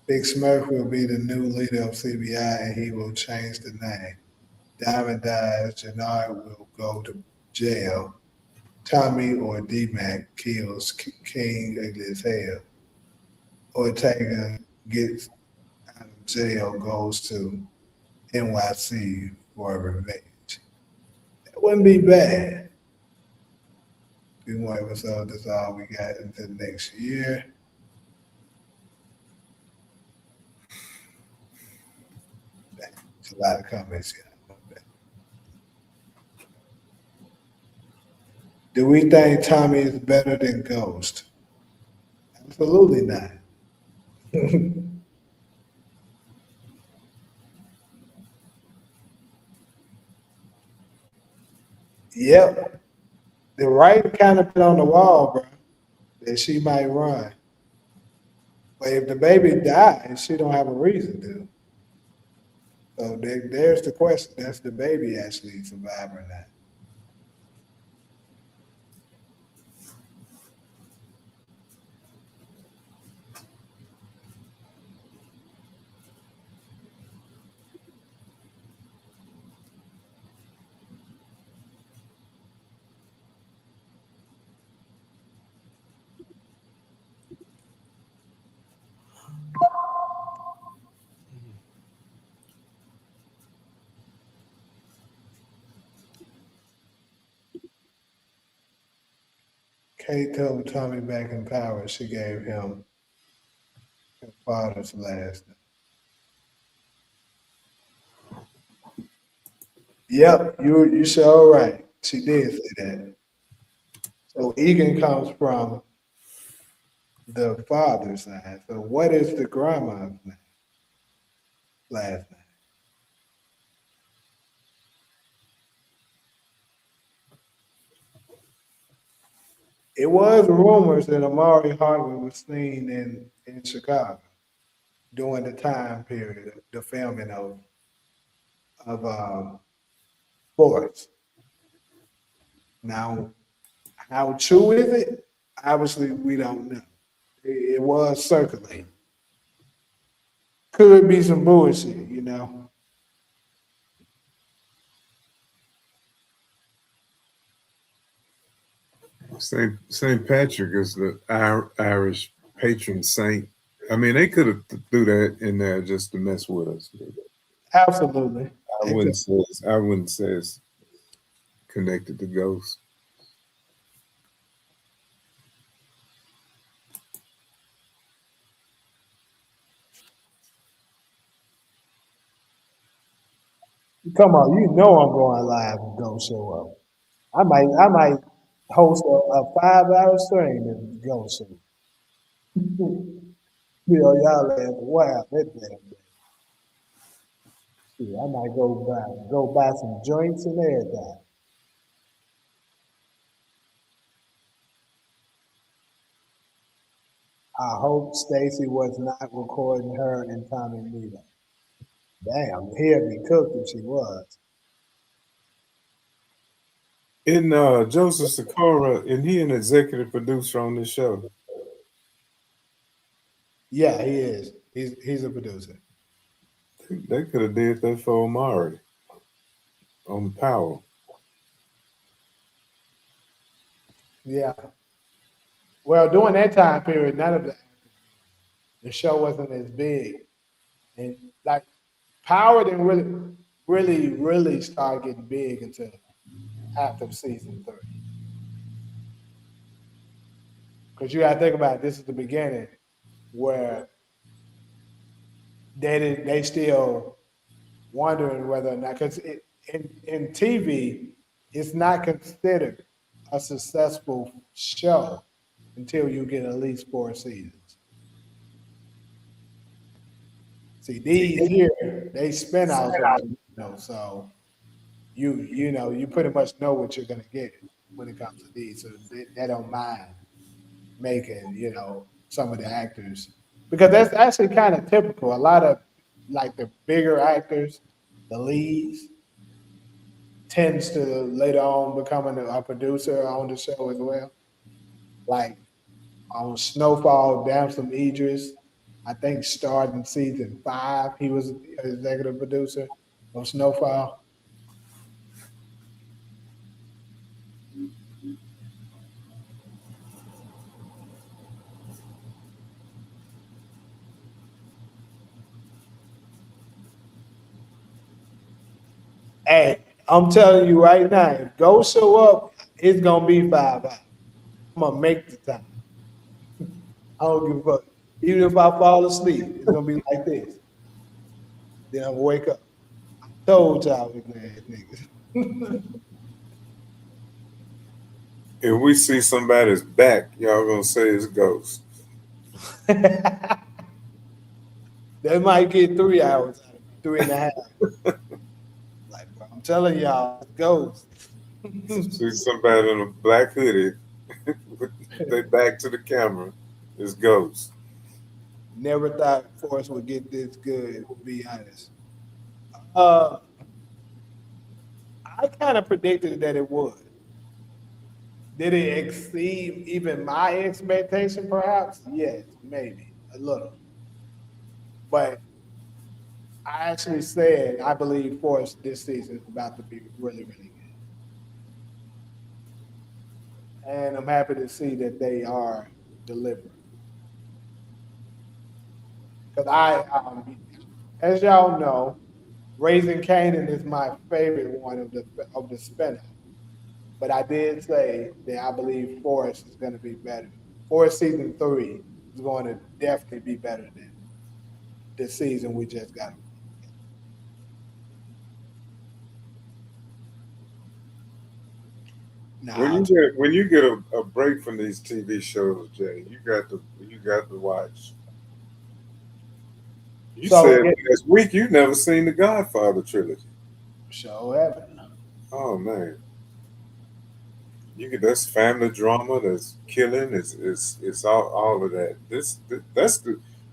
Big Smurf will be the new leader of CBI and he will change the name. Diamond dies, Jannard will go to jail. Tommy or D-Mac kills King Ugly as Hell. Ortega gets out of jail, goes to NYC for revenge. That wouldn't be bad. 2 more episodes, that's all we got until next year. It's a lot of comments here. Do we think Tommy is better than Ghost? Absolutely not. Yep. The right kind of put on the wall, bro, that she might run. But if the baby dies, she don't have a reason to. So there's the question. Does the baby actually survive or not? Kate told Tommy back in power she gave him her father's last name. Yep, you sure right. She did say that. So Egan comes from the father's side. So what is the grandma's name? Last name? It was rumors that Amari Hartman was seen in Chicago during the time period, the filming of Force. Now, how true is it? Obviously, we don't know. It was circulating. Could be some bullshit, you know. Saint Patrick is the Irish patron saint. I mean, they could have threw that in there just to mess with us. Absolutely. I wouldn't say it's connected to ghosts. Come on, you know I'm going live and don't show up. I might host a 5-hour stream and go show. You know, y'all laugh wow, that damn day. Shit, I might go buy some drinks and everything. I hope Stacy was not recording her and Tommy Nito. Damn, he'd be cooked if she was. In Joseph Sikora, and he an executive producer on this show. Yeah, he is. He's a producer. They could have did that for Omari on Power. Yeah. Well, during that time period, none of the show wasn't as big, and like Power didn't really start getting big until after season 3. Because you got to think about it, this is the beginning where they still wondering whether or not, because in TV, it's not considered a successful show until you get at least 4 seasons. See, these here, they spin out, so you pretty much know what you're gonna get when it comes to these. So they don't mind making, some of the actors, because that's actually kind of typical. A lot of like the bigger actors, the leads, tends to later on becoming a producer on the show as well. Like on Snowfall, Damson Idris, I think started in season 5. He was executive producer of Snowfall. Hey, I'm telling you right now, if Go show up, it's gonna be 5 hours. I'm gonna make the time. I don't give a fuck. Even if I fall asleep, it's gonna be like this. Then I'm gonna wake up. I told y'all we glad niggas. If we see somebody's back, y'all gonna say it's Ghost. They might get 3 hours out of me, 3.5. Like, bro, I'm telling y'all, it's Ghost. See somebody in a black hoodie with their back to the camera, it's Ghost. Never thought Force would get this good, to be honest. I kind of predicted that it would. Did it exceed even my expectation, perhaps? Yes, maybe, a little. But I actually said I believe Force this season is about to be really, really good. And I'm happy to see that they are delivering. Because as y'all know, Raising Kanan is my favorite one of the spin-off. But I did say that I believe Force is going to be better. Force season 3 is going to definitely be better than the season we just got. When you get a break from these TV shows, Jay, you got to watch. You said this week you've never seen the Godfather trilogy. Sure haven't. Oh man. That's family drama, that's killing, it's all of that. That's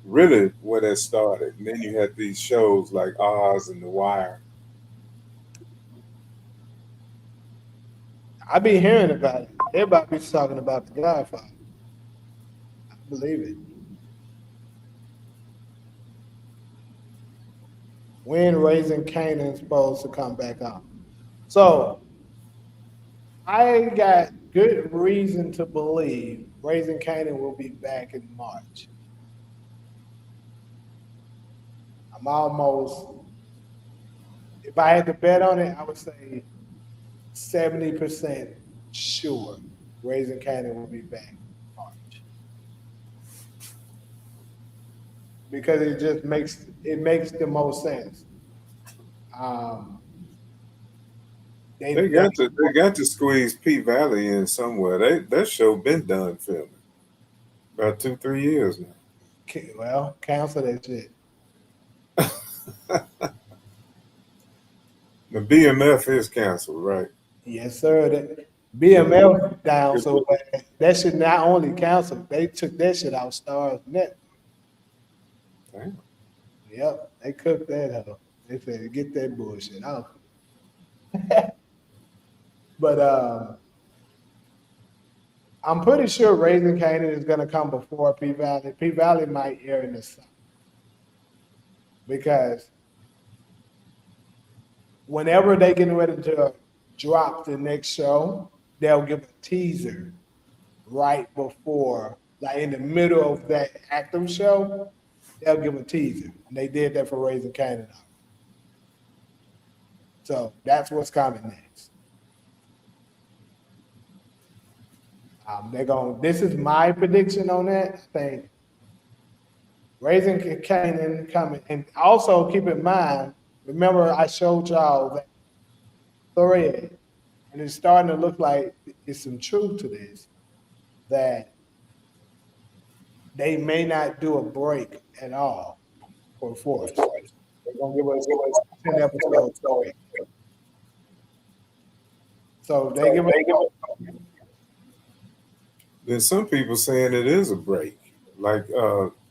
really where that started. And then you had these shows like Oz and The Wire. I be hearing about it. Everybody be talking about the Godfather. I believe it. When Raising Kanan is supposed to come back on. So I got good reason to believe Raising Kanan will be back in March. I'm almost, if I had to bet on it, I would say 70% sure Raising Kanan will be back in March. Because it just makes the most sense. They got to squeeze P Valley in somewhere. That show been done filming about 2-3 years now. Well, cancel that shit. The BMF is canceled, right? Yes, sir. That BMF down, so that shit not only canceled, they took that shit out Starz Network. Damn. Yep, they cooked that up. They said get that bullshit out. But I'm pretty sure Raising Kanan is gonna come before P Valley. P Valley might air in the summer because whenever they getting ready to drop the next show, they'll give a teaser right before, like in the middle of that active show, they'll give a teaser. And they did that for Raising Kanan. So that's what's coming next. This is my prediction on that. I think Raising Canaan coming, and also keep in mind, remember I showed y'all that thread, and it's starting to look like it's some truth to this, that they may not do a break at all for Force. They're gonna give us 10 episodes. So they give us. Then some people saying it is a break. Like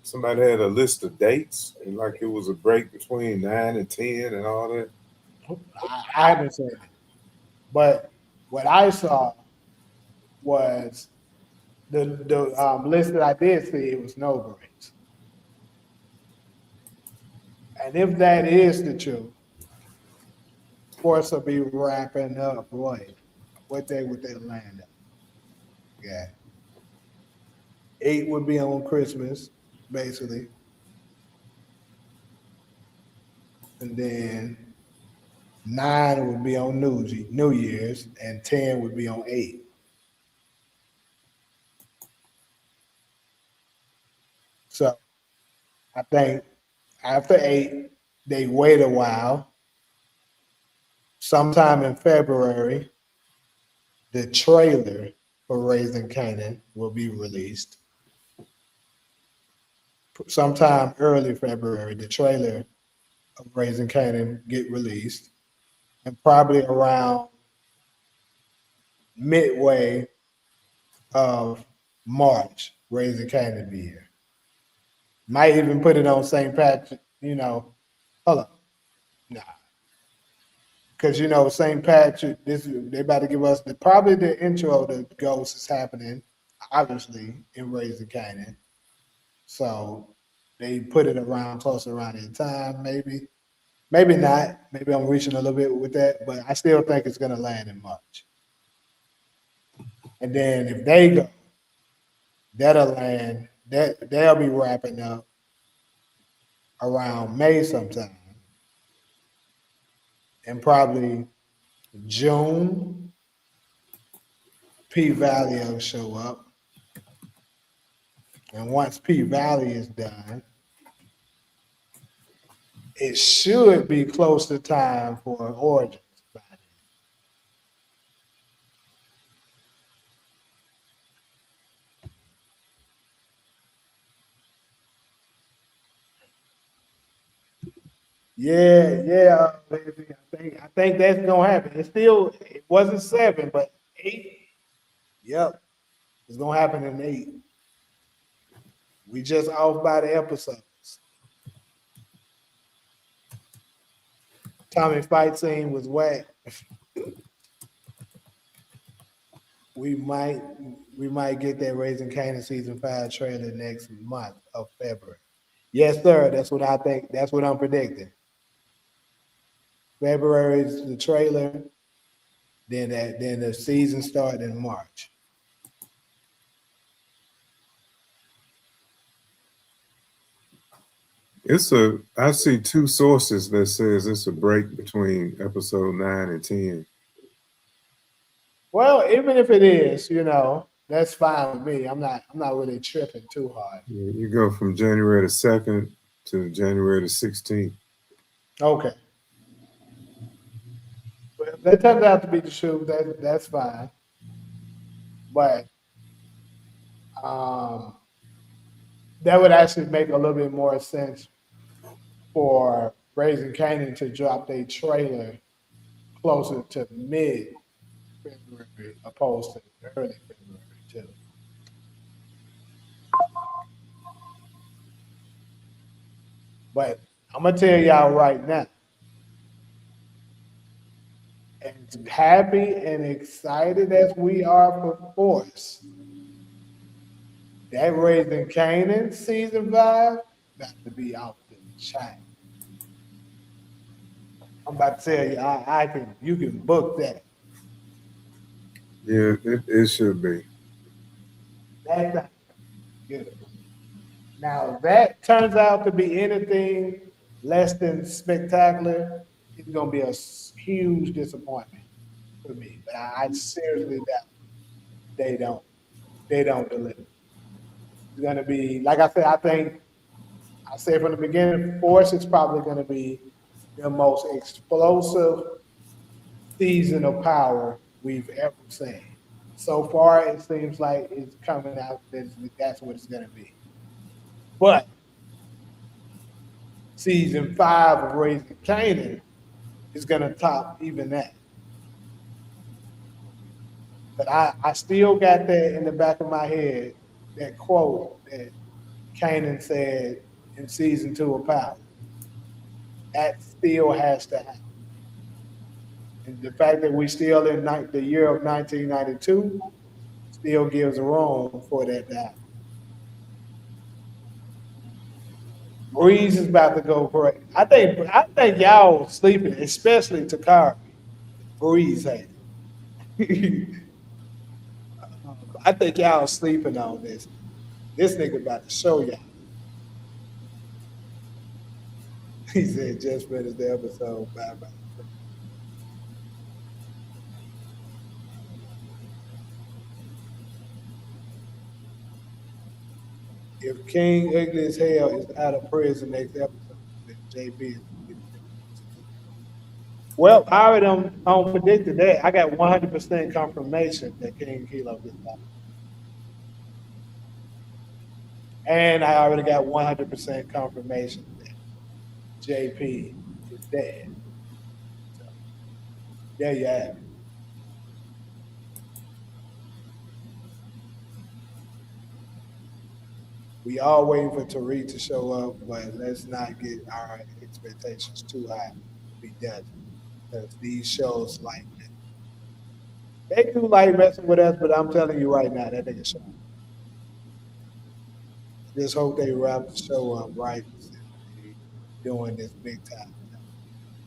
somebody had a list of dates, and like it was a break between 9 and 10 and all that. I haven't seen it, but what I saw was the list that I did see. It was no breaks, and if that is the truth, Force will be wrapping up what they land at. Yeah, 8 would be on Christmas, basically, and then 9 would be on New Year's, and 10 would be on 8. So I think after 8, they wait a while. Sometime in February, the trailer for Raising Canaan will be released. Sometime early February, the trailer of Raising Canaan get released, and probably around midway of March, Raising Canaan be here. Might even put it on St. Patrick, hold up. Nah. Because St. Patrick, they about to give us probably the intro to Ghost is happening, obviously, in Raising Canaan. So they put it close around in time, maybe. Maybe not. Maybe I'm reaching a little bit with that, but I still think it's gonna land in March. And then if they go, that'll land, they'll be wrapping up around May sometime. And probably June, P Valley will show up. And once P Valley is done, it should be close to time for Origins. Yeah, baby. I think that's gonna happen. It wasn't 7, but 8. Yep, it's gonna happen in 8. We just off by the episodes. Tommy fight scene was whack. we might get that Raising Canaan season 5 trailer next month of February. Yes, sir. That's what I think. That's what I'm predicting. February is the trailer. Then the season started in March. I see 2 sources that says it's a break between episode 9 and 10. Well, even if it is, that's fine with me. I'm not really tripping too hard. Yeah, you go from January the 2nd to January the 16th. Okay. Well, if that turns out to be the truth, that's fine. But that would actually make a little bit more sense for Raising Canaan to drop their trailer closer to mid-February opposed to early February too. But I'm gonna tell y'all right now, as happy and excited as we are for Force, that Raising Canaan season 5 got to be off the chain. I'm about to tell you, you can book that. Yeah, it should be. That's good. Now, if that turns out to be anything less than spectacular, it's gonna be a huge disappointment for me. But I seriously doubt they don't deliver. It's gonna be like I said. I said from the beginning, Force is probably gonna be the most explosive season of Power we've ever seen. So far, it seems like it's coming out that that's what it's gonna be. But season 5 of Raising Kanan is gonna top even that. But I still got that in the back of my head, that quote that Kanan said in season 2 of Power. That still has to happen. And the fact that we still in the year of 1992 still gives room for that to happen. Breeze is about to go crazy. I think y'all sleeping, especially Takara. Breeze had it. I think y'all sleeping on this. This nigga about to show y'all. He said just finished the episode. Bye bye. If King Ugly as Hell is out of prison next episode, then JP is. Well, I already predicted that. I got 100% confirmation that King Kilo gets out. And I already got 100% confirmation that JP is dead. So, there you have it. We all waiting for Tariq to show up, but let's not get our expectations too high. He doesn't. Because these shows like that. They do like messing with us, but I'm telling you right now, that nigga show. Just hope they wrap the show up right. Doing this big time.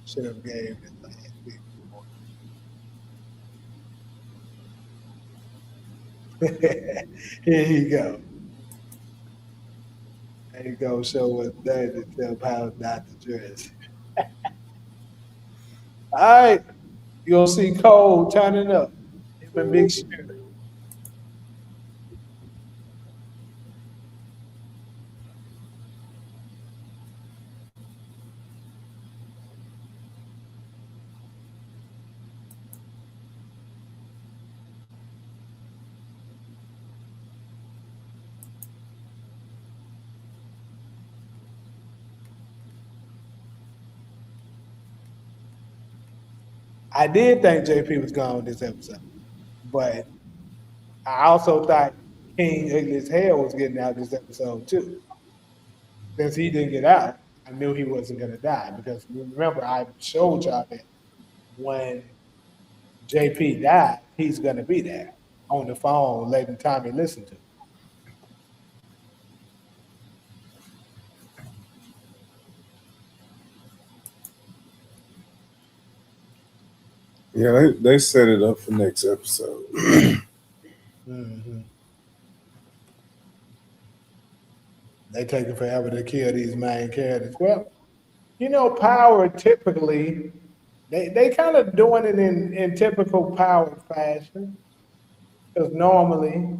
Should have gave it last week. Here you go. There you go. Show us that to tell how not to dress. All right. You'll see Cole turning up. Him and Big Shooter. I did think JP was gone this episode, but I also thought King Ugly as Hell was getting out this episode too. Since he didn't get out, I knew he wasn't going to die because remember, I showed y'all that when JP died, he's going to be there on the phone letting Tommy listen to him. Yeah, they set it up for next episode. Mm-hmm. They taking forever to kill these main characters. Well, you know, Power typically, they kind of doing it in typical Power fashion. Because normally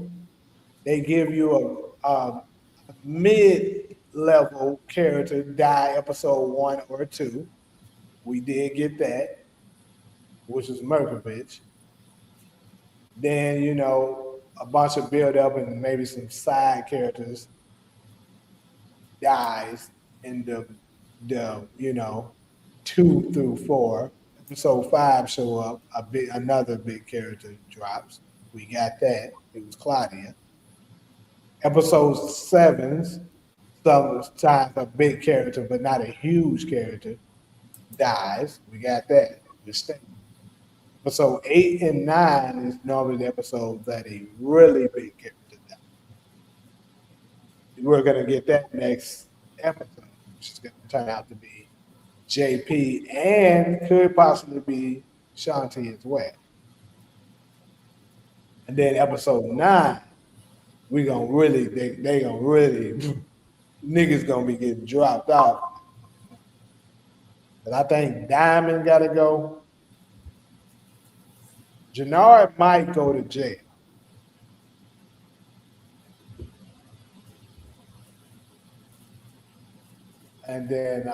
they give you a mid-level character die episode 1 or 2. We did get that, which is Merkovich. Then, you know, a bunch of build-up and maybe some side characters dies in the 2 through 4. Episode 5 show up, another big character drops. We got that. It was Claudia. Episode 7's sometimes a big character, but not a huge character, dies. We got that. Episode 8 and 9 is normally the episodes that a really big character dies. We're going to get that next episode, which is going to turn out to be JP and could possibly be Shanti as well. And then episode 9, we gonna really, they gonna really, niggas gonna be getting dropped off. But I think Diamond got to go. Jannard might go to jail. And then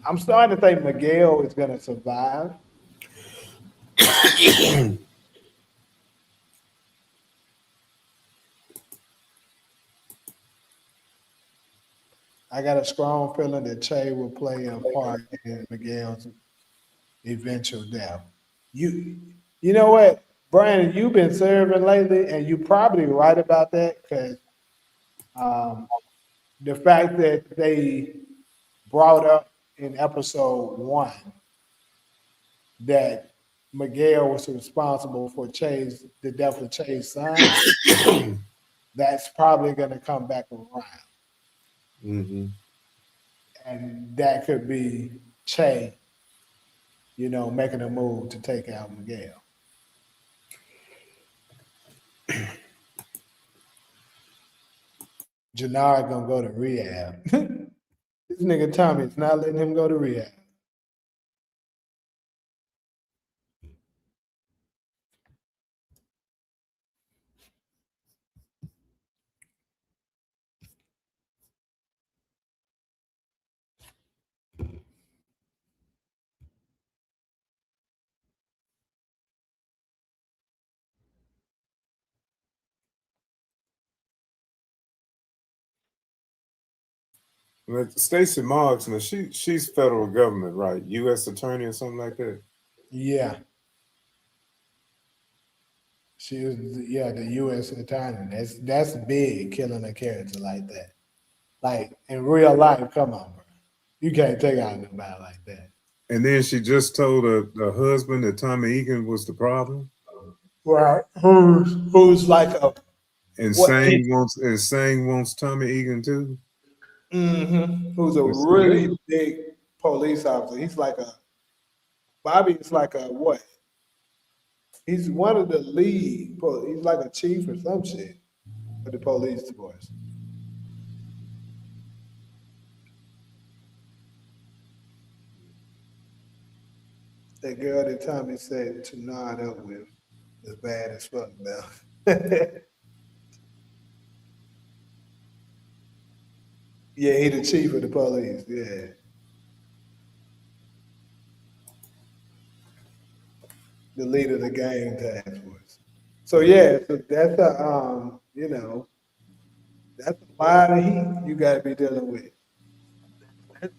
I'm starting to think Miguel is going to survive. I got a strong feeling that Che will play a part in Miguel's eventual death. You know what, Brandon, you've been serving lately, and you're probably right about that because the fact that they brought up in episode 1 that Miguel was responsible for the death of Che's son, that's probably going to come back around. Mm-hmm. And that could be Che, making a move to take out Miguel. Jannard gonna go to rehab. This nigga Tommy's not letting him go to rehab. But Stacey Marks, now she's federal government, right? U.S. attorney or something like that. Yeah. She was, the U.S. attorney. That's big, killing a character like that. Like in real life, come on, bro. You can't take out nobody like that. And then she just told her husband that Tommy Egan was the problem. Right. Who's like a And what? Sang wants Tommy Egan too. Mm-hmm. Who's a Let's really big police officer. He's like Bobby is like a what? He's one of the lead. He's like a chief or some shit for the police force. That girl that Tommy said to nod up with is bad as fuck now. Yeah, he the chief of the police. Yeah. The leader of the gang task force. So yeah, so that's that's a lot of heat you got to be dealing with.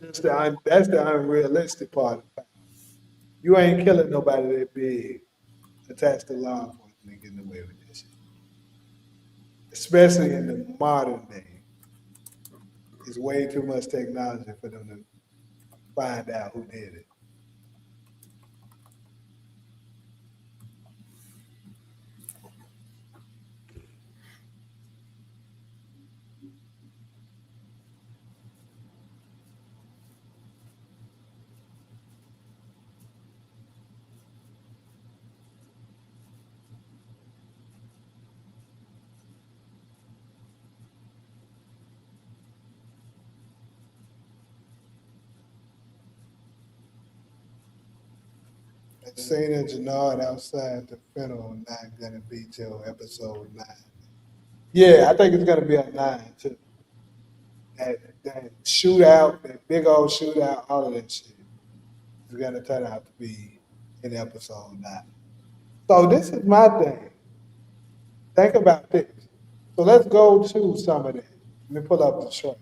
That's the unrealistic part of it. You ain't killing nobody that big attached to law enforcement and getting away with this shit. Especially in the modern day. It's way too much technology for them to find out who did it. Seen and Jannard outside the funeral not gonna be till episode 9. Yeah, I think it's gonna be a 9 too. That shootout, that big old shootout, all of that shit is gonna turn out to be in episode 9. So this is my thing. Think about this. So let's go to some of that. Let me pull up the short.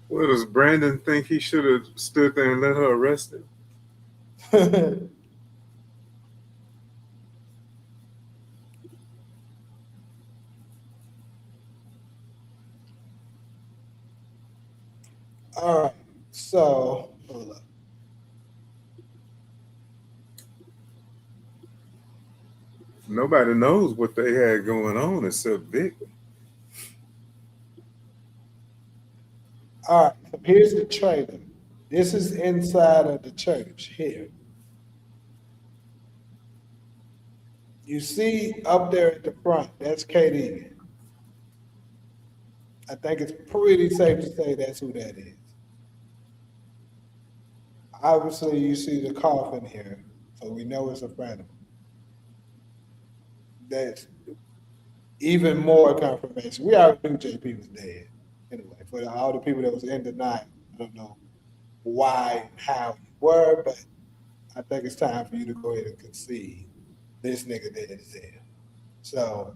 Well, does Brandon think he should have stood there and let her arrest him? All right. So hold up. Nobody knows what they had going on except Vic. All right. So here's the trailer. This is inside of the church here. You see up there at the front, that's Kate Egan. I think it's pretty safe to say that's who that is. Obviously, you see the coffin here, so we know it's a phantom. That's even more confirmation. We already knew JP was dead. Anyway, for all the people that was in denial, I don't know why and how you were, but I think it's time for you to go ahead and concede this nigga dead as hell. So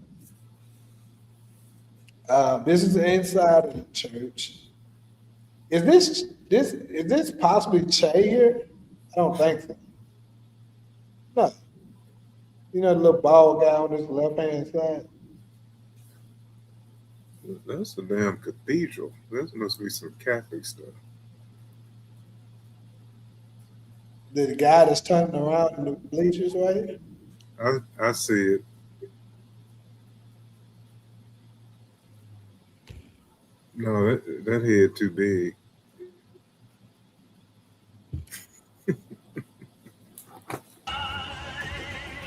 this is inside of the church. Is this possibly Che here? I don't think so. No. You know the little bald guy on his left hand side? That's a damn cathedral. That must be some Catholic stuff. The guy that's turning around in the bleachers right here? I see it. No, that head too big.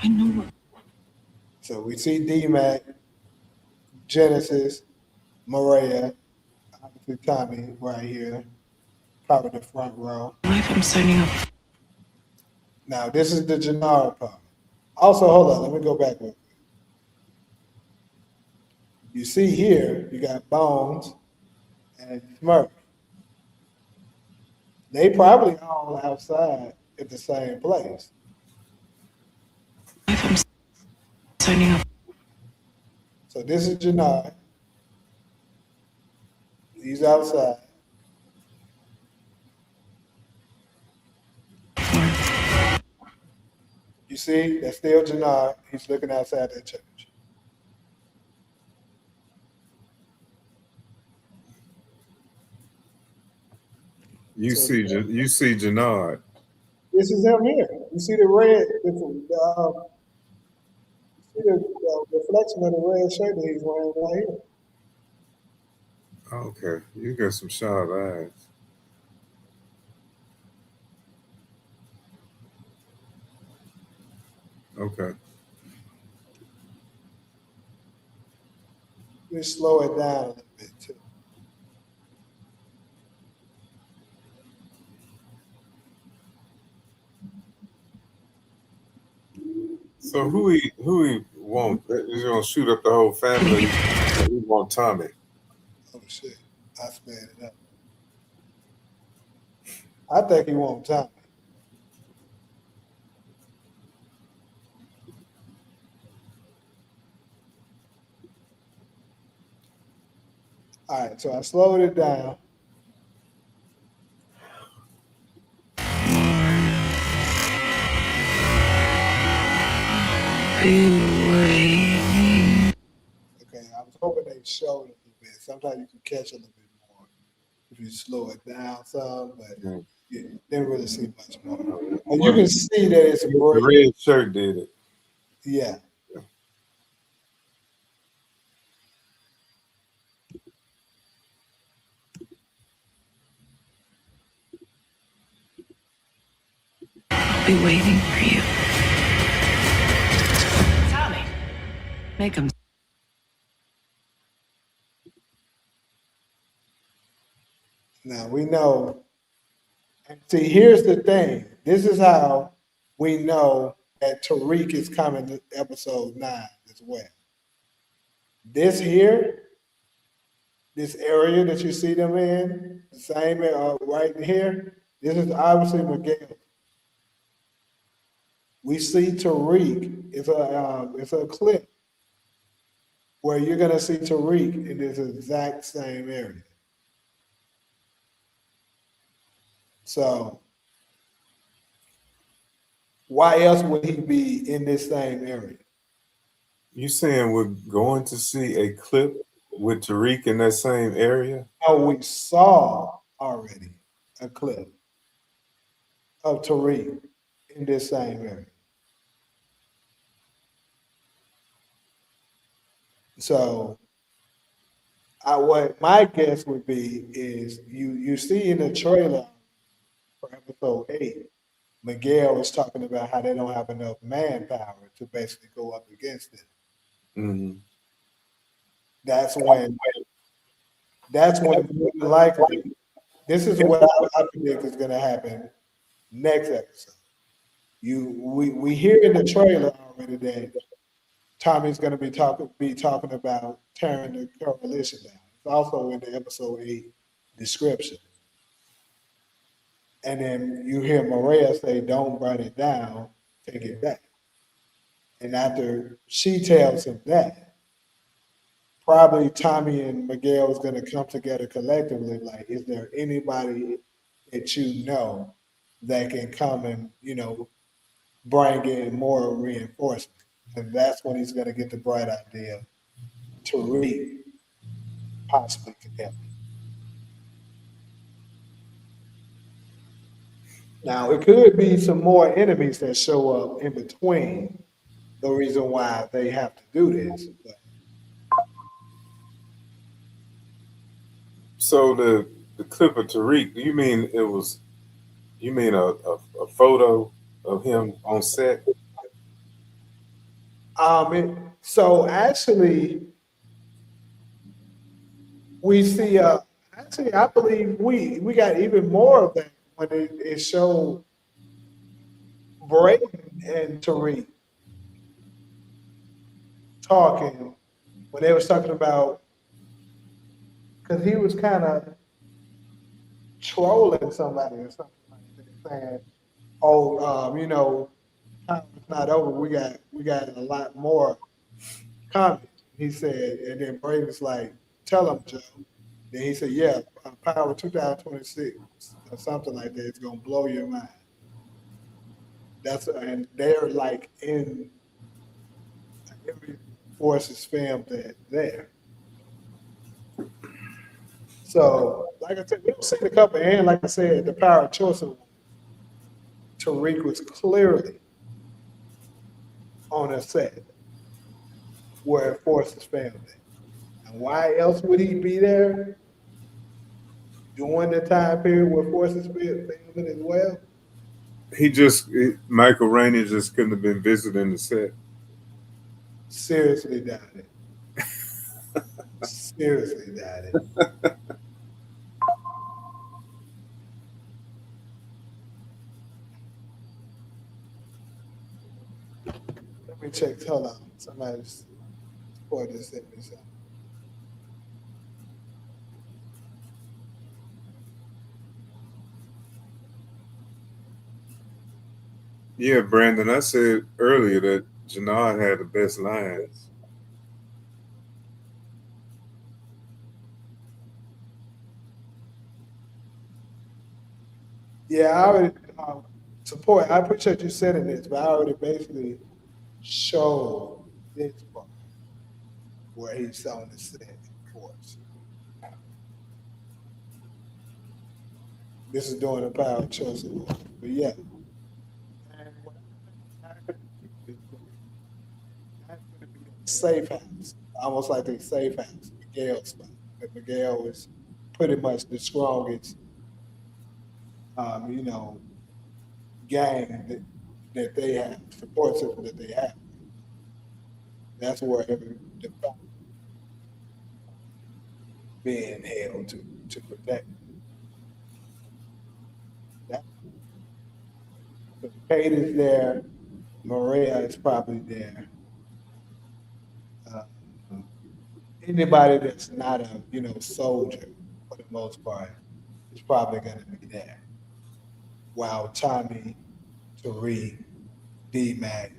I know. So we see D-Mac, Genesis, Maria, obviously Tommy right here, probably the front row. Life, I'm signing up. Now this is the Gennard part. Also, hold on, let me go back. You see here, you got Bones and Smurf. They probably all outside at the same place. Life, I'm signing up. So this is Gennard. He's outside. You see, that's still Gennard. He's looking outside that church. You see Gennard. This is him here. You see the red, see the reflection of the red shirt that he's wearing right here. Okay, you got some sharp eyes. Okay. Just slow it down a little bit too. So who he want? He's gonna shoot up the whole family. He want Tommy. Oh shit! I sped it up. I think he won't Tommy. All right, so I slowed it down. Okay, I was hoping they showed a little bit. Sometimes you can catch a little bit more if you slow it down some, but you didn't really see much more. And you can see that it's the red shirt did it. Yeah. I'll be waiting for you. Tommy, make him. Now we know. And see, here's the thing. This is how we know that Tariq is coming to episode 9 as well. This here, this area that you see them in, the same right here, this is obviously Miguel. We see Tariq. It's a clip where you're gonna see Tariq in this exact same area. So why else would he be in this same area? You saying we're going to see a clip with Tariq in that same area? No, we saw already a clip of Tariq in this same area. So what my guess would be is you see in the trailer for episode 8, Miguel is talking about how they don't have enough manpower to basically go up against it. Mm-hmm. That's when more than likely this is what I predict is going to happen next episode. We hear in the trailer already that Tommy's going to be talking about tearing the coalition down. It's also in the episode 8 description. And then you hear Maria say, "Don't burn it down, take it back." And after she tells him that, probably Tommy and Miguel is going to come together collectively. Like, is there anybody that you know that can come and bring in more reinforcement? And that's when he's going to get the bright idea to read possibly could help. Now it could be some more enemies that show up in between. The reason why they have to do this. But So the clip of Tariq, you mean a photo of him on set? So actually, we see. Actually, I believe we got even more of that when it showed Braden and Tariq talking when they was talking about, because he was kind of trolling somebody or something like that, saying, "Oh, time is not over. We got a lot more coming." He said, and then Braden's like, "Tell him, Joe." Then he said, "Yeah, Power 2026 or something like that. It's gonna blow your mind." And they're like in every Forces film that there. So, like I said, we've seen a couple, and like I said, the Power of Choice of Tariq was clearly on a set where Forces filmed it. And why else would he be there during the time period where Forces filmed it as well? Michael Rainey just couldn't have been visiting the set. Seriously doubt it. Seriously doubt it. Let me check. Hold on. Somebody's before this sent me something. Yeah, Brandon, I said earlier that Janard had the best lines. Yeah, I already support. I appreciate you saying this, but I already basically showed this part where he's on the set, of course. This is during the Power of Choice Award. But yeah. And what I think is that's going to be a safe house, almost like a safe house, Miguel spot. But Miguel is pretty much the strongest, gang that they have, support system that they have. That's where the being held to protect. Kate is there. Maria is probably there. Anybody that's not a soldier for the most part is probably going to be there. While Tommy, Tariq, D-Mac,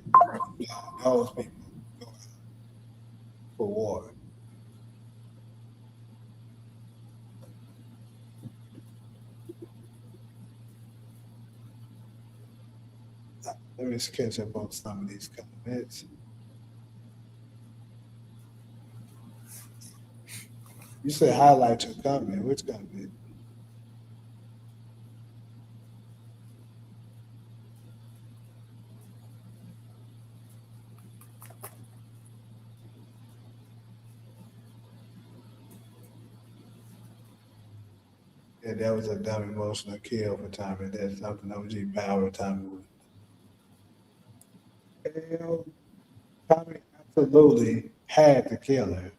those people go out for war. Let me just catch up on some of these comments. You said highlight your comment. Which comment? that was a dumb emotional kill for Tommy. That's something OG Power Tommy would. Hell, Tommy absolutely had to kill her.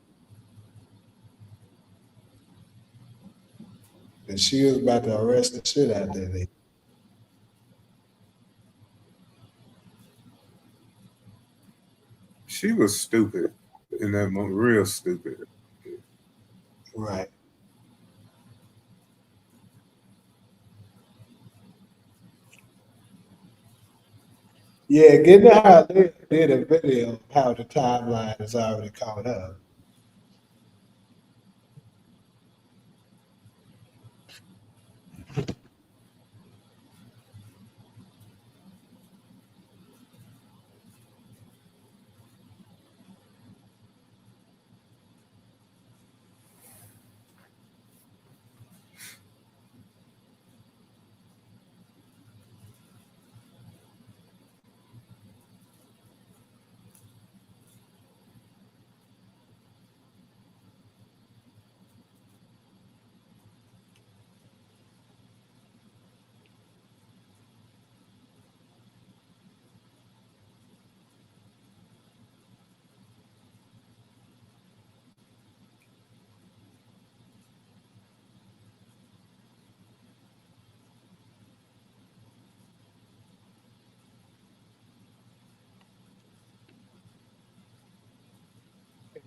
And she was about to arrest the shit out of that lady. She was stupid in that moment, real stupid. Right. Yeah, getting how they did a video of how the timeline is already caught up.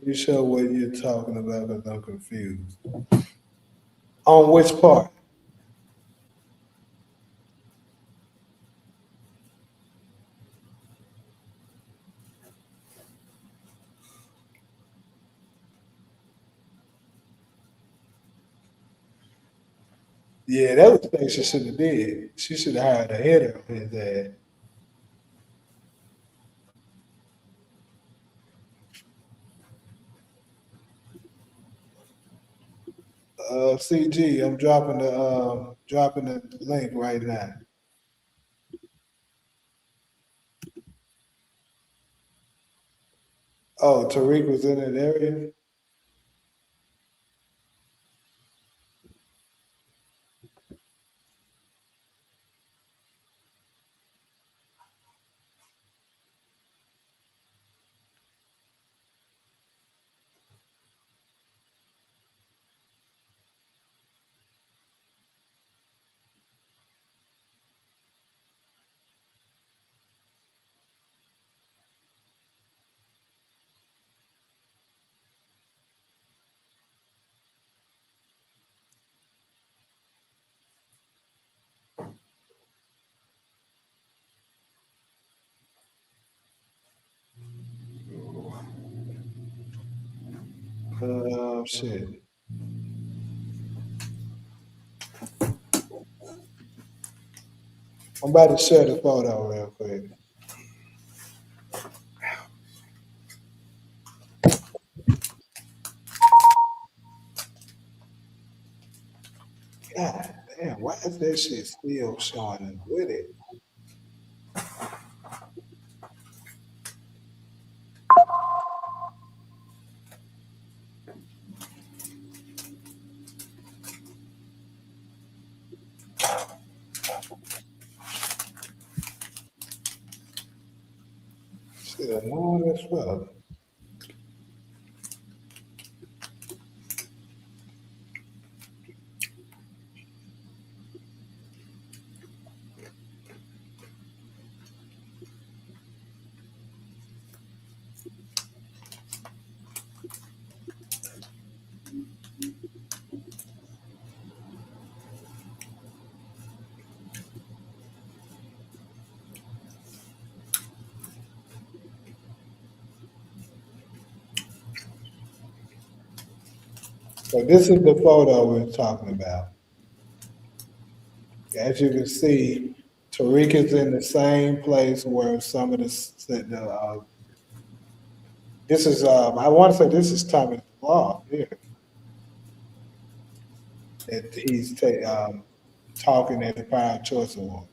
You show what you're talking about because I'm confused. On which part? Yeah, that was the thing she should have did. She should have hired a hitter of his ass. CG, I'm dropping the link right now. Oh, Tariq was in that area? Shit. I'm about to share the photo real quick. God damn, why is that shit still showing with it? Shit annoying as fuck. So this is the photo we're talking about. As you can see, Tariq is in the same place where some of this is I want to say this is Thomas Law here. That he's talking at the Power Choice Award.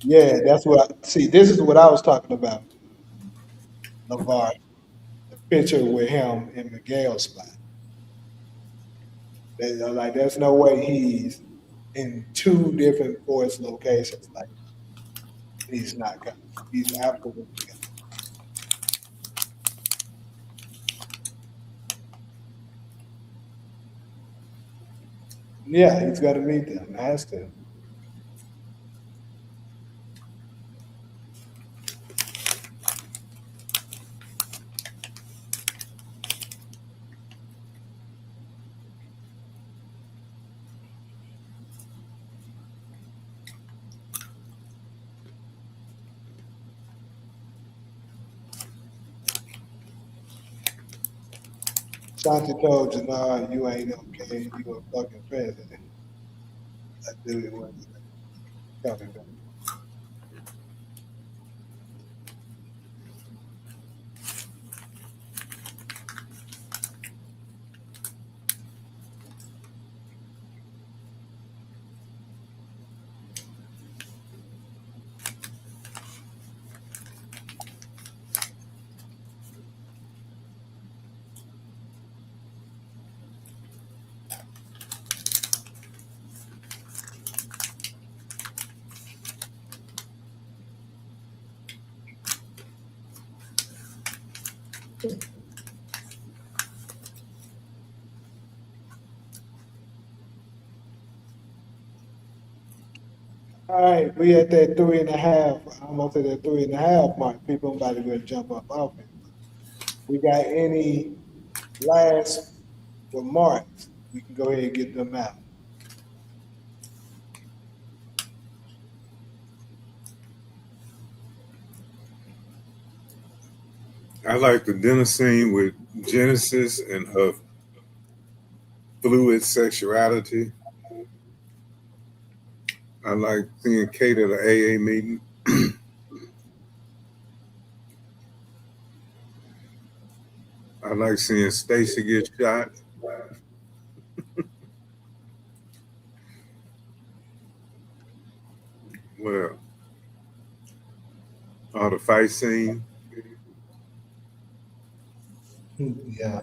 Yeah, that's what see. This is what I was talking about, LeVar. The picture with him in Miguel's spot. Like, there's no way he's in two different force locations. Like, he's not coming. He's absolutely coming. Yeah, he's got to meet them. Has to. Shanti told Jannar, you ain't okay. You a fucking president. That dude was coming back. All right, we at that 3.5, almost at that 3.5 mark. People about to go jump up off it. We got any last remarks? We can go ahead and get them out. I like the dinner scene with Genesis and her fluid sexuality. I like seeing Kate at an AA meeting. I like seeing Stacy get shot. Well, the fight scene. Yeah.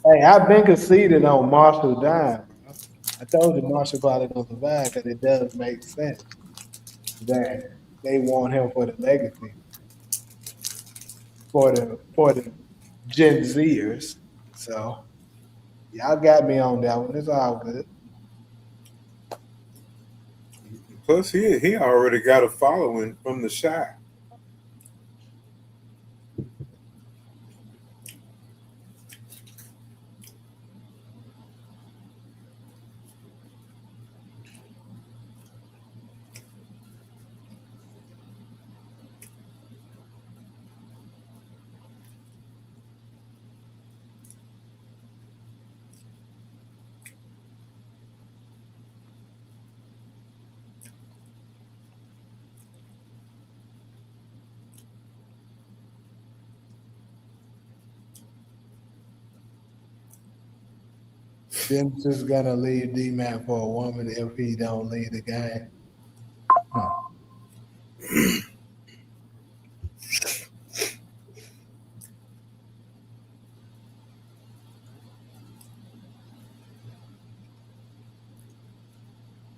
Hey, I've been conceded on Marshall dying. I told you Marshall probably gonna survive because it does make sense that they want him for the legacy for the Gen Zers. So y'all got me on that one. It's all good. Plus, he already got a following from the shot. Jim's just gonna leave D-Man for a woman if he don't leave the game.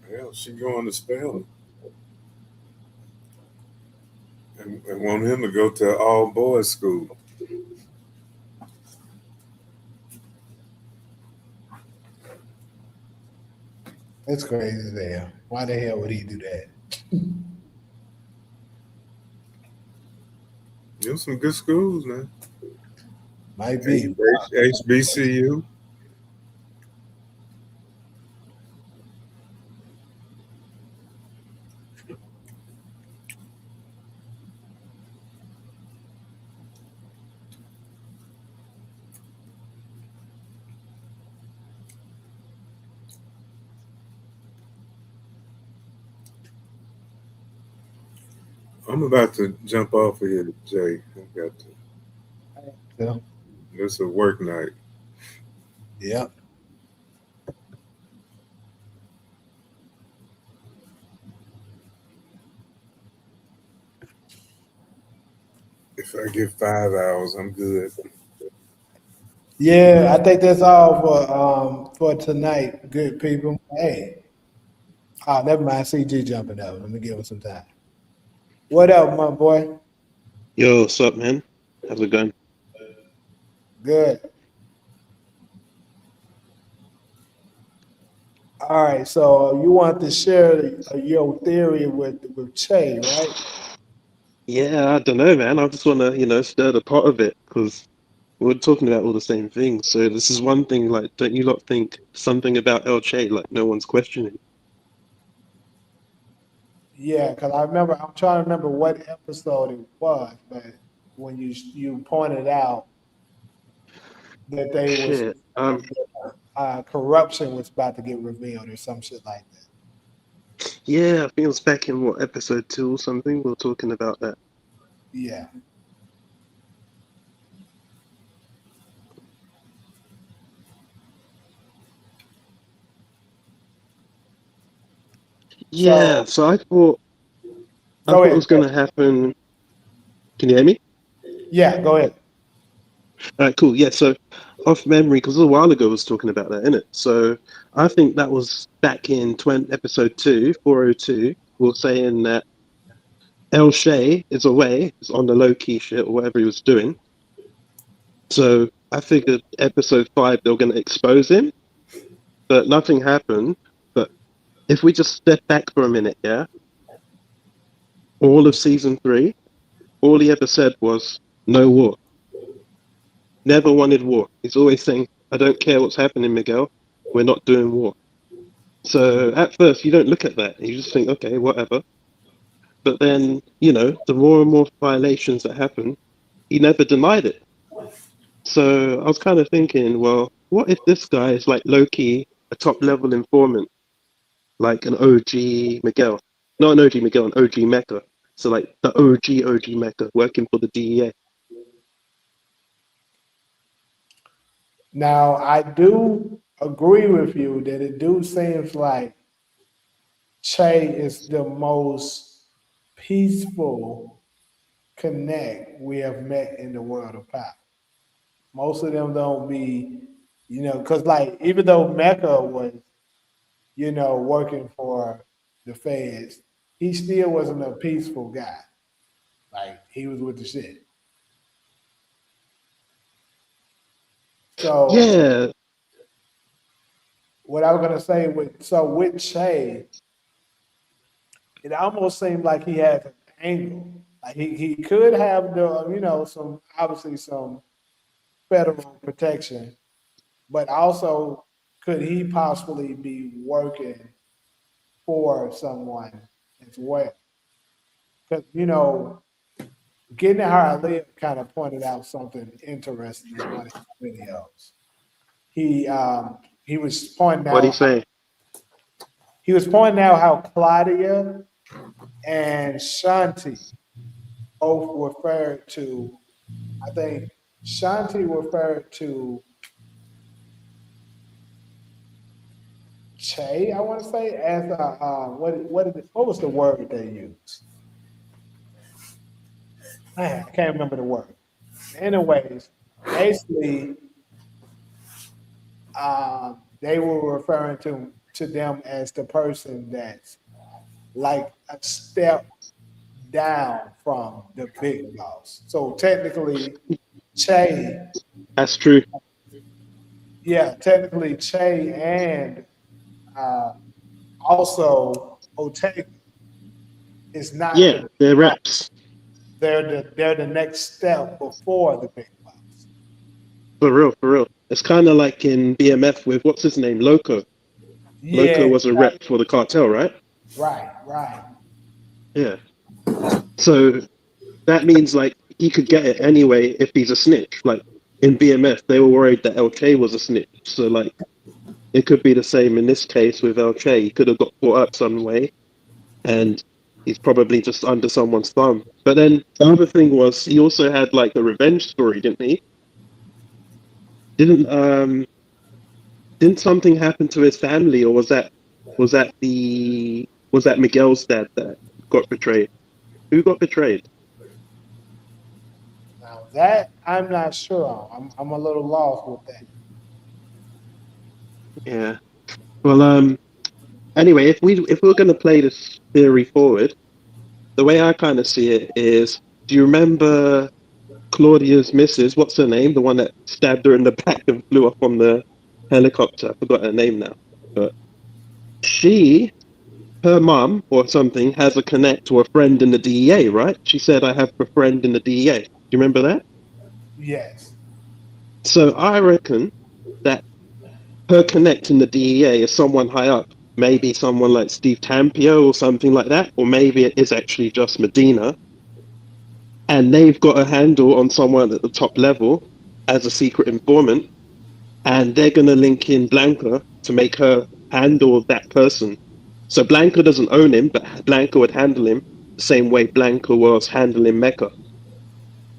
Hell, she going to spell it. And want him to go to an all boys school. It's crazy there. Why the hell would he do that? There's some good schools, man. Might be. HBCU. I'm about to jump off of here, Jay. I got to. Yeah. It's a work night. Yep. If I get 5 hours, I'm good. Yeah, I think that's all for tonight, good people. Hey. Oh, never mind. CG jumping up. Let me give him some time. What up, my boy? Yo, what's up, man? How's it going? Good. All right, so you want to share your theory with Che, right? Yeah, I don't know, man. I just want to, stir the pot a bit because we're talking about all the same things. So this is one thing, like, don't you lot think something about El Che, like, no one's questioning? Yeah, because I'm trying to remember what episode it was, but when you pointed out that they was Shit. corruption was about to get revealed or some shit like that. Yeah, I think it was back in, what, episode 2 or something? We were talking about that. Yeah. Yeah, so I thought it was going to happen. Can you hear me? Yeah, go ahead. All right, cool. Yeah, so off memory, because a while ago I was talking about that, innit? So I think that was back in episode 2, 402. We were saying that El Shay is away, is on the low key shit or whatever he was doing. So I figured episode 5 they were going to expose him, but nothing happened. But if we just step back for a minute, yeah, all of season 3, all he ever said was no war. Never wanted war. He's always saying, I don't care what's happening, Miguel. We're not doing war. So at first, you don't look at that. You just think, okay, whatever. But then, the more and more violations that happen, he never denied it. So I was kind of thinking, well, what if this guy is like low-key, a top-level informant, like an OG Miguel? Not an OG Miguel, an OG Mecca. So like the OG Mecca working for the DEA. Now, I do agree with you that it do seems like Che is the most peaceful connect we have met in the world of power. Most of them don't be, because like even though Mecca was, working for the feds, he still wasn't a peaceful guy. Like he was with the shit. So Yeah. What I was gonna say with Che, it almost seemed like he had an angle. Like he could have the some obviously some federal protection, but also could he possibly be working for someone as well? Because getting how I live kind of pointed out something interesting in one of his videos. He was pointing What do you out say? How Claudia and Shanti both referred to. I think Shanti referred to Che, I want to say, as what was the word they used? Man, I can't remember the word. Anyways, basically, they were referring to them as the person that's like a step down from the big boss. So technically, Che. That's true. Yeah, technically Che and also Ortega is not. Yeah, they're reps. They're the next step before the big boss. For real. It's kind of like in BMF with what's his name, Loco. Yeah, Loco was a rep for the cartel, right? Right. Yeah. So that means like he could get it anyway if he's a snitch. Like in BMF, they were worried that LK was a snitch. So like it could be the same in this case with LK. He could have got caught up some way, and He's probably just under someone's thumb. But then the other thing was he also had like a revenge story, didn't he? Didn't something happen to his family, or was that Miguel's dad that got betrayed? Who got betrayed? Now that I'm not sure on. I'm a little lost with that. Yeah. Well, anyway, if we're gonna play this theory forward, the way I kind of see it is, do you remember Claudia's missus? What's her name? The one that stabbed her in the back and flew off on the helicopter. I forgot her name now. But her mum or something has a connect to a friend in the DEA, right? She said, I have a friend in the DEA. Do you remember that? Yes. So I reckon that her connect in the DEA is someone high up. Maybe someone like Steve Tampio or something like that. Or maybe it is actually just Medina. And they've got a handle on someone at the top level as a secret informant. And they're going to link in Blanca to make her handle that person. So Blanca doesn't own him, but Blanca would handle him the same way Blanca was handling Mecca.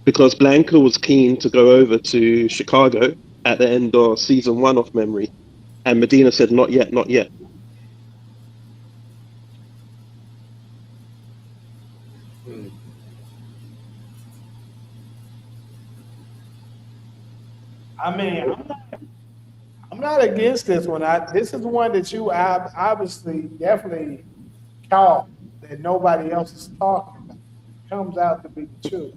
Because Blanca was keen to go over to Chicago at the end of season 1 of Memory. And Medina said, not yet, not yet. I mean, I'm not against this one. This is one that you obviously definitely caught that nobody else is talking about. Comes out to be the truth.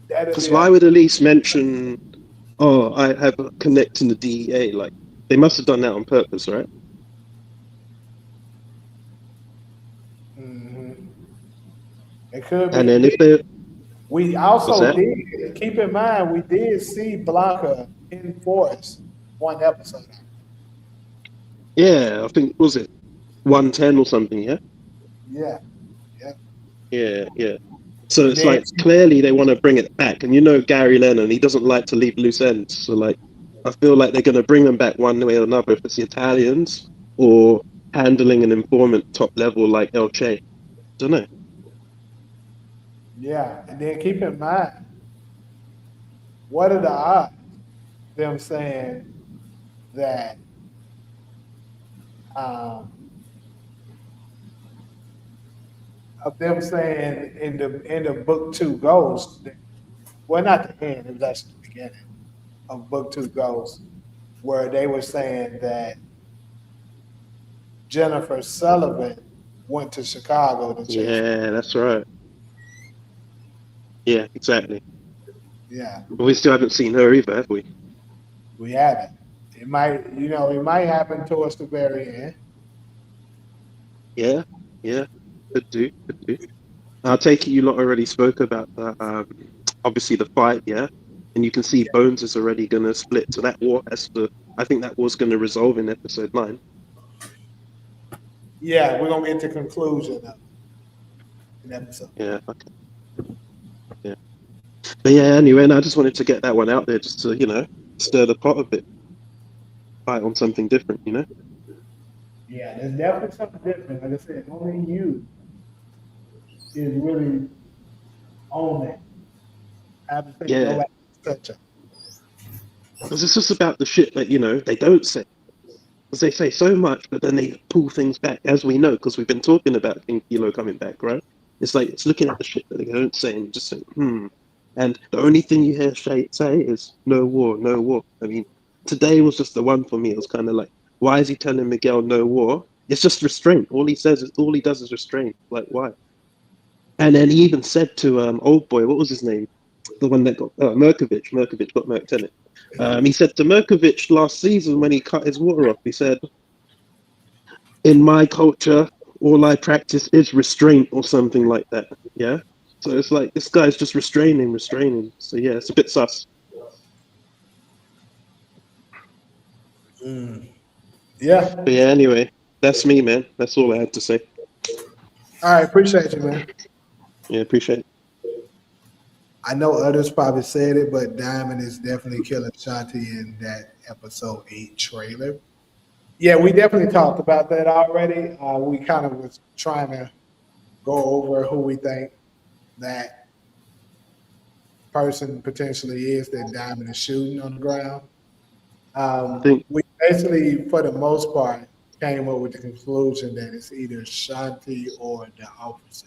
Because why would Elise mention, oh, I have a connect in the DEA? Like, they must have done that on purpose, right? Mm-hmm. It could be. And then if they... We also did, keep in mind, we did see Blanca in Forest one episode. Yeah, I think, was it 110 or something, yeah? Yeah. Yeah. So it's like, clearly they want to bring it back. And you know Gary Lennon, he doesn't like to leave loose ends. So like, I feel like they're going to bring them back one way or another, if it's the Italians or handling an informant top level like El Che. Don't know. Yeah, and then keep in mind, what are the odds them saying that of them saying in the book 2 Ghost, well, not the end, it was actually the beginning of book 2 Ghost, where they were saying that Jennifer Sullivan went to Chicago to chase. Yeah, that's right. Yeah, exactly. Yeah. But we still haven't seen her either, have we? We haven't. It might happen towards the very end. Yeah. Could do. I take it you lot already spoke about the, obviously the fight, yeah? And you can see Bones is already going to split, so that war I think that war's going to resolve in episode 9. Yeah, we're going to get to conclusion of an episode. Yeah, okay. Yeah. But yeah, anyway, and I just wanted to get that one out there just to, stir the pot a bit. Fight on something different, Yeah, there's definitely something different. Like I said, only you is really on that. I haven't seen nobody touch it. Because it's just about the shit that, they don't say. Because they say so much, but then they pull things back, as we know, because we've been talking about King Kilo coming back, right? It's like, it's looking at the shit that they don't say and just saying, And the only thing you hear Shay say is, no war, no war. I mean, today was just the one for me. It was kind of like, why is he telling Miguel no war? It's just restraint. All he does is restraint. Like, why? And then he even said to old boy, what was his name? The one that got Merkovich. Merkovich got murked, didn't it? He said to Merkovich last season when he cut his water off, he said, in my culture, all I practice is restraint or something like that. Yeah? So it's like, this guy's just restraining. So yeah, it's a bit sus. Yeah. But yeah, anyway, that's me, man. That's all I had to say. All right, appreciate you, man. Yeah, appreciate it. I know others probably said it, but Diamond is definitely killing Shanti in that episode 8 trailer. Yeah, we definitely talked about that already. We kind of was trying to go over who we think that person potentially is that Diamond is shooting on the ground. I think We basically, for the most part, came up with the conclusion that it's either Shanti or the officer.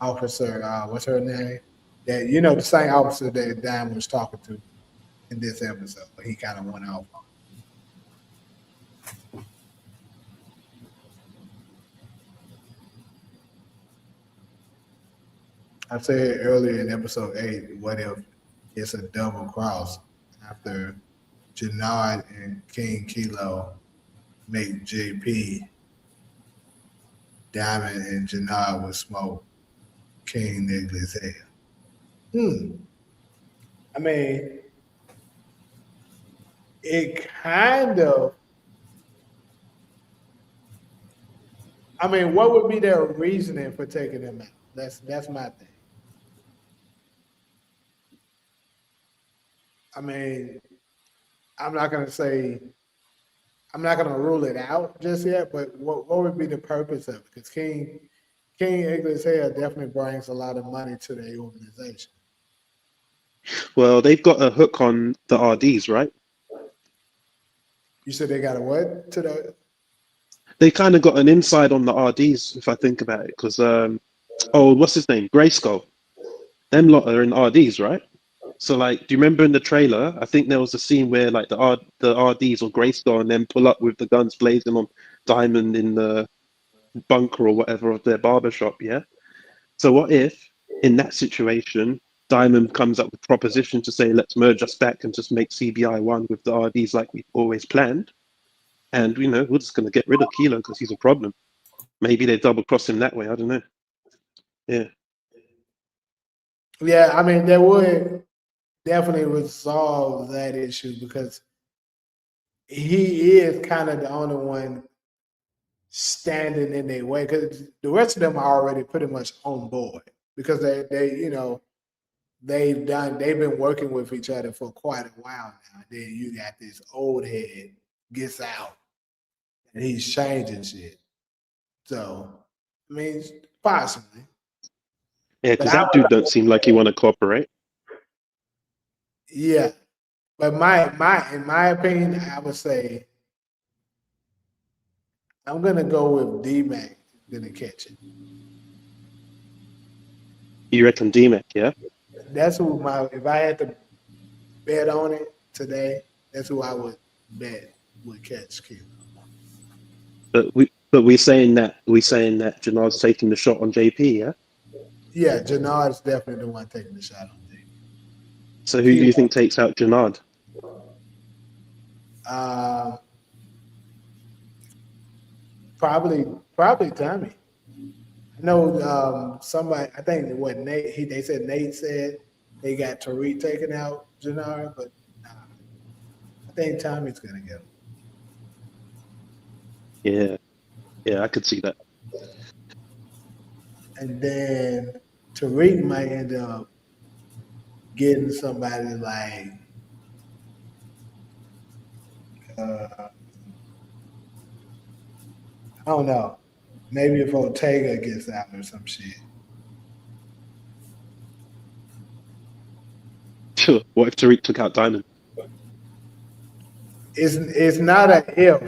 Officer, what's her name? That the same officer that Diamond was talking to in this episode. But he kind of went off. I said earlier in episode 8, what if it's a double cross after Janard and King Kilo make JP, Diamond and Janard would smoke King Nicholas Hale. I mean, it kind of. I mean, what would be their reasoning for taking them out? That's my thing. I mean, I'm not gonna rule it out just yet, but what would be the purpose of it? Because King Iglis Hale definitely brings a lot of money to the organization. well, they've got a hook on the RDs, right? You said they got a what to the? They kind of got an inside on the RDs, if I think about it, because what's his name? Grayskull. Them lot are in RDs, right? So, like, do you remember in the trailer? I think there was a scene where, like, the RDs or Grayskull and then pull up with the guns blazing on Diamond in the bunker or whatever of their barbershop, yeah? So, what if, in that situation, Diamond comes up with a proposition to say, let's merge us back and just make CBI one with the RDs like we always planned? And, we're just going to get rid of Kilo because he's a problem. Maybe they double cross him that way. I don't know. Yeah. Yeah, I mean, that would definitely resolve that issue because he is kind of the only one standing in their way because the rest of them are already pretty much on board because they've been working with each other for quite a while now. Then you got this old head gets out and he's changing shit. So, I mean, possibly. Yeah, because that dude don't seem like he want to cooperate. Yeah. But in my opinion, I would say I'm gonna go with D-Mac gonna catch it. You reckon D-Mac, yeah? That's who if I had to bet on it today, that's who I would bet would catch Kilo. But we're saying that Janard's taking the shot on JP, yeah? Yeah, Janard's definitely the one taking the shot on JP. So who do you think takes out Janard? Probably Tommy. I know somebody. I think what Nate. They said Nate said they got Tariq taking out Janard, but I think Tommy's gonna get him. Yeah, I could see that. And then Tariq might end up getting somebody like I don't know. Maybe if Ortega gets out or some shit. Sure. What if Tariq took out Diamond? It's not an if,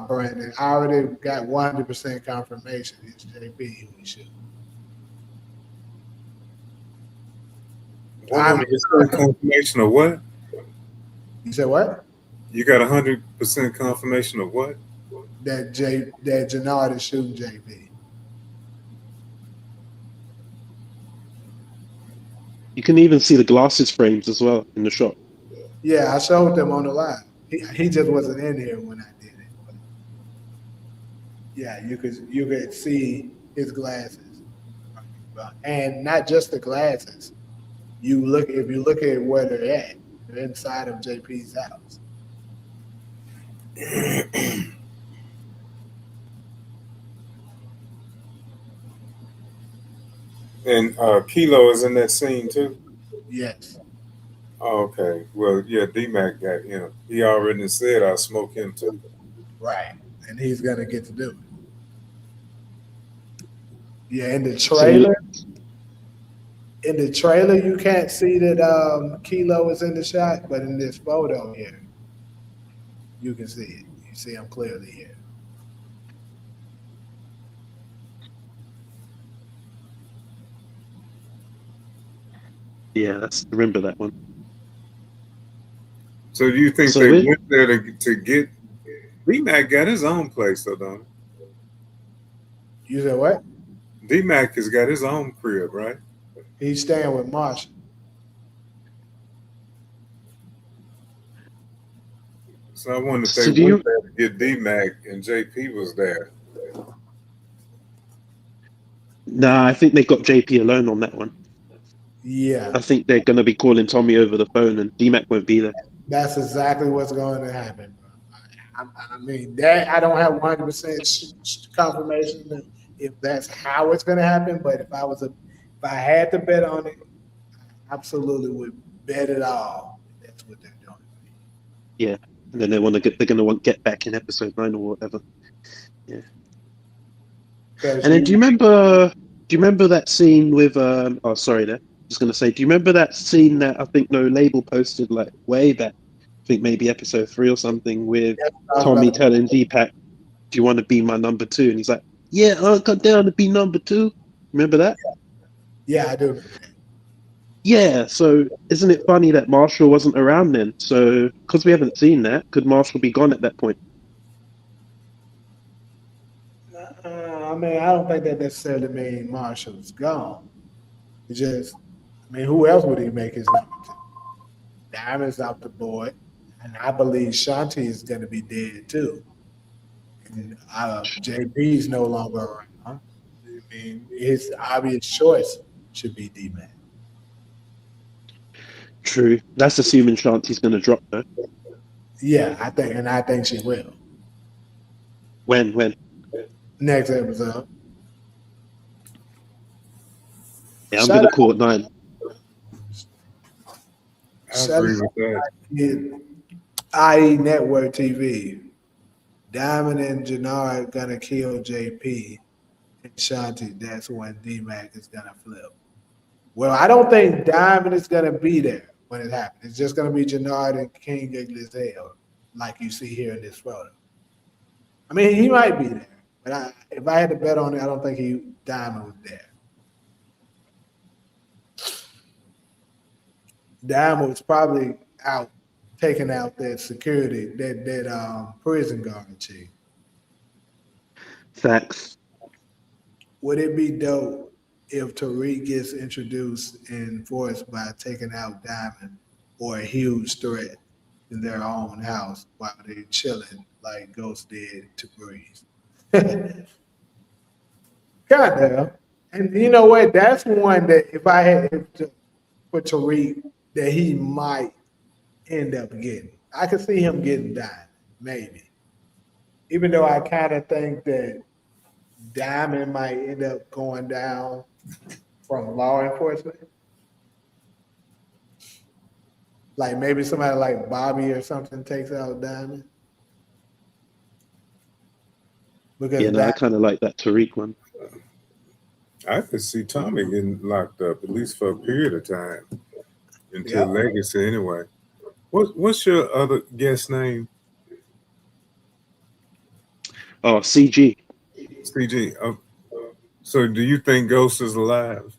Brandon. I already got 100% confirmation. It's JP who we should. 100% confirmation of what? You said what? You got 100% confirmation of what? That Janard is shooting JP. You can even see the glasses frames as well in the shot. Yeah, I showed them on the live. He just wasn't in here when I did it. But yeah, you could see his glasses, and not just the glasses. If you look at where they're at, they're inside of JP's house. And Kilo is in that scene too? Yes. Oh, okay. Well, yeah, D-Mac got him. He already said I'll smoke him too. Right. and he's gonna get to do it. Yeah, in the So you- trailer, you can't see that Kilo is in the shot, but in this photo here, you can see it. You see him clearly here. Yeah, remember that one. So do you think So they we- went there to get D-Mac got his own place though, don't he? You said what? D-Mac has got his own crib, right? He's staying with Marshall. So I wonder if So they do went there to get D-Mac and JP was there. Nah, I think they got JP alone on that one. Yeah, I think they're going to be calling Tommy over the phone, and D-Mac won't be there. that's exactly what's going to happen. I mean, that I don't have 100% confirmation if that's how it's going to happen. But if I had to bet on it, I absolutely would bet it all. That's what they're doing. Yeah, and then they're going to want Get Back in episode 9 or whatever. Yeah. And then do you remember that scene with oh sorry there. Just gonna say, do you remember that scene that I think No Label posted like way back? I think maybe episode 3 or something with Tommy telling D-Pac, do you want to be my number 2? And he's like, yeah, I'll come down to be number 2. Remember that? Yeah, I do. Yeah, so isn't it funny that Marshall wasn't around then? So because we haven't seen that, could Marshall be gone at that point? I mean, I don't think that necessarily means Marshall's gone. It's just, I mean, who else would he make his number 2? Diamond's out the board, and I believe Shanti is going to be dead too. And JP's no longer around. I mean, his obvious choice should be D-Man. True. That's assuming Shanti's going to drop though. Yeah, I think she will. When? Next episode. Yeah, I'm going to call it 9. I agree with that. IE Network TV. Diamond and Jannard gonna kill JP and Shanti. That's when D-Mac is gonna flip. Well, I don't think Diamond is gonna be there when it happens. It's just gonna be Jannard and King UglyAzzNiggaHTV, like you see here in this photo. I mean, he might be there, but if I had to bet on it, I don't think Diamond was there. Diamond was probably out taking out that security, that prison guard chief. Facts. Would it be dope if Tariq gets introduced and forced by taking out Diamond or a huge threat in their own house while they're chilling like Ghost did to Breeze? Goddamn. And you know what? That's one that if I had to put Tariq, that he might end up getting. I could see him getting Diamond, maybe. Even though I kind of think that Diamond might end up going down from law enforcement. Like maybe somebody like Bobby or something takes out Diamond. Because Yeah, no, I kind of like that Tariq one. I could see Tommy getting locked up at least for a period of time until Legacy anyway. What's your other guest name? Oh, CG. CG. So do you think Ghost is alive?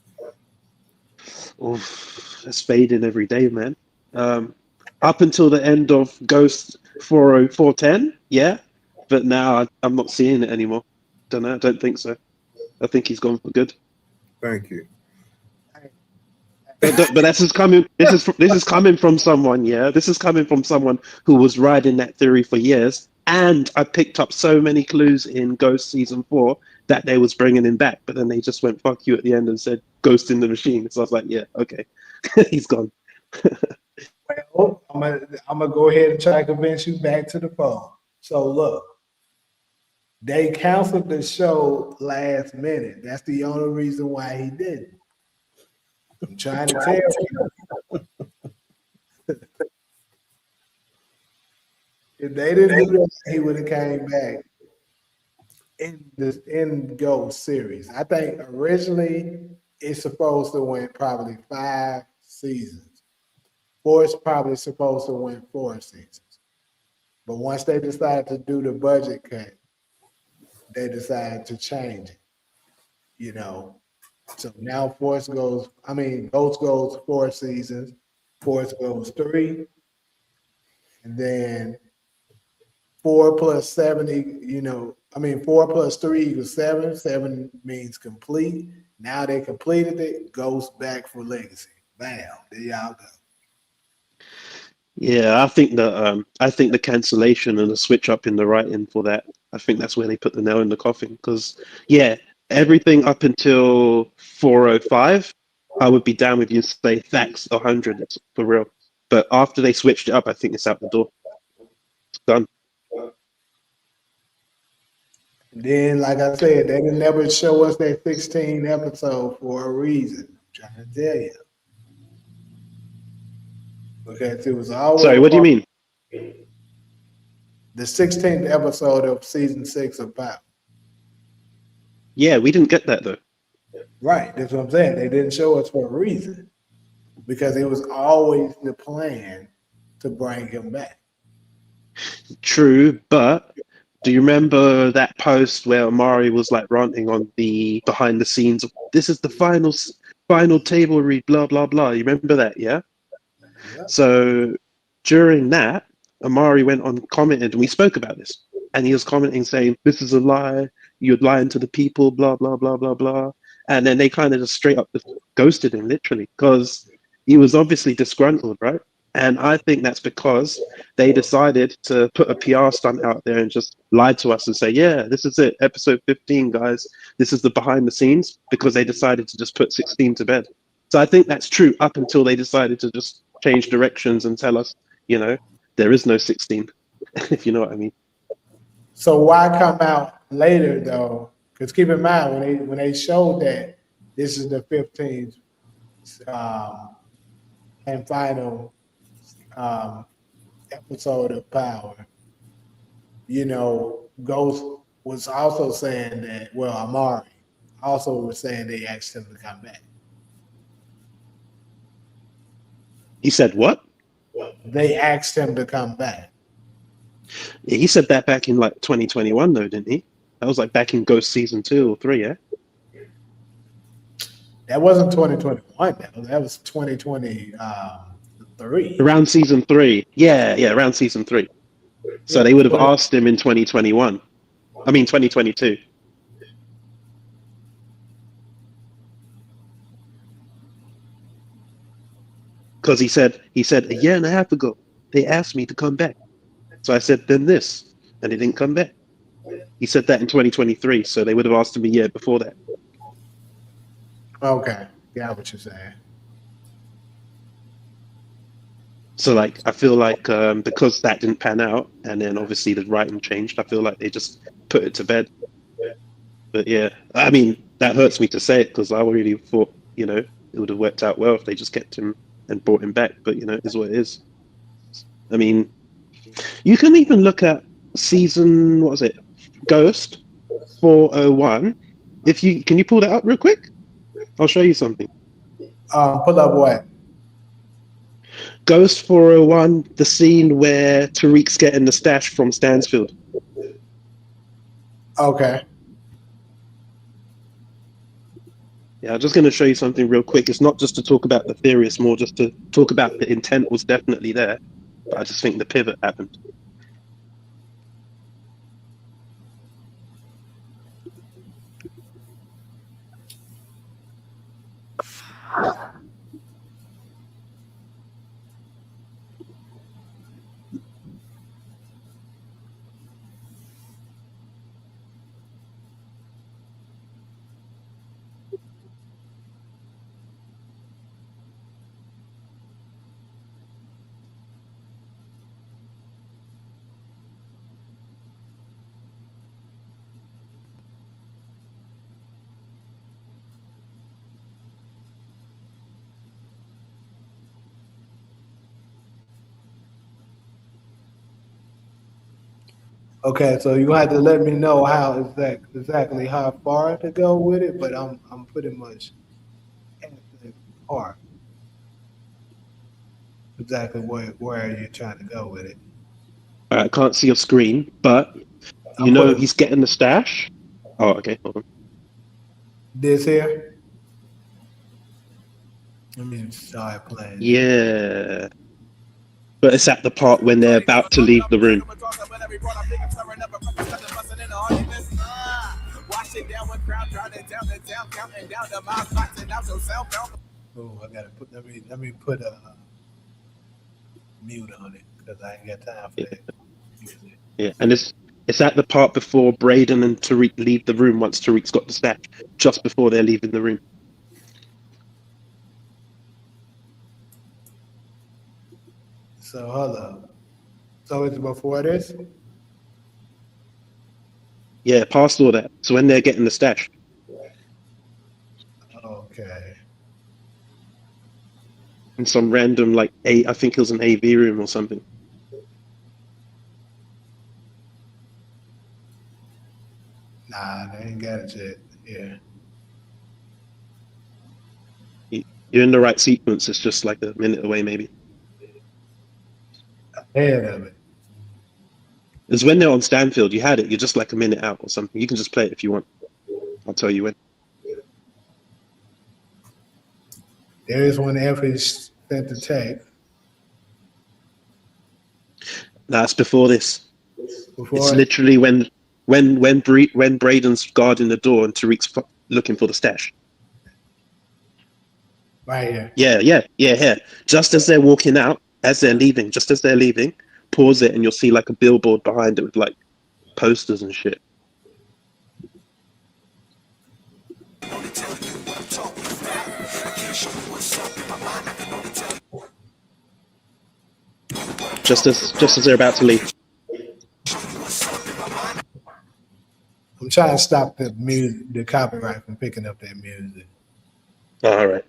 Oof, that's fading every day, man. Up until the end of Ghost 410, yeah. But now I'm not seeing it anymore. Don't know. I don't think so. I think he's gone for good. Thank you. But this is coming. This is coming from someone. Yeah, this is coming from someone who was riding that theory for years. And I picked up so many clues in Ghost season 4 that they was bringing him back, but then they just went "fuck you" at the end and said "Ghost in the machine." So I was like, yeah, okay, he's gone. Well, I'm gonna go ahead and try to convince you back to the phone. So look, they canceled the show last minute. That's the only reason why he didn't. I'm trying to tell you. If they didn't do that, he would have came back in GOAT series. I think originally it's supposed to win probably 5 seasons. Force probably supposed to win 4 seasons. But once they decided to do the budget cut, they decided to change it. You know, so now Ghost goes 4 seasons, Force goes 3, and then 4 plus 7, 4 plus 3 equals 7. 7 means complete. Now they completed it, goes back for legacy. Bam, there y'all go. Yeah, I think the cancellation and the switch up in the writing for that, I think that's where they put the nail in the coffin. Because yeah, everything up until 405, I would be down with you to say thanks 100. It's for real. But after they switched it up, I think it's out the door. It's done. Then, like I said, they didn't never show us that 16 episode for a reason. I'm trying to tell you. Because it was always Sorry, what do you mean? the 16th episode of season 6 of Power. Yeah, we didn't get that though. Right, that's what I'm saying. They didn't show us for a reason. Because it was always the plan to bring him back. True, but do you remember that post where Amari was like ranting on the behind the scenes? This is the final table read, blah blah blah. You remember that, yeah? So during that, Amari went on commented, and we spoke about this, and he was commenting saying, "This is a lie. You're lying to the people, blah blah blah blah blah." And then they kind of just straight up ghosted him, literally, because he was obviously disgruntled, right? And I think that's because they decided to put a PR stunt out there and just lied to us and say, yeah, this is it, episode 15, guys. This is the behind the scenes, because they decided to just put 16 to bed. So I think that's true up until they decided to just change directions and tell us, there is no 16, if you know what I mean. So why come out later though? Because keep in mind when they showed that this is the 15th and final episode of Power, Ghost was also saying that. Well, Amari also was saying they asked him to come back. He said what? They asked him to come back. Yeah, he said that back in like 2021 though, didn't he? That was like back in Ghost season 2 or 3, yeah? That wasn't 2021. That was 2023. Around season 3. Yeah, around season 3. So they would have asked him in 2021. I mean 2022. Because he said a year and a half ago, they asked me to come back. So I said, then this, and he didn't come back. He said that in 2023, so they would have asked him a year before that. Okay, got what you're saying. So like, I feel like because that didn't pan out, and then obviously the writing changed, I feel like they just put it to bed. But yeah, I mean, that hurts me to say it because I really thought, it would have worked out well if they just kept him and brought him back. But it is what it is. I mean, you can even look at season, what was it, Ghost 401. Can you pull that up real quick? I'll show you something. Pull up what? Ghost 401, the scene where Tariq's getting the stash from Stansfield. Okay. Yeah, I'm just going to show you something real quick. It's not just to talk about the theory, it's more just to talk about the intent was definitely there. But I just think the pivot happened. Okay, so you had to let me know how exactly how far to go with it, but I'm pretty much at the part. Exactly where you're trying to go with it. I can't see your screen, but you I'm know putting he's getting the stash. Oh, okay. Hold on. this here. Let me start playing it. Yeah, but it's at the part when they're about to leave the room. Oh, I gotta put let me put a mute on it because I ain't got time for Yeah, that music. yeah. And it's at the part before Braden and Tariq leave the room once Tariq's got the stash, just before they're leaving the room. So hold up. So it's before this? Yeah, past all that. So when they're getting the stash. Okay. In some random like I think it was an AV room or something. Nah, they ain't got it yet. Yeah. You're in the right sequence. It's just like a minute away, maybe. Ahead of it. It's when they're on Stanfield. You had it. You're just like a minute out or something. You can just play it if you want. I'll tell you when. There is one Effie sent the text. That's before this. Before It's it? literally when Braden's guarding the door and Tariq's looking for the stash. Right here. Yeah. Just as they're walking out, as they're leaving, just as they're leaving, pause it and you'll see like a billboard behind it with like posters and shit. Just as they're about to leave. I'm trying to stop the music, the copyright from picking up that music. All right.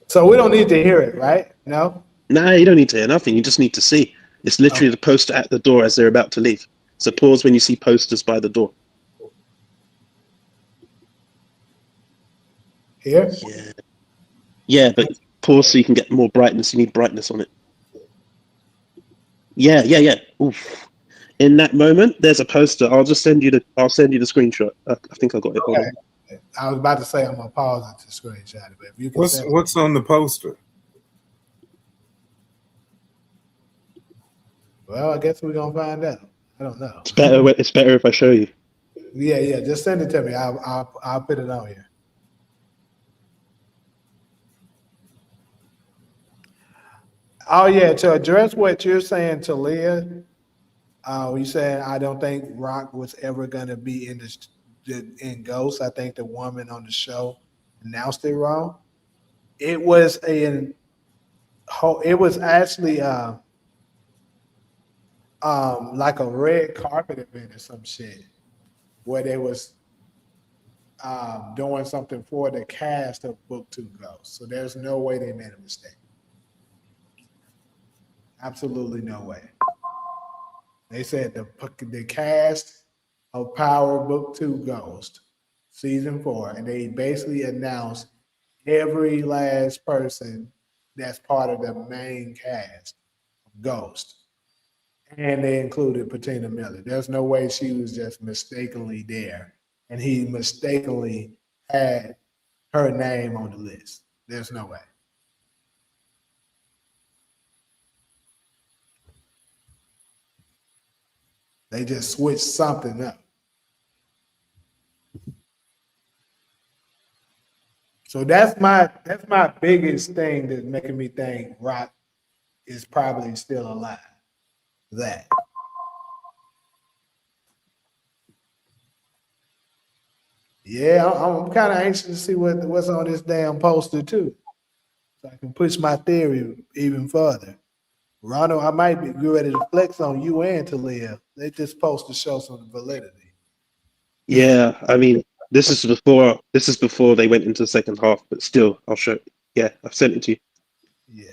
So we don't need to hear it, right? No? Nah, you don't need to hear nothing. You just need to see. It's literally the poster at the door as they're about to leave. So pause when you see posters by the door. Here? Yeah, but pause so you can get more brightness. You need brightness on it. Yeah. Oof. In that moment, there's a poster. I'll send you the screenshot. I think I got it. Hold on. I was about to say I'm gonna pause it to screenshot it, but if you can send What's on the poster? well, I guess we're gonna find out. I don't know. It's better if I show you. Yeah. Just send it to me. I'll put it on here. Oh yeah, to address what you're saying to Leah, you saying I don't think Rock was ever gonna be in Ghost. I think the woman on the show announced it wrong. It was actually like a red carpet event or some shit where they was doing something for the cast of Book Two Ghost. So there's no way they made a mistake. Absolutely no way. They said the cast of Power Book 2 Ghost, season 4, and they basically announced every last person that's part of the main cast of Ghost. And they included Patina Miller. There's no way she was just mistakenly there. And he mistakenly had her name on the list. There's no way. They just switched something up. So that's my biggest thing that's making me think Rock is probably still alive. That. Yeah, I'm kind of anxious to see what's on this damn poster too, so I can push my theory even further. Ronald, I might be ready to flex on you and Talia. They just supposed to show some validity. Yeah, I mean, this is before they went into the second half, but still, I'll show. Yeah, I've sent it to you. Yeah.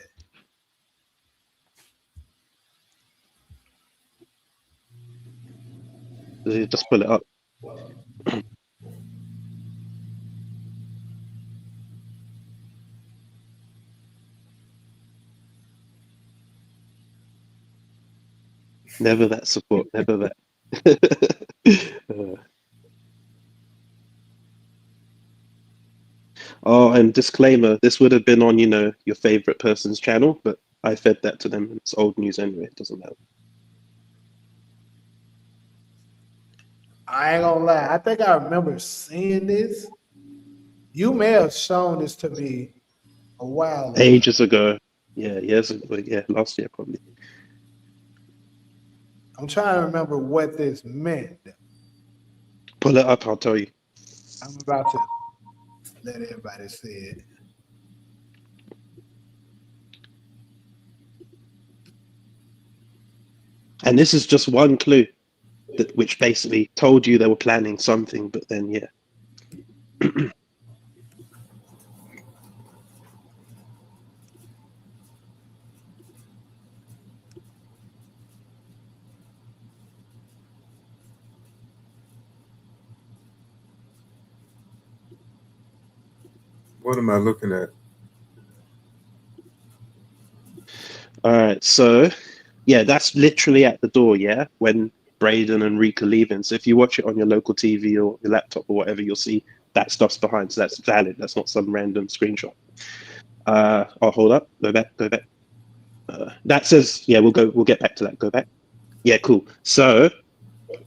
Just pull it up. Never that support. Never that. Oh, and disclaimer: this would have been on, your favorite person's channel, but I fed that to them. It's old news anyway. It doesn't matter. I ain't gonna lie. I think I remember seeing this. You may have shown this to me a while ago. Ages ago. Yeah, years ago. Yeah, last year probably. I'm trying to remember what this meant. Pull it up. I'll tell you. I'm about to let everybody see it. And this is just one clue, which basically told you they were planning something, but then yeah. What am I looking at? All right, so yeah, that's literally at the door, yeah, when Braden and Rika leaving. So if you watch it on your local TV or your laptop or whatever, you'll see that stuff's behind. So that's valid. That's not some random screenshot. I'll hold up. Go back. That says, yeah, we'll get back to that. Go back. Yeah, cool. So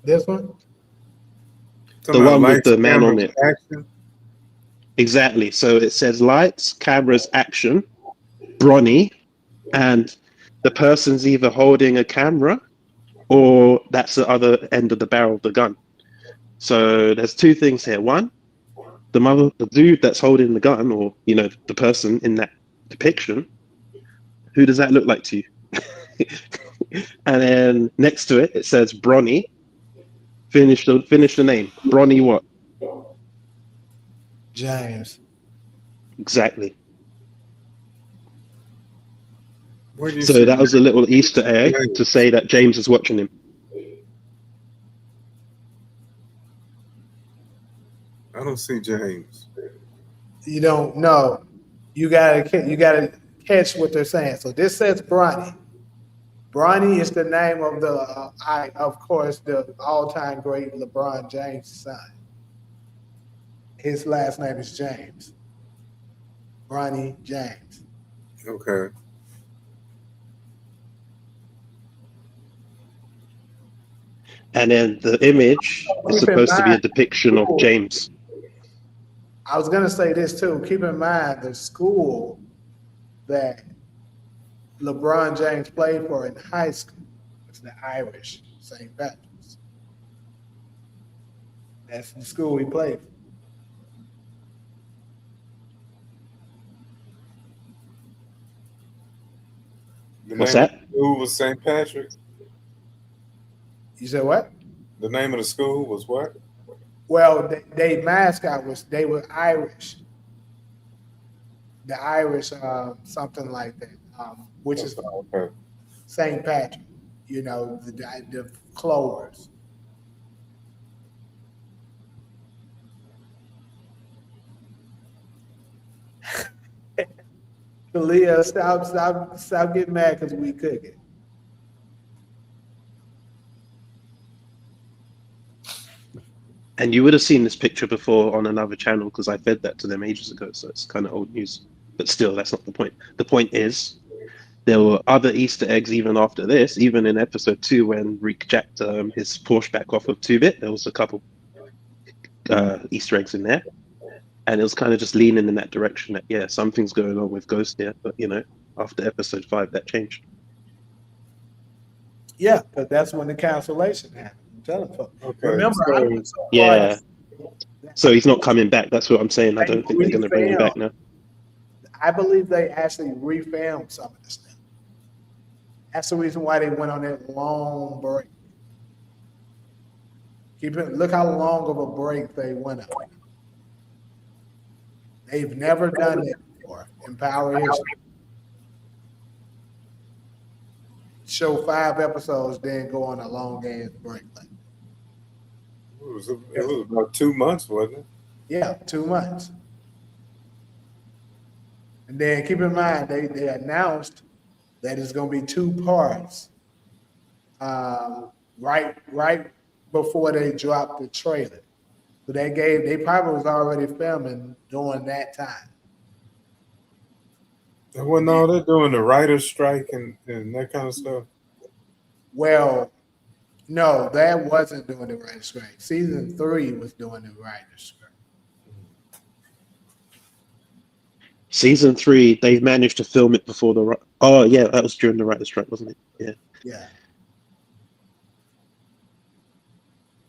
this one? The one with the man on it. Action. Exactly. So it says lights, cameras, action, Bronny, and the person's either holding a camera or that's the other end of the barrel of the gun. So there's two things here. One, the dude that's holding the gun, or the person in that depiction, who does that look like to you? And then next to it, it says Bronny. Finish the name. Bronny what? James. Exactly. So that was a little Easter egg to say that James is watching him. I don't see James. You don't know. You gotta catch what they're saying. So this says Bronny. Bronny is the name of of course, the all-time great LeBron James' son. His last name is James. Bronny James. Okay. And then the image is supposed to be a depiction of James. I was gonna say this too. Keep in mind the school that LeBron James played for in high school was the Irish St. Patrick's. That's the school he played for. What's that? The school was St. Patrick. You said what? The name of the school was what? Well, they mascot they were Irish. The Irish, something like that, which is St. Patrick. The Clovers. Leah, stop getting mad because we cooking. And you would have seen this picture before on another channel because I fed that to them ages ago, so it's kind of old news. But still, that's not the point. The point is, there were other Easter eggs even after this. Even in episode 2, when Reek jacked his Porsche back off of 2-Bit, there was a couple Easter eggs in there. And it was kind of just leaning in that direction that, yeah, something's going on with Ghost here. But, after episode 5, that changed. Yeah, because that's when the cancellation happened. I'm telling folks. Okay. Remember, So he's not coming back. That's what I'm saying. I don't think they're going to bring him back now. I believe they actually refilmed some of this stuff. That's the reason why they went on that long break. Look how long of a break they went on. They've never done it before in Power history. Show 5 episodes, then go on a long ass break. was about 2 months, wasn't it? Yeah, 2 months. And then keep in mind, they announced that it's going to be 2 parts right before they dropped the trailer. So they probably was already filming during that time. Well, no, they're doing the writer's strike and that kind of stuff. Well, no, that wasn't doing the writer's strike. Season 3 was doing the writer's strike. Season 3, they managed to film it before the. Oh yeah, that was during the writer's strike, wasn't it? Yeah. Yeah.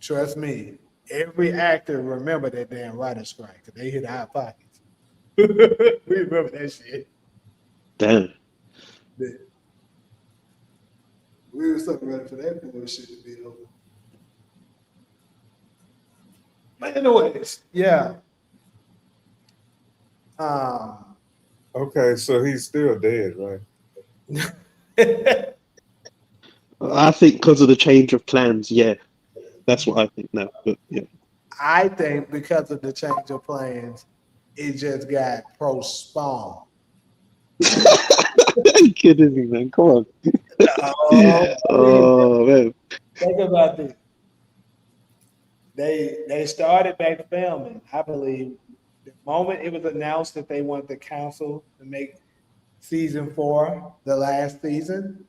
Trust me, every actor remember that damn writer's strike because they hit our pockets. We remember that shit. Damn. We were so ready for that bullshit to be over. But anyways, yeah. Okay, so he's still dead, right? I think because of the change of plans, yeah. That's what I think now. But yeah. I think because of the change of plans, it just got postponed. Are you kidding me, man? Come on. Oh man. Think about this. They started back filming, I believe, the moment it was announced that they wanted the council to make season 4 the last season.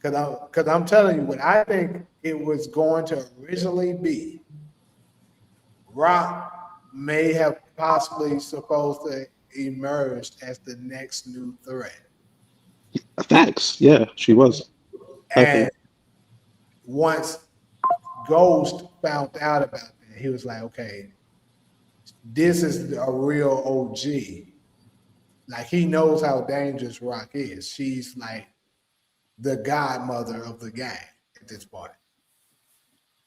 Because I'm telling you, what I think it was going to originally be, Rock may have possibly supposed to emerge as the next new threat. Facts. Yeah, she was. And once Ghost found out about that, he was like, okay, this is a real OG. Like, he knows how dangerous Rock is. She's like the godmother of the gang at this point.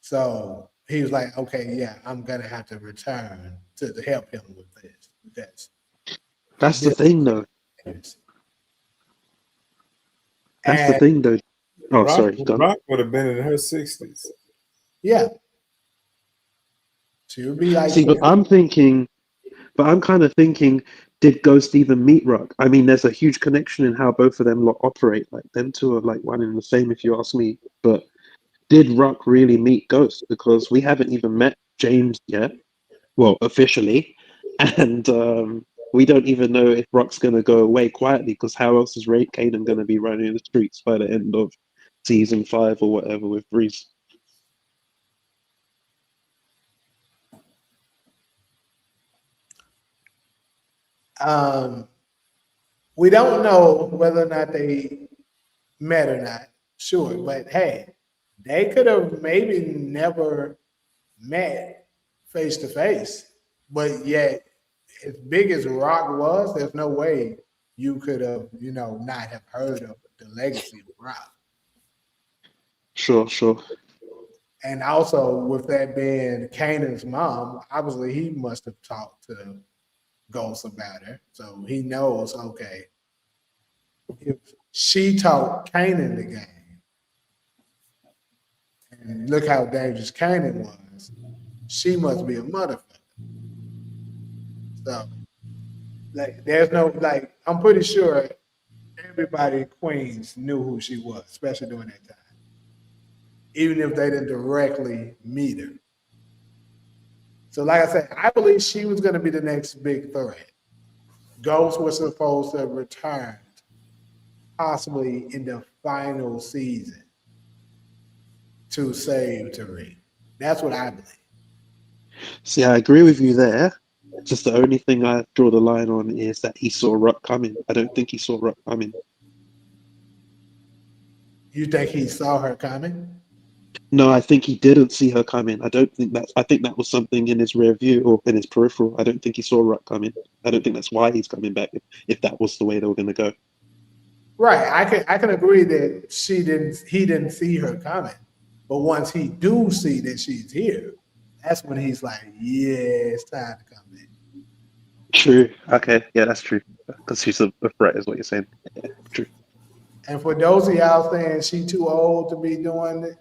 So he was like, okay, yeah, I'm going to have to return to help him with this. That's the thing, though. That's the thing, though. Oh, sorry. Rock would have been in her 60s. Yeah. She would be like. See, but I'm kind of thinking, did Ghost even meet Rock? I mean, there's a huge connection in how both of them operate. Like, them two are like one and the same, if you ask me. But did Rock really meet Ghost? Because we haven't even met James yet. Well, officially. And we don't even know if Rock's going to go away quietly, because how else is Ray Kanan going to be running the streets by the end of season 5 or whatever with Breeze? We don't know whether or not they met or not, sure, but hey, they could have maybe never met face to face, but yet, as big as Rock was, there's no way you could have, not have heard of the legacy of Rock. Sure. And also, with that being Kanan's mom, obviously he must have talked to Ghost about her. So he knows, okay, if she taught Kanan the game, and look how dangerous Kanan was, she must be a motherfucker. So, there's no, I'm pretty sure everybody in Queens knew who she was, especially during that time. Even if they didn't directly meet her. So, like I said, I believe she was going to be the next big threat. Ghost was supposed to return, possibly in the final season, to save Tariq. That's what I believe. See, I agree with you there. Just the only thing I draw the line on is that he saw Rock coming. I don't think he saw Rock coming. You think he saw her coming? No, I think he didn't see her coming. I think that was something in his rear view or in his peripheral. I don't think he saw Rock coming. I don't think that's why he's coming back if that was the way they were going to go. Right. I can agree that he didn't see her coming. But once he do see that she's here, that's when he's like, yeah, it's time to come in. True. Okay. Yeah, that's true. Because she's a threat is what you're saying. Yeah, true. And for those of y'all saying she too old to be doing it,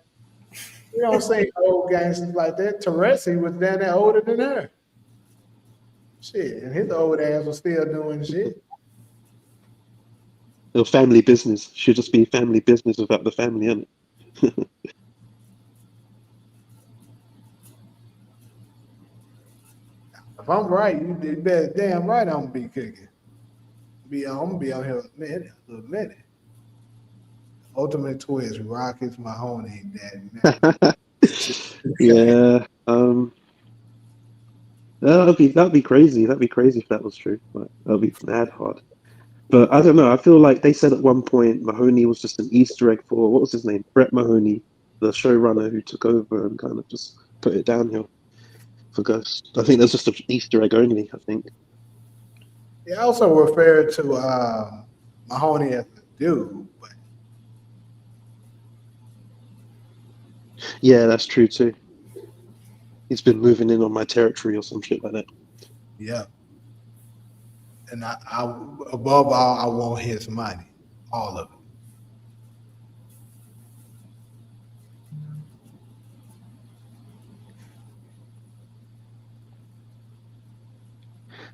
You don't see old gangsters like that. Teresi was down there older than her. Shit, and his old ass was still doing shit. Or family business. Should just be family business without the family in it. If I'm right, you better damn right I'm gonna be kicking. I'm gonna be on here a minute. Ultimate twist, Rockets, Mahoney, that Yeah. That'd be crazy. That'd be crazy if that was true. Like, that'd be mad hard. But I don't know. I feel like they said at one point Mahoney was just an Easter egg for what was his name? Brett Mahoney, the showrunner who took over and kind of just put it downhill for Ghost. I think that's just an Easter egg only. I think. He also referred to Mahoney as a dude, but Yeah, that's true too. He's been moving in on my territory or some shit like that. yeah. And I above all, I want his money, all of it.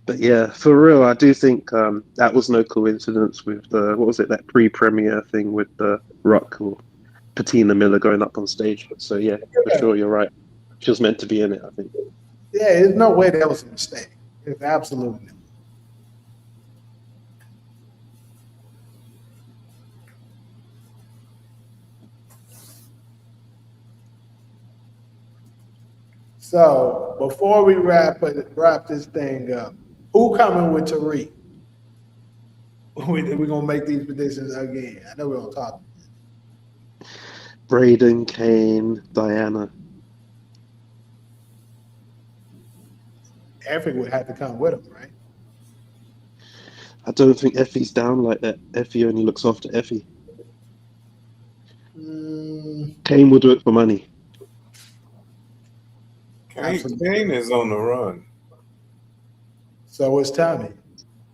But yeah, for real, I do think that was no coincidence with the what was it, that pre-premiere thing with the Rock or Patina Miller going up on stage. So yeah, for sure, you're right. She was meant to be in it, I think. Yeah, there's no way that was a mistake. It's absolutely. So before we wrap this thing up, who coming with Tariq? We're gonna make these predictions again. I know we're gonna talk. Braden, Kane, Diana. Effie would have to come with him, right? I don't think Effie's down like that. Effie only looks after Effie. Kane will do it for money. Kane is on the run. So is Tommy.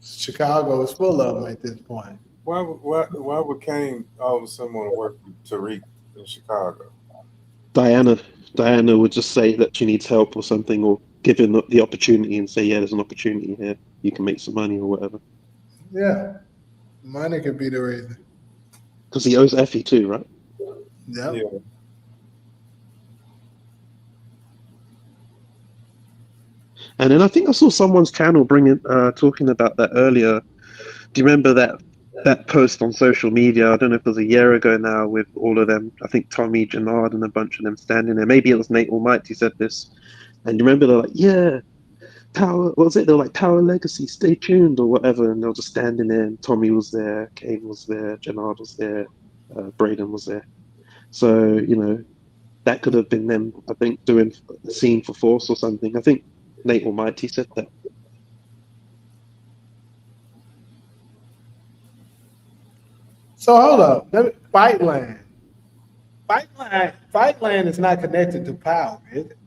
Chicago is full of them at this point. Why would Kane all of a sudden want to work with Tariq in Chicago? Diana would just say that she needs help or something, or give him the opportunity and say, yeah, there's an opportunity here. You can make some money or whatever. Yeah. Money could be the reason. Because he owes Effie too, right? Yep. Yeah. And then I think I saw someone's channel talking about that earlier. Do you remember that post on social media? I don't know if it was a year ago now, with all of them. I think Tommy, Jannard, and a bunch of them standing there. Maybe it was Nate Almighty said this. And you remember they're like, yeah, Power. What was it? They're like, Power Legacy, stay tuned or whatever. And they were just standing there. And Tommy was there, Kane was there, Jannard was there, Braden was there. So that could have been them. I think doing a scene for Force or something. I think Nate Almighty said that. So hold up. Fightland. Fightland is not connected to Power, is it?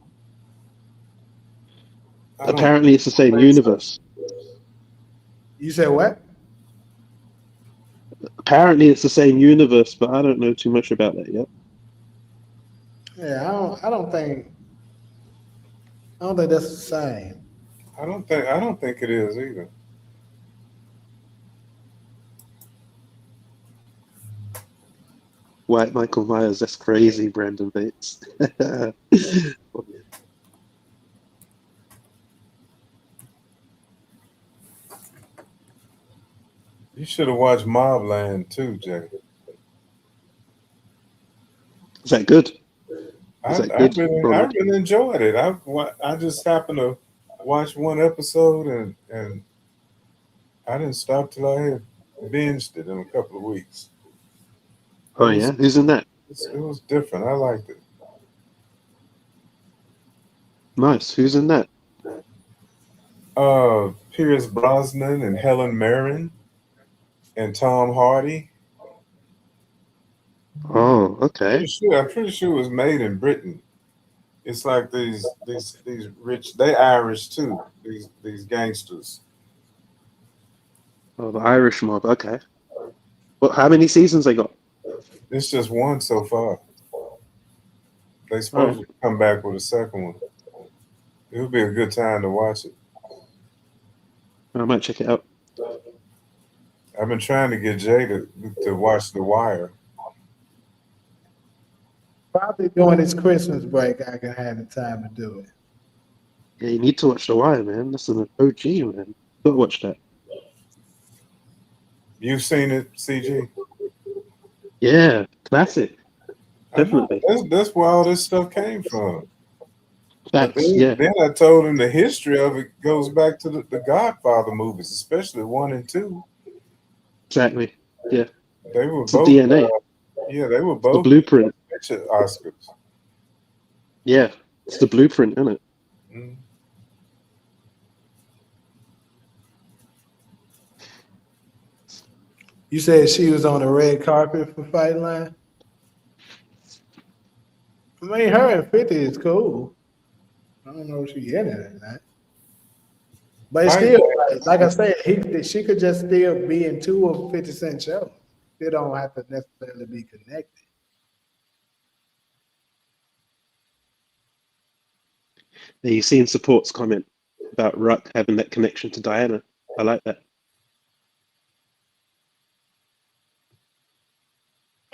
Apparently, it's the same universe. You said what? Apparently, it's the same universe, but I don't know too much about that yet. Yeah, I don't think that's the same. I don't think it is either. White Michael Myers, that's crazy, Brandon Bates. You should have watched Mobland too, Jay. Is that good? I really enjoyed it. I just happened to watch one episode and I didn't stop till I had binged it in a couple of weeks. Oh yeah, who's in that? It was different. I liked it. Nice. Who's in that? Pierce Brosnan and Helen Mirren and Tom Hardy. Oh, okay. I'm pretty sure it was made in Britain. It's like these rich. They Irish too. These gangsters. Oh, the Irish mob. Okay. Well, how many seasons they got? It's just one so far. They supposed to come back with a second one. It would be a good time to watch it. I might check it out. I've been trying to get Jay to watch The Wire. Probably during this Christmas break, I can have the time to do it. Yeah, you need to watch The Wire, man. That's an OG, man. Gotta watch that. You've seen it, CG? Yeah, classic. Definitely. That's where all this stuff came from. Facts, But then I told him the history of it goes back to the Godfather movies, especially 1 and 2. Exactly. Yeah. They were It's both the DNA. they were both the blueprint. Oscars. Yeah, it's the blueprint, isn't it? Mm. You said she was on the red carpet for Fight Line? I mean, her and 50 is cool. I don't know if she in it or not. But it's still, like I said, she could just still be in 2 of 50 Cent shows. They don't have to necessarily be connected. Yeah, you seen Support's comment about Ruck having that connection to Diana. I like that.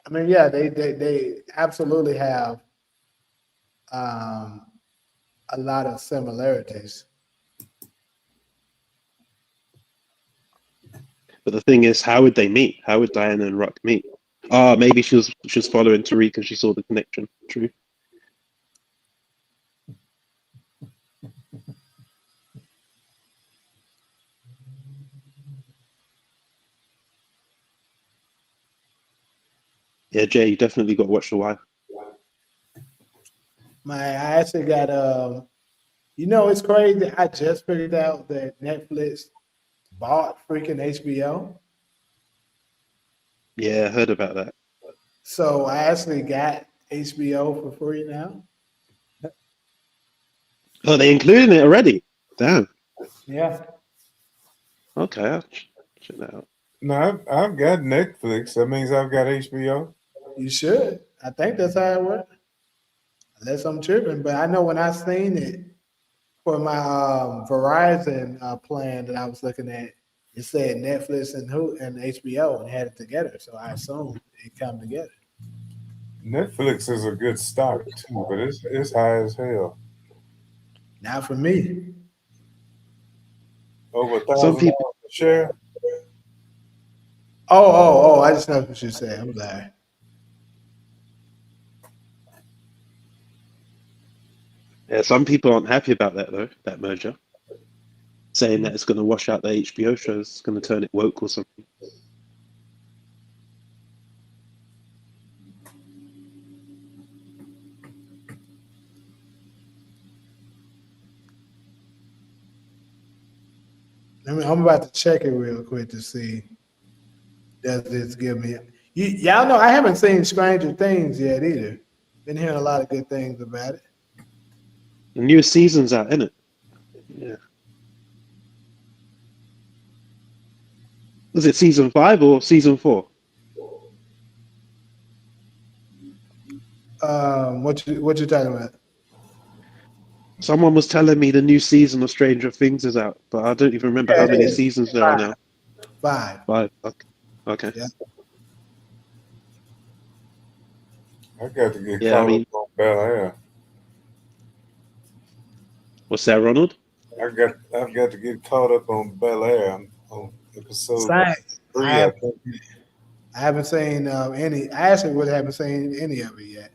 I mean, yeah, they absolutely have a lot of similarities. But the thing is, how would they meet? How would Diana and Ruck meet? Maybe she was following Tariq and she saw the connection. True. Yeah, Jay, you definitely got to watch The Wire. I actually got it's crazy. I just figured out that Netflix bought freaking HBO. Yeah, I heard about that. So I actually got HBO for free now. Oh, they included it already? Damn. Yeah. Okay, I'll check that out. No, I've got Netflix. That means I've got HBO. You should. I think that's how it works. Unless I'm tripping. But I know when I seen it for my Verizon plan that I was looking at, it said Netflix and HBO and had it together. So I assumed it come together. Netflix is a good stock too, but it's high as hell. Not for me. Over $1,000 a share. Oh! I just know what you said. I'm sorry. Yeah, some people aren't happy about that though. That merger, saying that it's going to wash out the HBO shows, it's going to turn it woke or something. I'm about to check it real quick to see. Does this give me? Y'all know I haven't seen Stranger Things yet either. Been hearing a lot of good things about it. The newest season's out, isn't it? Yeah. Was it season 5 or season 4? What you talking about? Someone was telling me the new season of Stranger Things is out, but I don't even remember how many seasons there are now. 5. 5. Okay. Yeah. I got to get caught up on Bel Air. What's that, Ronald? I've got to get caught up on Bel Air. I'm on episode 3. I haven't seen any. I actually really haven't seen any of it yet.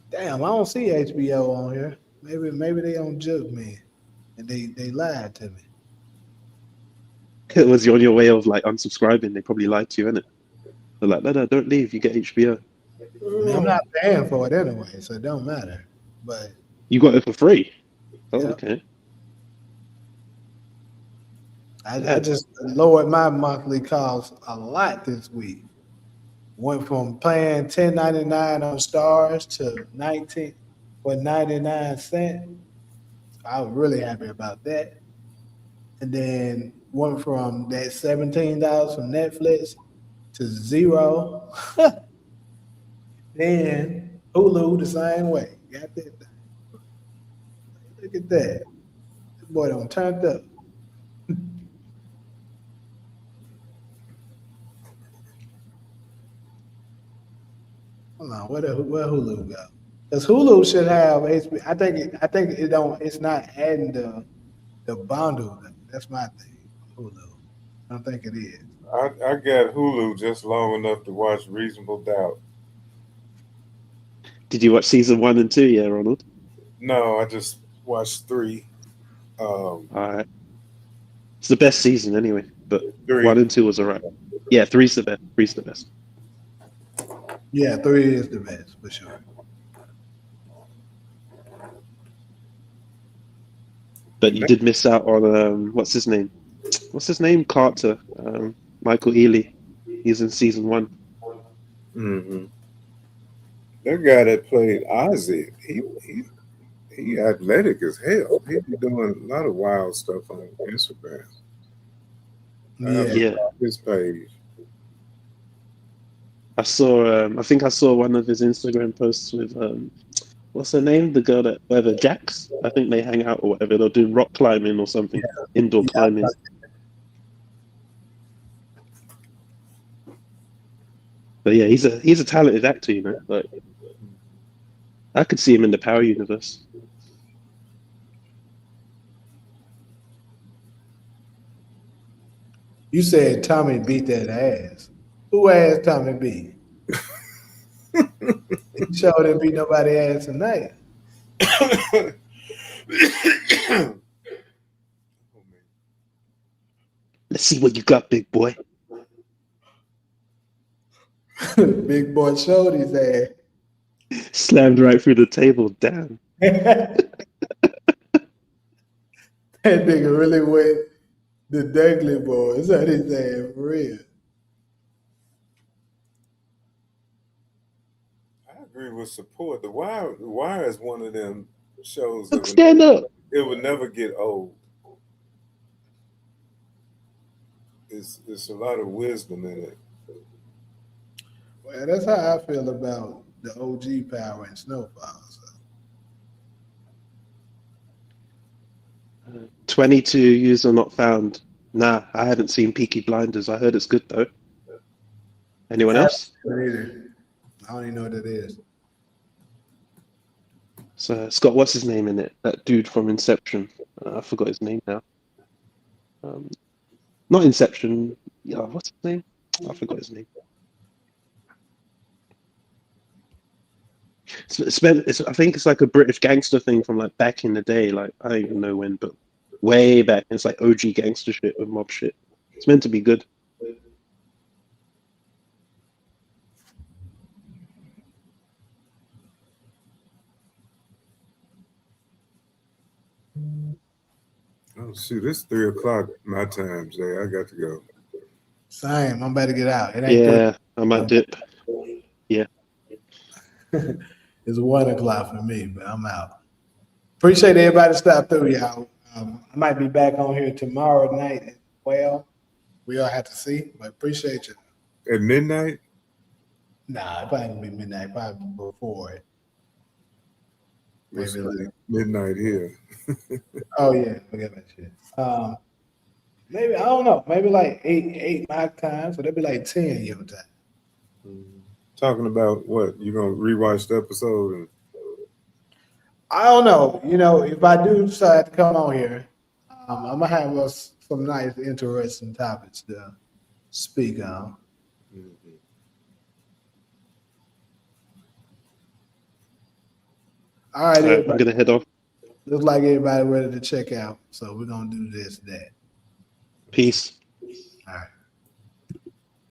Damn, I don't see HBO on here. Maybe they don't jug me, and they lied to me. It was on your way of like unsubscribing. They probably lied to you, innit? They're like, no, don't leave. You get HBO. I mean, I'm not paying for it anyway, so it don't matter. But you got it for free. Oh, yeah. Okay. I just lowered my monthly cost a lot this week. Went from paying $10.99 on Stars to $19 for 99 cents. I was really happy about that. And then went from that $17 from Netflix to $0. Then Hulu the same way. Got that thing. Look at that. That boy done turned up. Hold on, where Hulu go? Because Hulu should have HBO. I think it don't. It's not adding the bundle. That's my thing. Hulu. I don't think it is. I got Hulu just long enough to watch Reasonable Doubt. Did you watch season 1 and 2? Yeah, Ronald. No, I just watched 3. All right. It's the best season anyway, but 3. 1 and 2 was alright. Yeah, 3's the best. 3's the best. Yeah, 3 is the best for sure. But you did miss out on what's his name? What's his name? Carter. Michael Ealy. He's in season 1. Mm-hmm. That guy that played Ozzy, he athletic as hell. He be doing a lot of wild stuff on Instagram. Yeah. His page. I saw. I think I saw one of his Instagram posts with what's her name? The girl that whatever Jax. I think they hang out or whatever. They're doing rock climbing or something. Indoor climbing. But yeah, he's a talented actor, you know. Like I could see him in the Power universe. You said Tommy beat that ass. Who ass Tommy beat? He sure didn't beat nobody ass tonight. Let's see what you got, big boy. Big boy showed his ass. Slammed right through the table. Damn. That nigga really went the Dunkley boys on his ass for real. I agree with support. The Wire is one of them shows Look, stand up. It would never get old. It's a lot of wisdom in it. Well, that's how I feel about the OG Power and Snowfall. So. 22 user not found. Nah, I haven't seen Peaky Blinders. I heard it's good though. Anyone else? Either. I don't even know what that is. So it's got what's his name in it? That dude from Inception. I forgot his name now. Not Inception. Yeah, what's his name? I forgot his name. I think it's like a British gangster thing from like back in the day. Like I don't even know when, but way back. It's like OG gangster shit with mob shit. It's meant to be good. Oh shoot, it's 3 o'clock my time, Jay. I got to go. Same. I'm about to get out. It ain't Yeah, I might dip. Yeah. It's 1 o'clock for me, but I'm out. Appreciate everybody stop through, y'all. I might be back on here tomorrow night at 12. We all have to see, but appreciate you. At midnight? Nah, it probably gonna be midnight, probably before it. Maybe like midnight here. Oh yeah, forget that shit. Maybe I don't know. Maybe like 8 my time, so that'd be like 10 your time. Talking about what? You gonna rewatch the episode? And... I don't know. You know, if I do decide to come on here, I'm gonna have us some nice, interesting topics to speak on. All right, I'm gonna head off. Looks like everybody ready to check out, so we're gonna do that. Peace. All right.